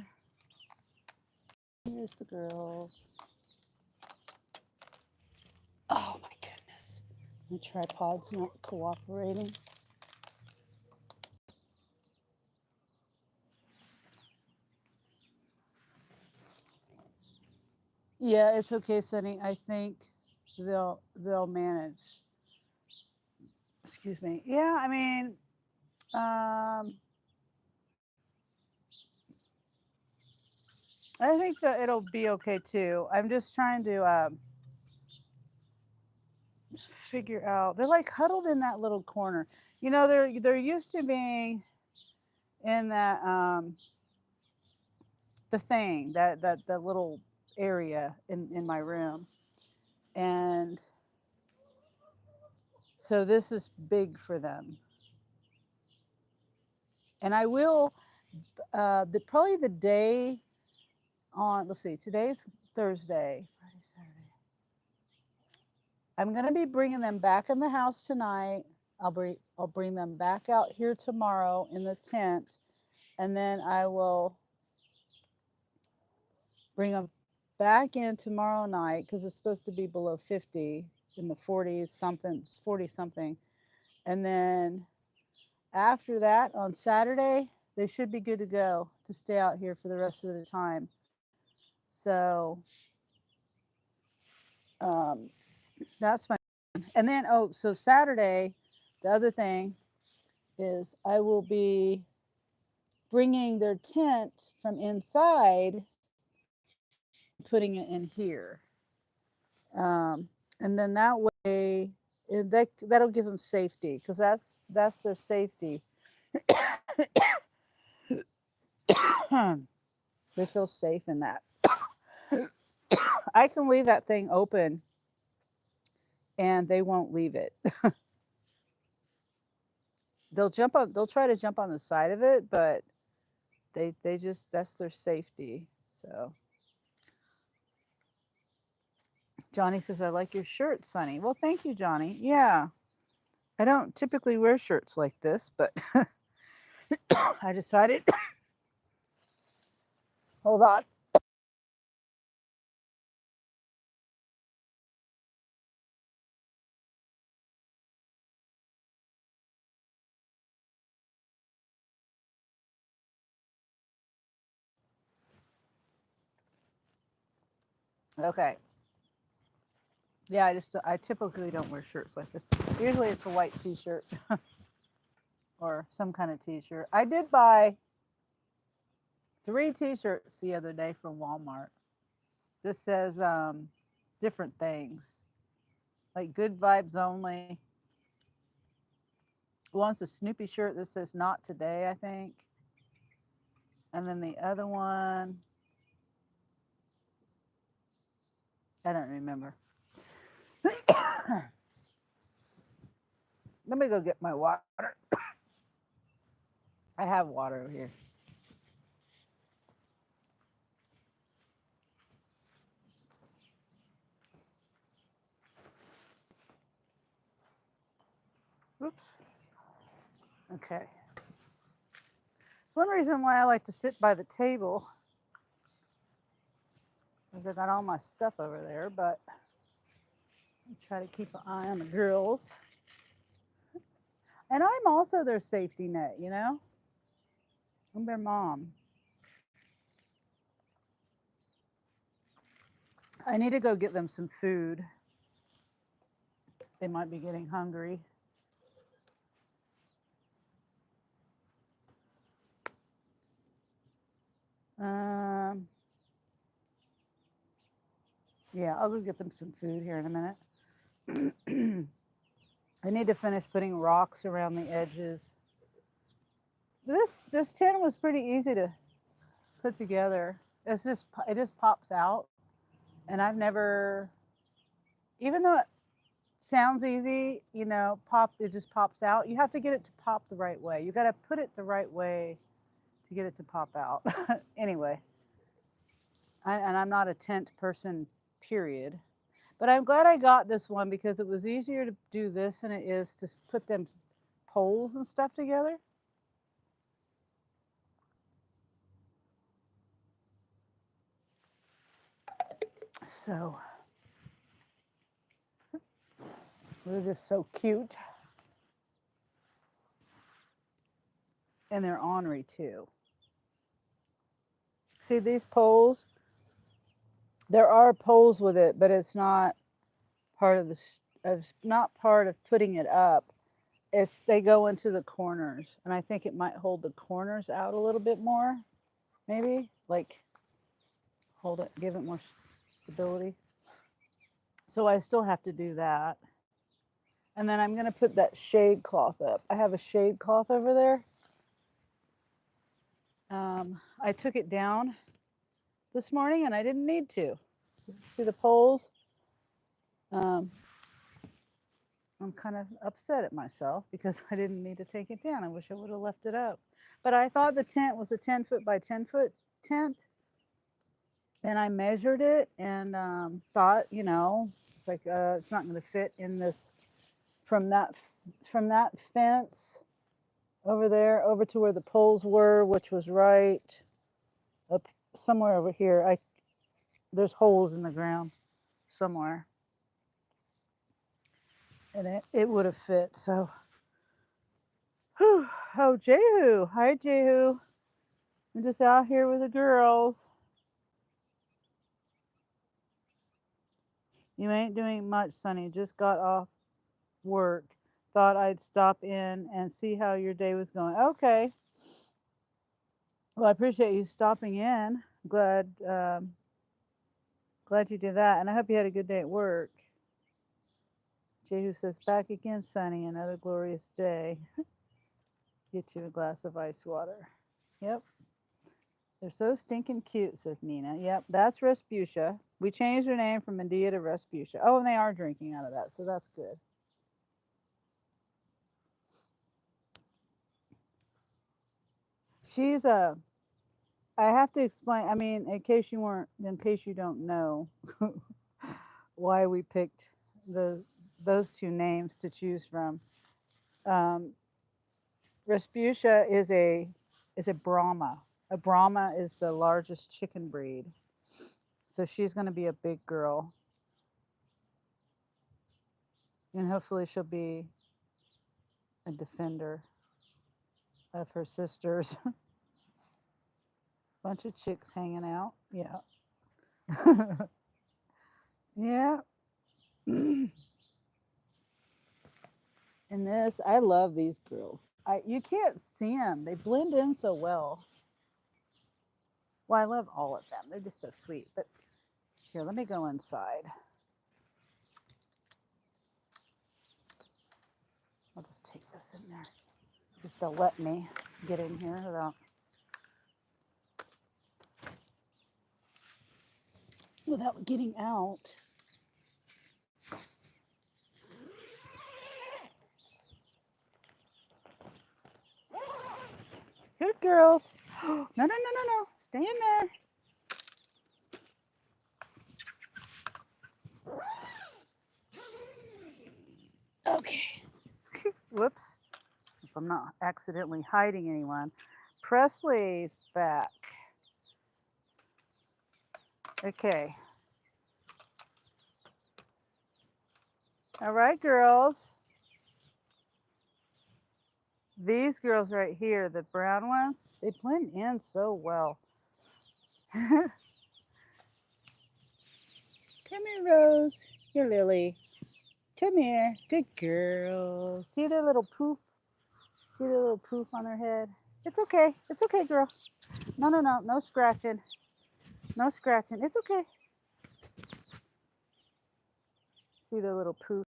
Here's the girls. Oh my goodness. The tripod's not cooperating. Yeah, it's okay, Sunny. I think they'll manage. Excuse me. Yeah, I mean, I think that it'll be okay too. I'm just trying to figure out. They're like huddled in that little corner. You know, they're used to being in that the thing that little area in my room, and so this is big for them. And I will probably the day on. Let's see. Today's Thursday, Friday, Saturday. I'm going to be bringing them back in the house tonight. I'll bring them back out here tomorrow in the tent, and then I will bring them back in tomorrow night because it's supposed to be below 50 in the 40s something, 40 something. And then after that on Saturday, they should be good to go to stay out here for the rest of the time. So that's my, and then, oh, so Saturday, the other thing is I will be bringing their tent from inside, putting it in here. And then that way, that'll give them safety because that's their safety. They feel safe in that. I can leave that thing open and they won't leave it. They'll try to jump on the side of it, but they just, that's their safety. So Johnny says, I like your shirt, Sonny. Well, thank you, Johnny. Yeah. I don't typically wear shirts like this, but I decided, hold on. Okay. Yeah, I typically don't wear shirts like this. Usually it's a white t-shirt or some kind of t-shirt. I did buy 3 t-shirts the other day from Walmart. This says different things, like good vibes only. One's a Snoopy shirt that says not today, I think. And then the other one, I don't remember. Let me go get my water. I have water over here. Oops. Okay. One reason why I like to sit by the table is I got all my stuff over there, but I try to keep an eye on the girls. And I'm also their safety net, you know? I'm their mom. I need to go get them some food. They might be getting hungry. Yeah, I'll go get them some food here in a minute. I need to finish putting rocks around the edges. This tin was pretty easy to put together. It just pops out, and I've never, even though it sounds easy, you know, it just pops out. You have to get it to pop the right way. You got to put it the right way to get it to pop out. Anyway, and I'm not a tent person, period. But I'm glad I got this one because it was easier to do this than it is to put them poles and stuff together. So they're just so cute. And they're ornery too. See these poles? There are poles with it, but it's not part of not part of putting it up. They go into the corners, and I think it might hold the corners out a little bit more, maybe like hold it, give it more stability. So I still have to do that. And then I'm going to put that shade cloth up. I have a shade cloth over there. I took it down this morning and I didn't need to. See the poles? I'm kind of upset at myself because I didn't need to take it down. I wish I would have left it up. But I thought the tent was a 10-foot by 10-foot tent. And I measured it and thought, you know, it's like it's not going to fit in this from that fence over there over to where the poles were, which was right up somewhere over here. There's holes in the ground somewhere, and it would have fit. So, whew. Oh, Jehu, hi Jehu. I'm just out here with the girls. You ain't doing much, Sonny. Just got off work. Thought I'd stop in and see how your day was going. Okay. Well, I appreciate you stopping in. Glad you did that, and I hope you had a good day at work. Jehu says, back again, Sonny. Another glorious day. Get you a glass of ice water. Yep. They're so stinking cute, says Nina. Yep, that's Respucia. We changed her name from Medea to Respucia. Oh, and they are drinking out of that, so that's good. She's a. I have to explain. I mean, in case you don't know, why we picked those two names to choose from. Um, Respucia is a Brahma. A Brahma is the largest chicken breed, so she's going to be a big girl, and hopefully she'll be a defender of her sisters. Bunch of chicks hanging out. Yeah. Yeah. And this, I love these girls. You can't see them. They blend in so well. Well, I love all of them. They're just so sweet. But here, let me go inside. I'll just take this in there. If they'll let me get in here without getting out. Here, girls. No, no, no, no, no. Stay in there. Okay. Whoops. If I'm not accidentally hiding anyone. Presley's back. Okay. All right, girls. These girls right here, the brown ones, they blend in so well. Come here, Rose. Here, Lily. Come here. Good girl. See their little poof? See their little poof on their head? It's okay. It's okay, girl. No, no, no. No scratching. No scratching. It's okay. See their little poof?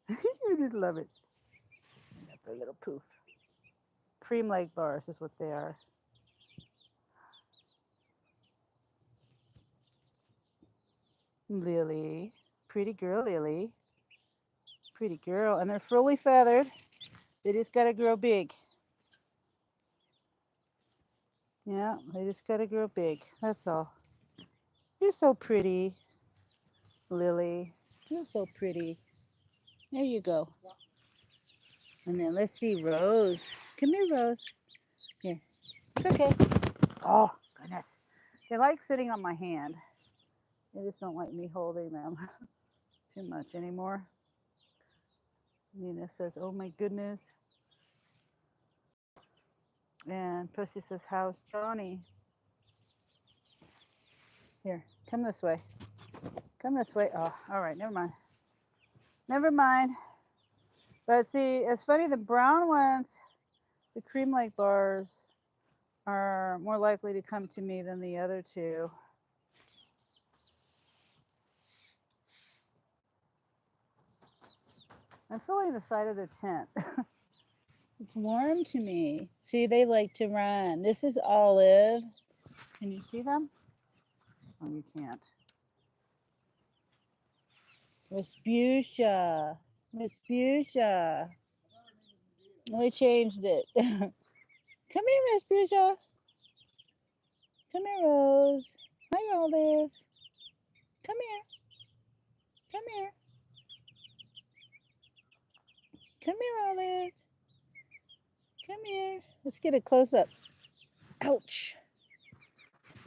You just love it. Their little poof. Cream leg bars is what they are. Lily. Pretty girl, Lily. Pretty girl. And they're fully feathered. They just got to grow big. Yeah, they just got to grow big. That's all. You're so pretty, Lily. You're so pretty. There you go. And then let's see Rose. Come here, Rose. Here. It's okay. Oh, goodness. They like sitting on my hand. They just don't like me holding them too much anymore. Nina says, oh my goodness. And Pussy says, how's Johnny? Here, come this way. Come this way. Oh, all right, never mind. Never mind. But see, it's funny, the brown ones, the cream leg bars, are more likely to come to me than the other two. I'm feeling the side of the tent. It's warm to me. See, they like to run. This is Olive. Can you see them? Oh, you can't. Respucia. Respucia. We changed it. Come here, Respucia. Come here, Rose. Hi, Olive. Come here. Come here. Come here, Olive. Come here. Let's get a close up. Ouch.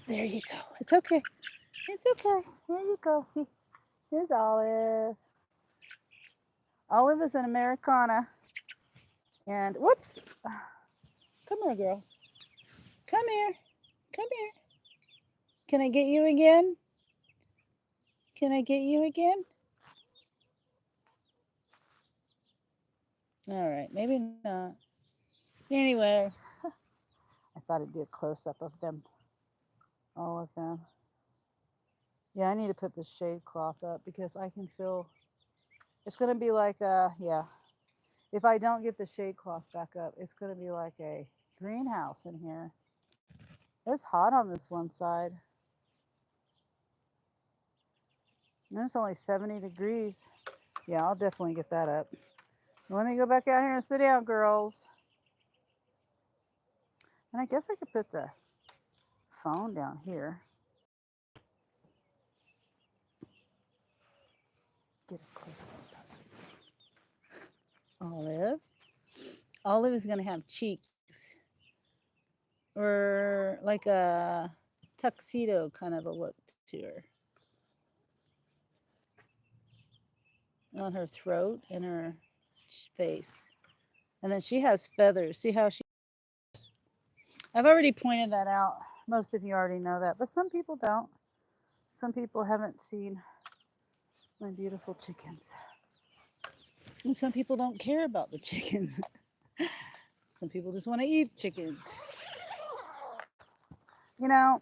There you go. It's okay. It's okay. There you go. See, here's Olive. Olive is an Americana. And whoops. Come here, girl. Come here. Come here. Can I get you again? Can I get you again? All right, maybe not. Anyway, I thought I'd do a close-up of them, all of them. Yeah, I need to put the shade cloth up because I can feel it's going to be like yeah. If I don't get the shade cloth back up, it's going to be like a greenhouse in here. It's hot on this one side. And it's only 70 degrees. Yeah, I'll definitely get that up. Let me go back out here and sit down, girls. And I guess I could put the phone down here. Get a close up. Olive. Olive is going to have cheeks. Or like a tuxedo kind of a look to her. On her throat and her face. And then she has feathers. See how she... I've already pointed that out. Most of you already know that, but some people don't. Some people haven't seen my beautiful chickens. And some people don't care about the chickens. Some people just want to eat chickens. You know,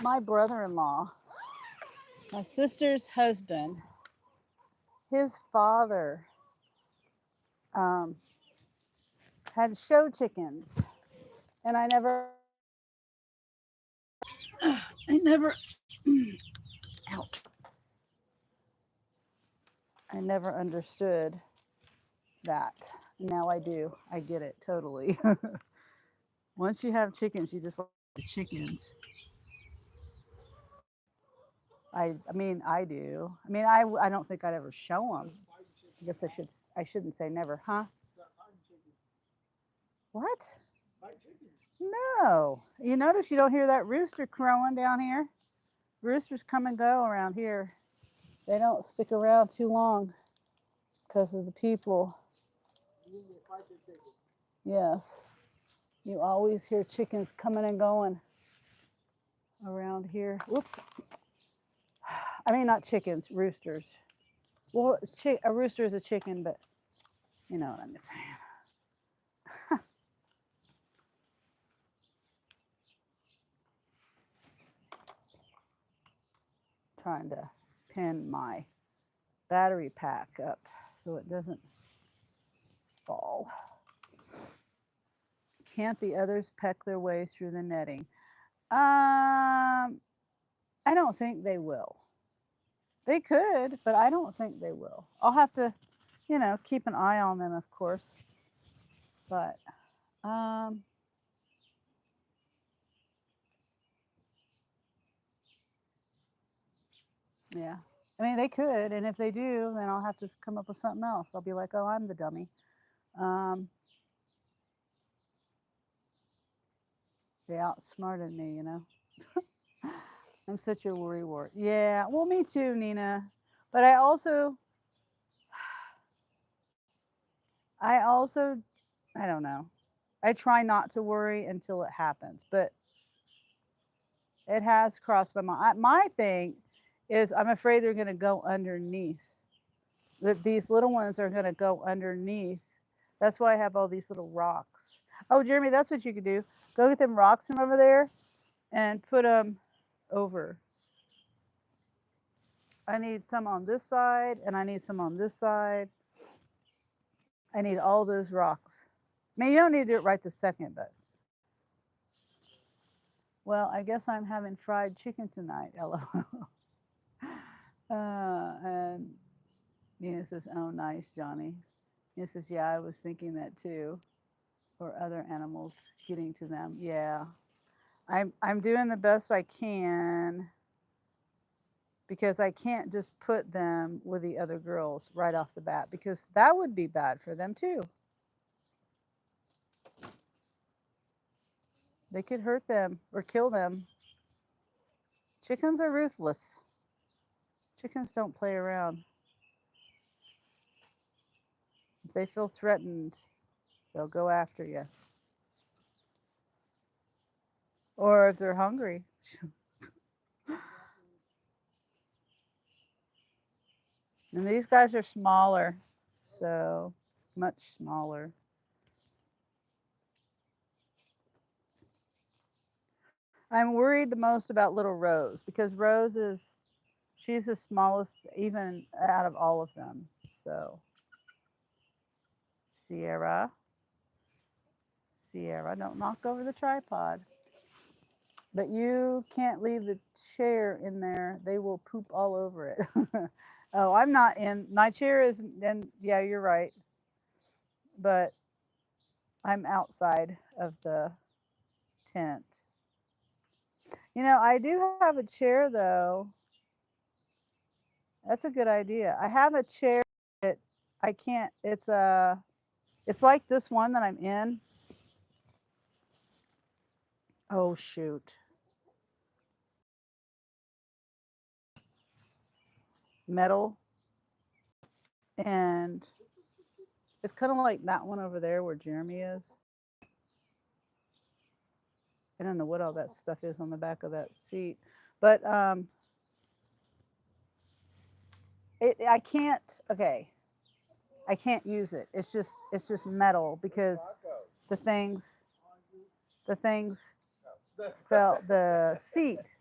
my brother-in-law, my sister's husband, his father um, had show chickens, and I never, out. I never understood that. Now I do. I get it totally. Once you have chickens, you just like the chickens. I mean, I do. I mean, I don't think I'd ever show them. I guess I shouldn't say never, huh? What? No. You notice you don't hear that rooster crowing down here? Roosters come and go around here. They don't stick around too long because of the people. Yes. You always hear chickens coming and going around here. Whoops. I mean, not chickens, roosters. Well, a rooster is a chicken, but you know what I'm saying. Trying to pin my battery pack up so it doesn't fall. Can't the others peck their way through the netting? I don't think they will. They could, but I don't think they will. I'll have to, keep an eye on them, of course. But yeah. I mean, they could, and if they do, then I'll have to come up with something else. I'll be like, oh, I'm the dummy. They outsmarted me, I'm such a worrywart. Yeah, well, me too, Nina. But I also, I don't know. I try not to worry until it happens, but it has crossed my mind. My thing is, I'm afraid they're going to go underneath. That these little ones are going to go underneath. That's why I have all these little rocks. Oh, Jeremy, that's what you could do. Go get them rocks from over there and put them over. I need some on this side, and I need some on this side. I need all those rocks. I mean, you don't need to do it right this second, but well, I guess I'm having fried chicken tonight. LOL. And Nina says, "Oh, nice, Johnny." Nina says, "Yeah, I was thinking that too." Or other animals getting to them. Yeah, I'm doing the best I can because I can't just put them with the other girls right off the bat because that would be bad for them too. They could hurt them or kill them. Chickens are ruthless. Chickens don't play around. If they feel threatened, they'll go after you. Or if they're hungry. And these guys are smaller, so much smaller. I'm worried the most about little Rose because she's the smallest even out of all of them. So Sierra, Sierra, don't knock over the tripod. But you can't leave the chair in there. They will poop all over it. Oh, I'm not in. My chair is, and yeah, you're right. But I'm outside of the tent. I do have a chair though. That's a good idea. I have a chair that I can't. It's like this one that I'm in. Oh shoot. Metal, and it's kind of like that one over there where Jeremy is. I don't know what all that stuff is on the back of that seat, but I can't. Okay, I can't use it. It's just metal because the things the things fell. The seat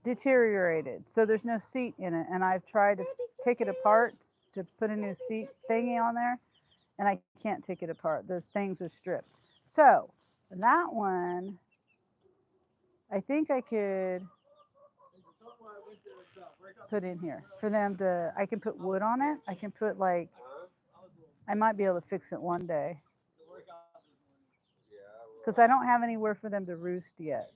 deteriorated. So there's no seat in it. And I've tried to take it apart to put a new seat thingy on there, and I can't take it apart. Those things are stripped. So that one, I think I could put in here for them to, I can put wood on it. I can put like, I might be able to fix it one day because I don't have anywhere for them to roost yet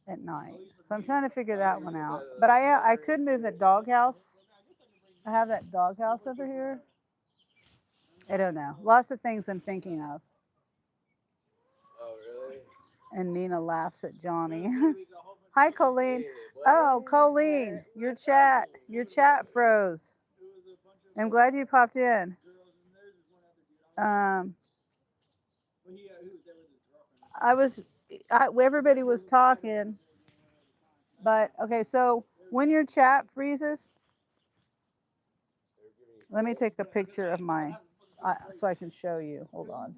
at night. So I'm trying to figure that one out. But I could move that doghouse. I have that doghouse over here. I don't know. Lots of things I'm thinking of. Oh, really? And Nina laughs at Johnny. Hi, Colleen. Oh, Colleen, your chat froze. I'm glad you popped in. Everybody was talking, but okay, so when your chat freezes, let me take a picture of my, so I can show you. Hold on.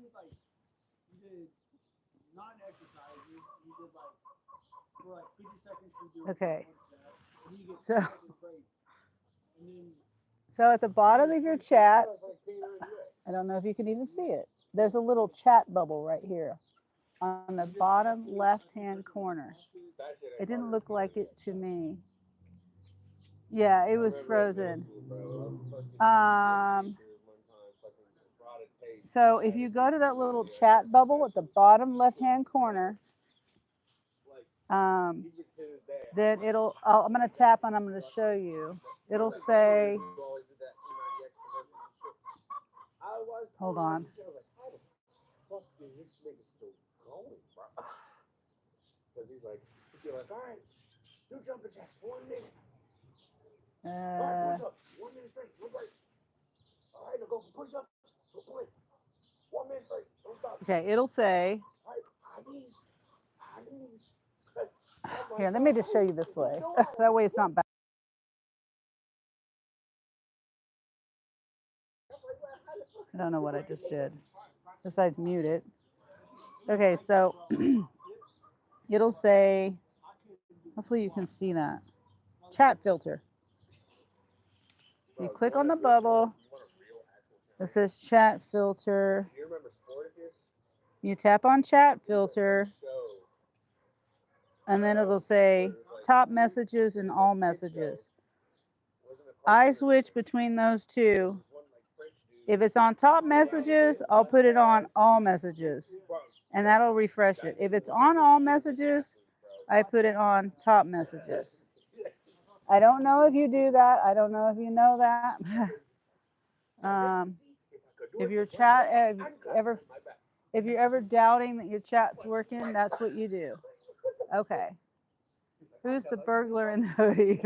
Okay. So at the bottom of your chat, I don't know if you can even see it. There's a little chat bubble right here on the bottom left-hand corner. It didn't look like it to me. Yeah, it was frozen. So if you go to that little chat bubble at the bottom left-hand corner, then I'm going to tap on, I'm going to show you. It'll say, hold on. Because he's like, all right, do jumping jacks, 1 minute. All right, push-ups, 1 minute straight, no break. All right, now go for push-ups, so play. 1 minute straight, don't stop. Okay, it'll say. All right, high knees, high knees. Here, let me just show you this way. That way it's not bad. I don't know what I just did. Besides mute it. Okay, so it'll say, hopefully you can see that. Chat filter. You click on the bubble. It says chat filter. You tap on chat filter. And then it'll say top messages and all messages. I switch between those two. If it's on top messages, I'll put it on all messages. And that'll refresh it. If it's on all messages, I put it on top messages. I don't know if you do that. I don't know if you know that. If your chat if you're ever doubting that your chat's working, that's what you do. Okay. Who's the burglar in the hoodie?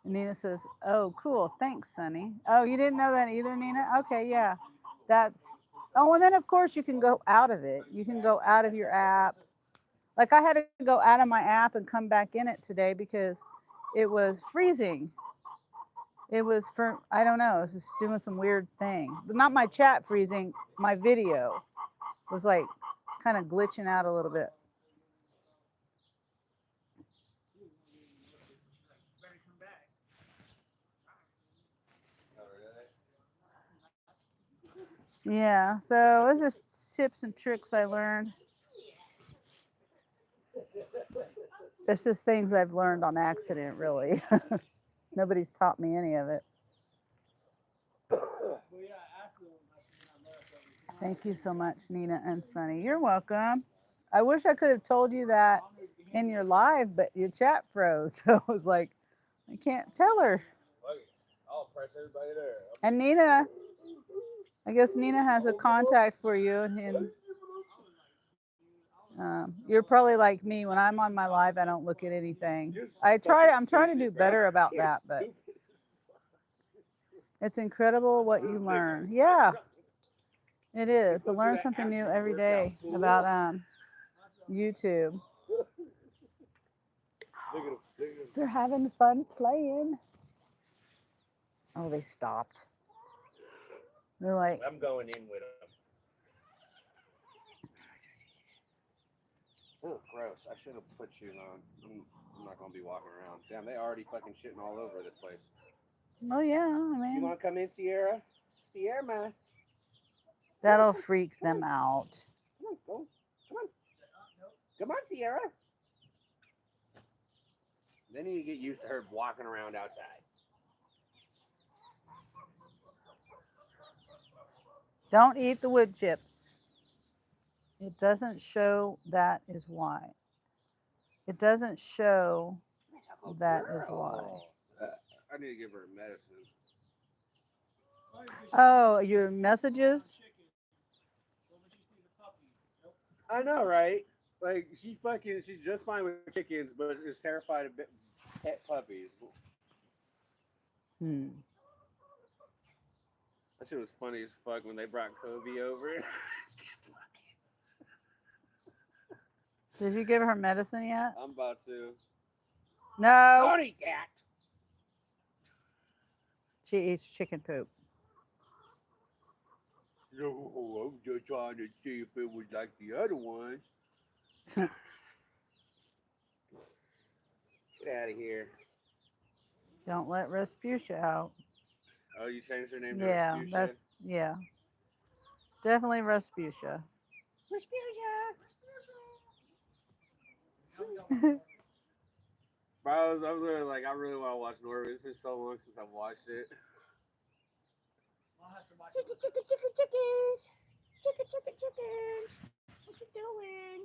Nina says, "Oh, cool. Thanks, Sonny." Oh, you didn't know that either, Nina? Okay, yeah. That's. Oh, and then of course you can go out of it. You can go out of your app. Like I had to go out of my app and come back in it today because it was freezing. It was for, I don't know, it was just doing some weird thing. Not my chat freezing, my video was like kind of glitching out a little bit. Yeah, so it's just tips and tricks I learned. It's just things I've learned on accident, really. Nobody's taught me any of it. Thank you so much, Nina and Sunny. You're welcome. I wish I could have told you that in your live, but your chat froze. So I was like, I can't tell her. I'll press everybody there. And Nina, I guess Nina has a contact for you. And you're probably like me. When I'm on my live, I don't look at anything. I'm trying to do better about that, but it's incredible what you learn. Yeah, it is. To learn something new every day about YouTube. They're having fun playing. Oh, they stopped. They're like, I'm going in with them. Oh, gross. I should have put shoes on. I'm not going to be walking around. Damn, they already fucking shitting all over this place. Oh yeah, I You mean, want to come in, Sierra? Sierra, man. that'll freak them out. Come on, go. Come on. Come on, Sierra. They need to get used to her walking around outside. Don't eat the wood chips. It doesn't show that is why. It doesn't show that is why. I need to give her medicine. Oh, your messages? I know, right? Like she's just fine with chickens, but is terrified of pet puppies. Hmm. That shit was funny as fuck when they brought Kobe over. Did you give her medicine yet? I'm about to. No. Don't eat that. She eats chicken poop. No, I'm just trying to see if it was like the other ones. Get out of here. Don't let Respucia out. Oh, you changed her name to Yeah, Rasputia? yeah. Definitely Respucia. Bro, I was really like, I really want to watch Norway. It's been so long since I've watched it. Chickens. Chickens. What you doing?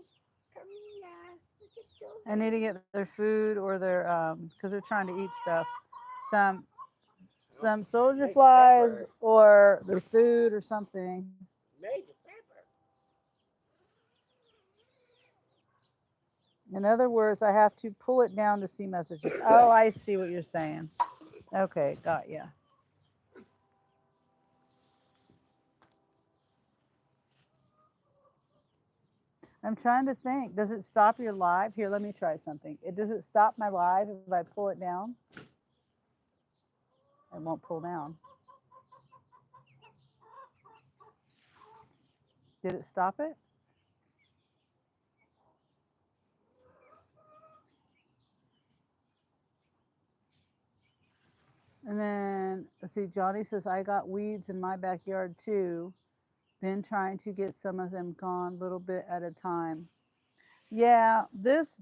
Come here. What you doing? I need to get their food or their because they're trying to eat stuff. Some soldier Major flies pepper. or their food or something. Major pepper. In other words, I have to pull it down to see messages. Oh, I see what you're saying. Okay, got ya. I'm trying to think. Does it stop your live? Here, let me try something. Does it stop my live if I pull it down? It won't pull down. Did it stop it? And then, let's see, Johnny says, I got weeds in my backyard too. Been trying to get some of them gone little bit at a time. Yeah, this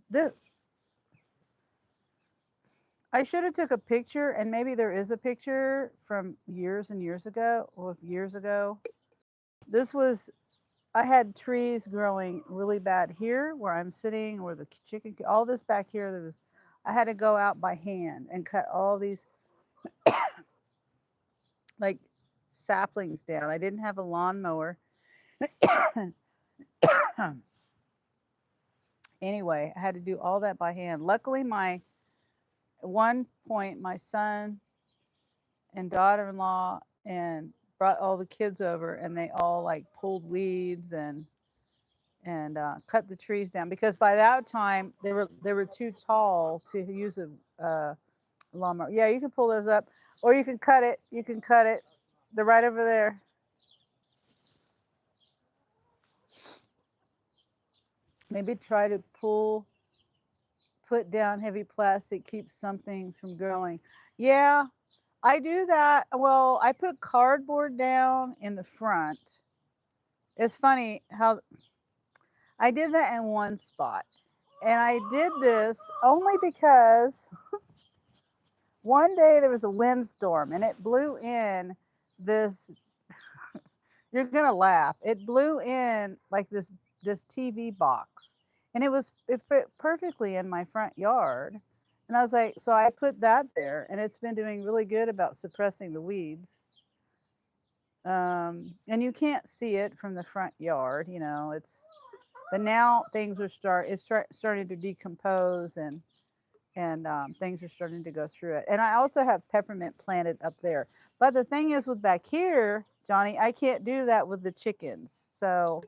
I should have took a picture, and maybe there is a picture from years and years ago, or years ago. This was, I had trees growing really bad here where I'm sitting, where the chicken, all this back here, I had to go out by hand and cut all these like saplings down. I didn't have a lawnmower. Anyway, I had to do all that by hand. Luckily, at one point, my son and daughter-in-law and brought all the kids over, and they all like pulled weeds and cut the trees down, because by that time they were too tall to use a lawnmower. Yeah, you can pull those up, or you can cut it. You can cut it. They're right over there. Maybe try to put down heavy plastic, keep some things from growing. Yeah, I do that. Well, I put cardboard down in the front. It's funny how I did that in one spot. And I did this only because one day there was a windstorm and it blew in this, you're going to laugh. It blew in like this TV box, and it fit perfectly in my front yard. And I was like, so I put that there, and it's been doing really good about suppressing the weeds. And you can't see it from the front yard, but now things are starting to decompose, and things are starting to go through it. And I also have peppermint planted up there. But the thing is, with back here, Johnny, I can't do that with the chickens. So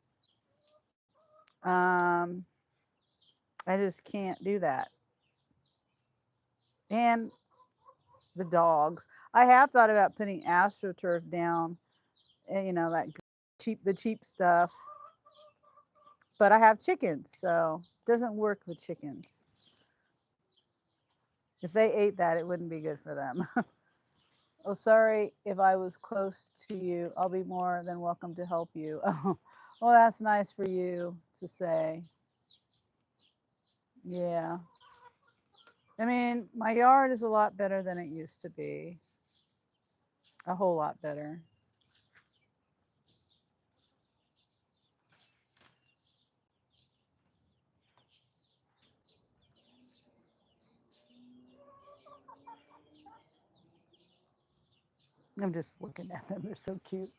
I just can't do that. And the dogs. I have thought about putting AstroTurf down, and, that the cheap stuff. but I have chickens, so it doesn't work with chickens. If they ate that, it wouldn't be good for them. Oh, sorry if I was close to you. I'll be more than welcome to help you. Oh, well, that's nice for you to say. Yeah. I mean, my yard is a lot better than it used to be. A whole lot better. I'm just looking at them. They're so cute.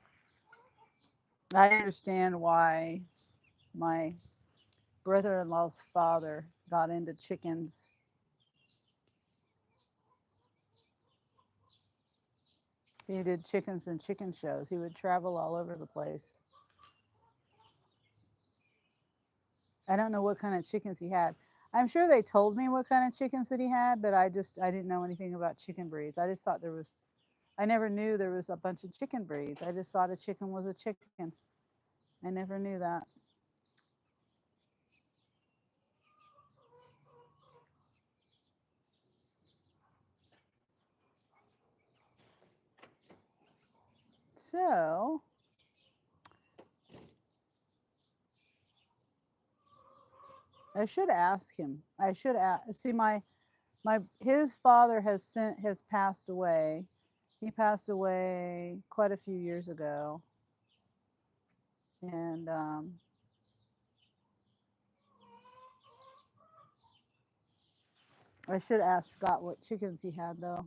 I understand why my brother in law's father got into chickens. He did chickens and chicken shows. He would travel all over the place. I don't know what kind of chickens he had. I'm sure they told me what kind of chickens that he had, but I didn't know anything about chicken breeds. I just thought there was I never knew there was a bunch of chicken breeds. I just thought a chicken was a chicken. I never knew that. So, I should ask him. I should ask. See, my his father has passed away. He passed away quite a few years ago, and I should ask Scott what chickens he had though.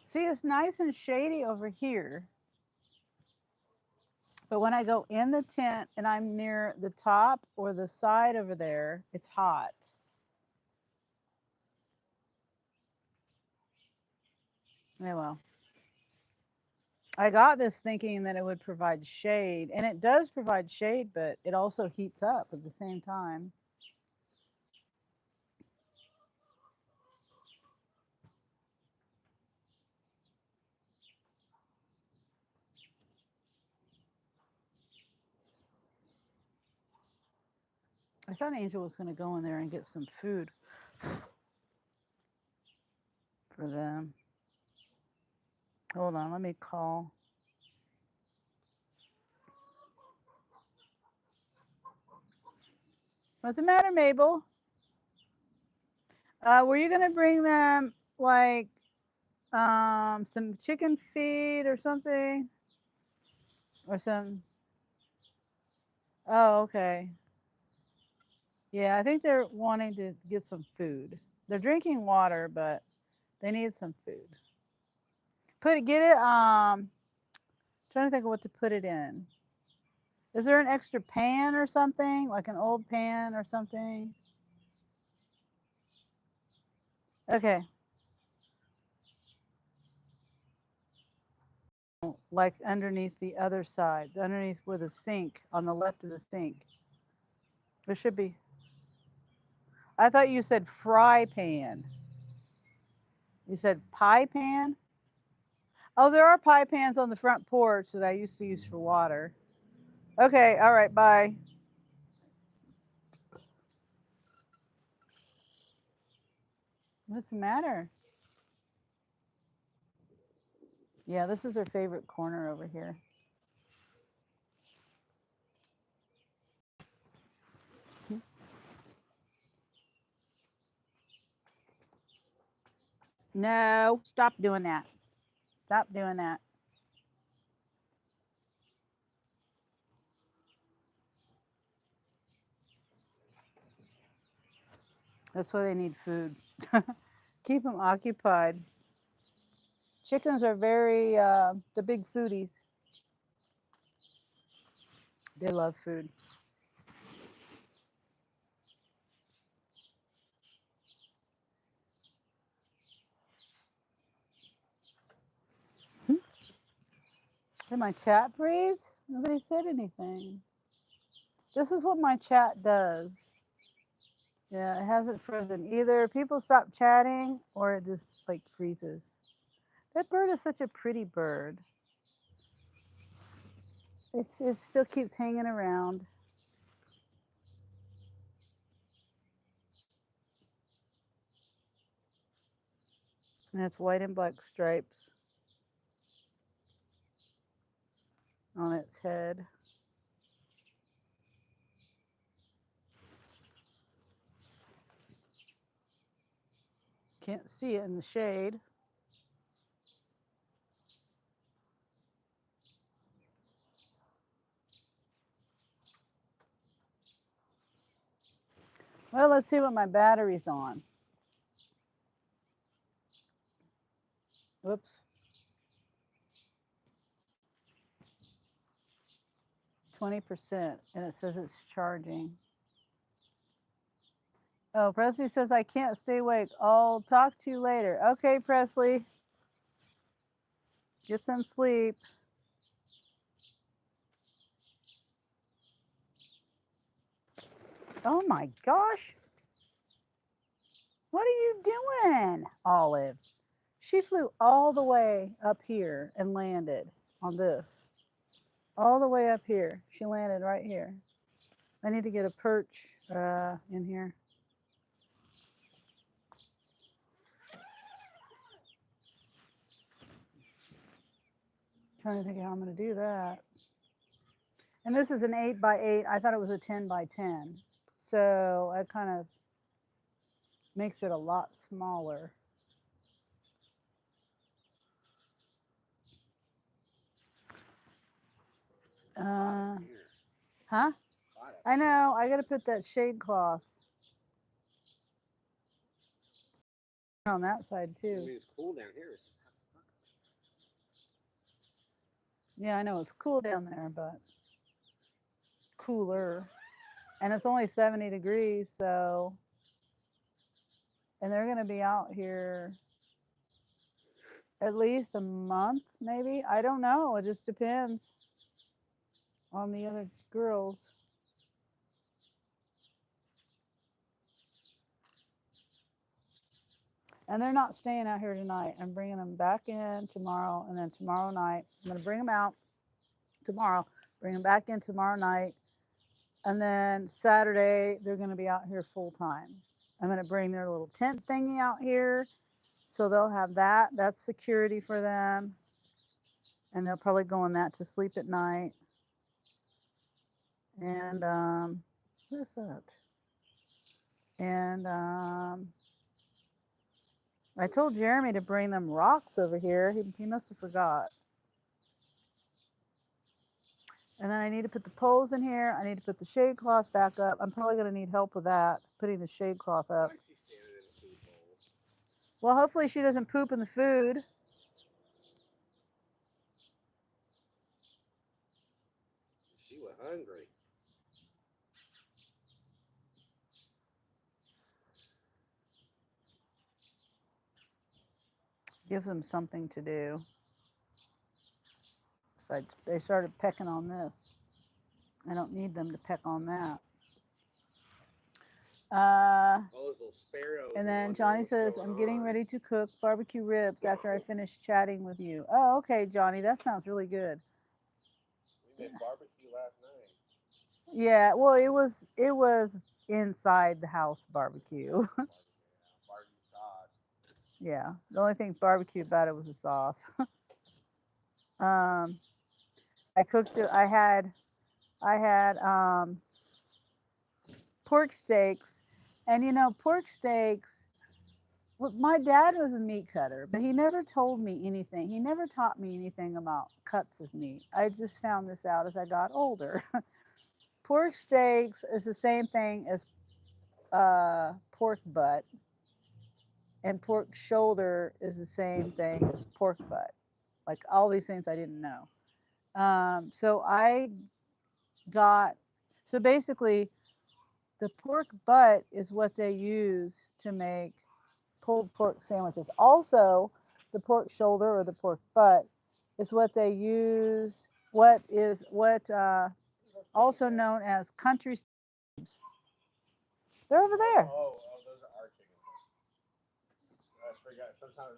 See, it's nice and shady over here, but when I go in the tent and I'm near the top or the side over there, it's hot. Yeah, well, I got this thinking that it would provide shade, and it does provide shade, but it also heats up at the same time. I thought Angel was going to go in there and get some food for them. Hold on, let me call. What's the matter, Mabel? Were you going to bring them like some chicken feed or something? Or some. Oh, okay. Yeah, I think they're wanting to get some food. They're drinking water, but they need some food. Get it. Trying to think of what to put it in. Is there an extra pan or something, like an old pan or something? Okay. Like underneath the other side, underneath where the sink, on the left of the sink. There should be. I thought you said fry pan. You said pie pan? Oh, there are pie pans on the front porch that I used to use for water. Okay, all right, bye. What's the matter? Yeah, this is her favorite corner over here. No, stop doing that. Stop doing that. That's why they need food. Keep them occupied. Chickens are very, the big foodies. They love food. Did my chat freeze? Nobody said anything. This is what my chat does. Yeah, it hasn't frozen. Either people stop chatting or it just like freezes. That bird is such a pretty bird. It still keeps hanging around. And it's white and black stripes on its head. Can't see it in the shade. Well, let's see what my battery's on. Whoops. 20%, and it says it's charging. Oh, Presley says I can't stay awake. I'll talk to you later. Okay, Presley. Get some sleep. Oh my gosh. What are you doing, Olive? She flew all the way up here and landed on this. All the way up here. She landed right here. I need to get a perch in here. Trying to think how I'm going to do that. And this is an 8 by 8. I thought it was a 10 by 10. So it kind of makes it a lot smaller. Huh? I know. I got to put that shade cloth on that side too. I mean, it's cool down here. It's just Yeah, I know it's cool down there, but cooler. And it's only 70 degrees, so. And they're going to be out here at least a month, maybe. I don't know. It just depends on the other girls. And they're not staying out here tonight. I'm bringing them back in tomorrow, and then tomorrow night, I'm going to bring them out tomorrow, bring them back in tomorrow night, and then Saturday, they're going to be out here full time. I'm going to bring their little tent thingy out here, so they'll have that. That's security for them, and they'll probably go in that to sleep at night. And what is that? And I told Jeremy to bring them rocks over here. He must have forgot. And then I need to put the poles in here. I need to put the shade cloth back up. I'm probably going to need help with that, putting the shade cloth up. Well, hopefully she doesn't poop in the food. she was hungry. Gives them something to do. Besides, they started pecking on this. I don't need them to peck on that. And then Johnny says, I'm getting ready to cook barbecue ribs after I finish chatting with you. Oh, okay, Johnny, that sounds really good. We made barbecue last night. Yeah, well, it was inside the house barbecue. Barbecue sauce. Yeah, the only thing barbecue about it was the sauce. I cooked it. I had pork steaks, and you know, pork steaks. Well, my dad was a meat cutter, but he never told me anything. He never taught me anything about cuts of meat. I just found this out as I got older. Pork steaks is the same thing as pork butt, and pork shoulder is the same thing as pork butt. Like all these things I didn't know. So basically, the pork butt is what they use to make pulled pork sandwiches. Also, the pork shoulder or the pork butt is what they use. What also known as country steams. They're over there. Oh, those are our chickens. I forgot. Sometimes,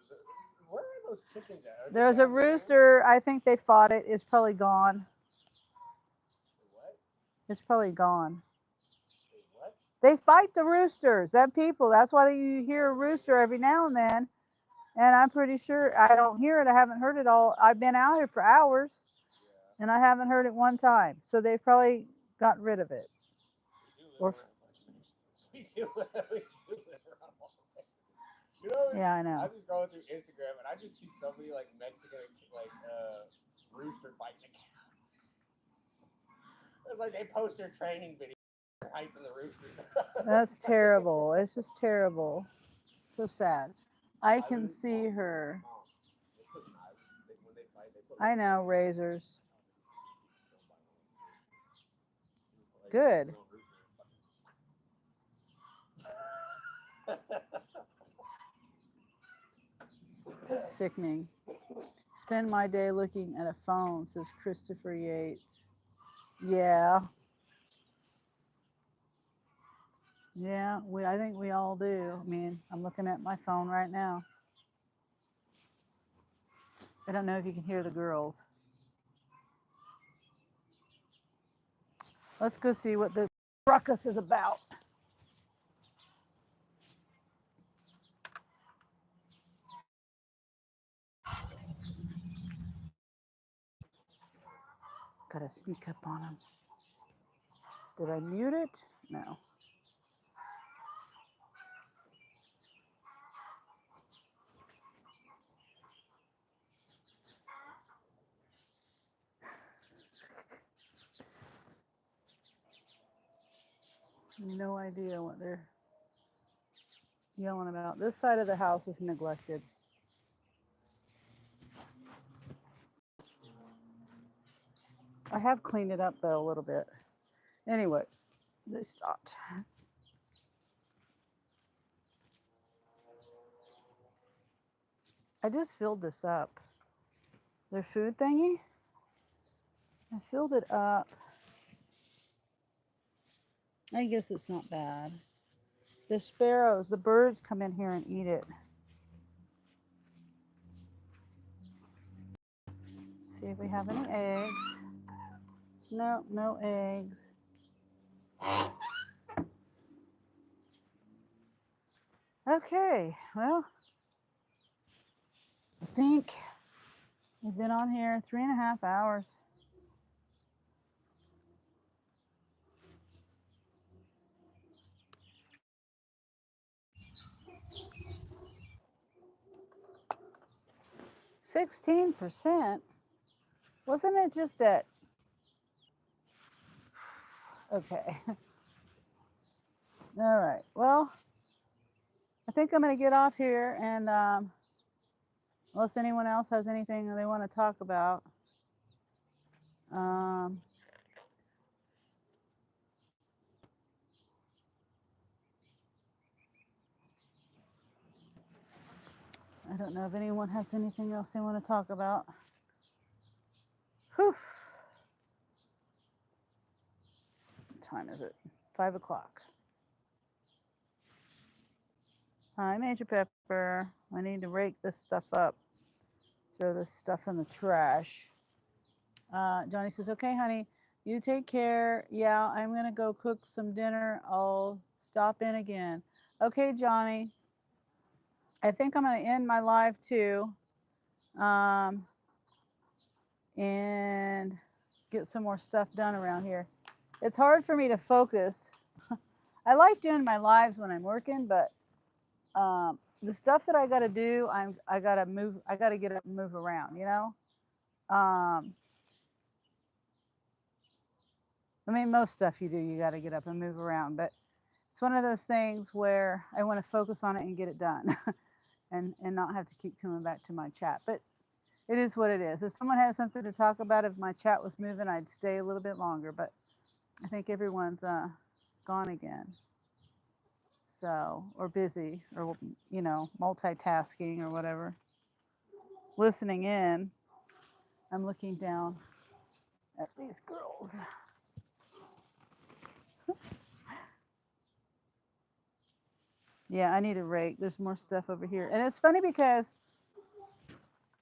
where are those chickens at? Are they There's a down there? rooster. I think they fought it. It's probably gone. What? It's probably gone. What? They fight the roosters. That people. That's why you hear a rooster every now and then. And I'm pretty sure I don't hear it. I haven't heard it all. I've been out here for hours, Yeah. and I haven't heard it one time. So they probably got rid of it. Or We do live around a bunch of we do live around all the way. You know, yeah, I know. I'm just going through Instagram and I just see somebody like Mexican rooster fighting a cat. It's like they post their training videos hyping the roosters. That's terrible. It's just terrible. So sad. I can see her. I know, razors. Good. Sickening. Spend my day looking at a phone, says Christopher Yates. Yeah. Yeah, I think we all do. I mean, I'm looking at my phone right now. I don't know if you can hear the girls. Let's go see what the ruckus is about. Gotta sneak up on them. Did I mute it? No. No idea what they're yelling about. This side of the house is neglected. I have cleaned it up though a little bit. Anyway, they stopped. I just filled this up. Their food thingy? I filled it up. I guess it's not bad. The sparrows, the birds come in here and eat it. See if we have any eggs. No, no eggs. Okay, well, I think we've been on here 3.5 hours. %? Wasn't it just at? Okay. All right. Well, I think I'm going to get off here, and unless anyone else has anything they want to talk about. I don't know if anyone has anything else they want to talk about. Whew. What time is it? 5 o'clock. Hi, Major Pepper. I need to rake this stuff up. Throw this stuff in the trash. Johnny says, okay, honey, you take care. Yeah, I'm going to go cook some dinner. I'll stop in again. Okay, Johnny. I think I'm going to end my live too. And get some more stuff done around here. It's hard for me to focus. I like doing my lives when I'm working, but the stuff that I got to do, I got to move. I got to get up and move around. You know. I mean, most stuff you do, you got to get up and move around. But it's one of those things where I want to focus on it and get it done, and not have to keep coming back to my chat. But it is what it is. If someone has something to talk about, if my chat was moving, I'd stay a little bit longer. But I think everyone's gone again. So, or busy, or multitasking or whatever. Listening in. I'm looking down at these girls. Yeah, I need a rake. There's more stuff over here. And it's funny because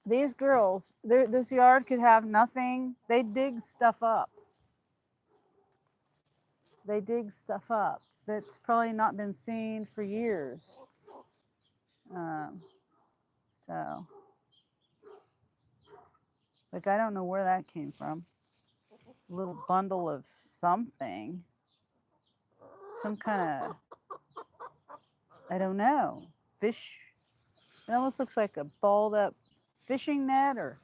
these girls, this yard could have nothing. They dig stuff up. They dig stuff up that's probably not been seen for years. Um, so, like, I don't know where that came from. A little bundle of something. Some kind of, I don't know, fish. It almost looks like a balled up fishing net or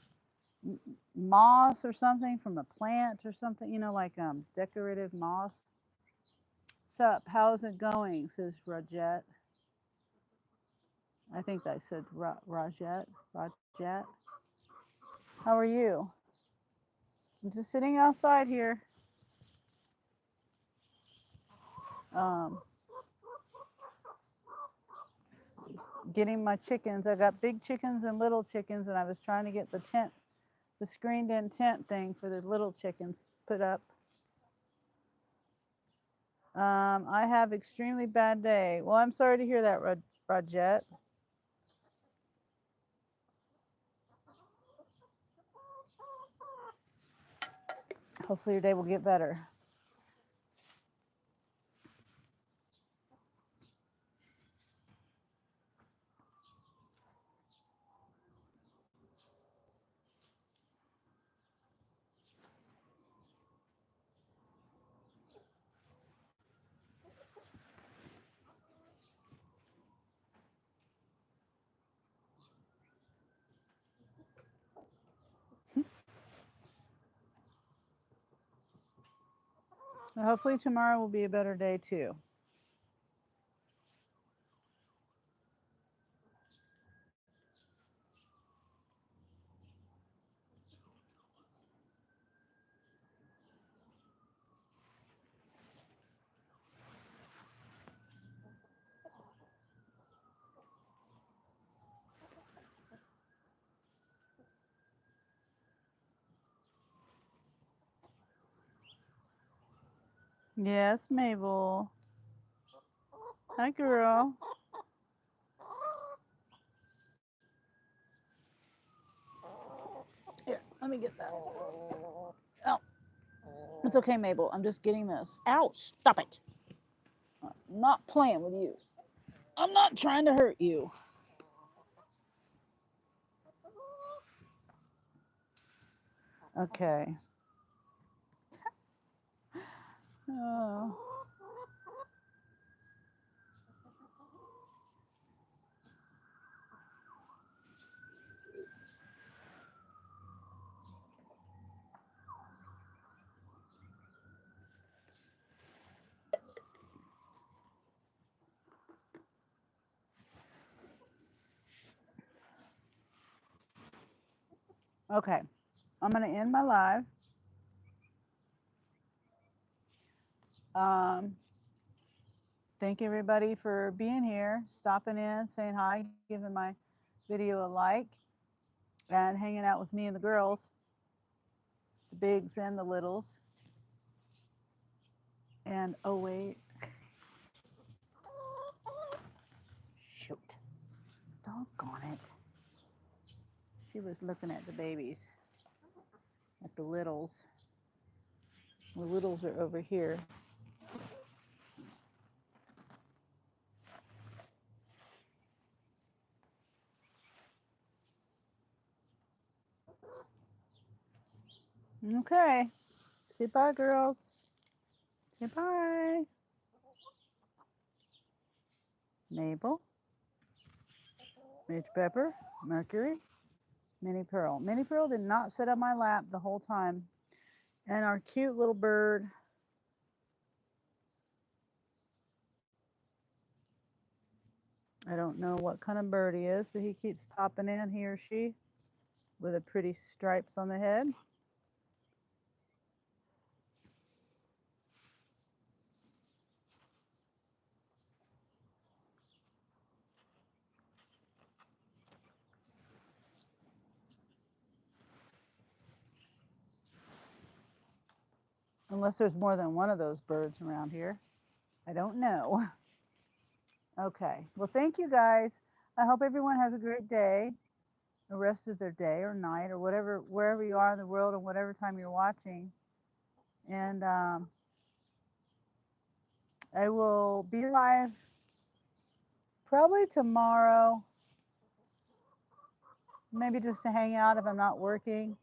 moss or something from a plant or something, you know, like decorative moss. Sup, how's it going? Says Rajette. I think I said Rajette. Rajette. How are you? I'm just sitting outside here. Um, Getting my chickens. I got big chickens and little chickens, and I was trying to get the tent, the screened in tent thing for the little chickens put up. I have extremely bad day. Well, I'm sorry to hear that, Rajette. Hopefully your day will get better. Hopefully tomorrow will be a better day too. Yes, Mabel. Hi, girl. Here, let me get that. Oh, it's okay, Mabel. I'm just getting this. Ow, stop it. I'm not playing with you. I'm not trying to hurt you. Okay. Oh. Okay. I'm going to end my live. Thank everybody for being here, stopping in, saying hi, giving my video a like, and hanging out with me and the girls, the bigs and the littles. And oh, wait. Shoot. Doggone it. She was looking at the babies, at the littles. The littles are over here. Okay. Say bye, girls. Say bye. Mabel, Midge Pepper, Mercury, Minnie Pearl. Minnie Pearl did not sit on my lap the whole time. And our cute little bird. I don't know what kind of bird he is, but he keeps popping in, he or she, with a pretty stripes on the head. Unless there's more than one of those birds around here. I don't know. Okay. Well, thank you guys. I hope everyone has a great day, the rest of their day or night or whatever, wherever you are in the world and whatever time you're watching. And I will be live probably tomorrow, maybe just to hang out if I'm not working.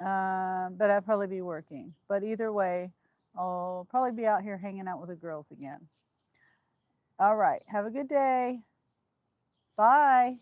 But I'll probably be working. But either way, I'll probably be out here hanging out with the girls again. All right. Have a good day. Bye.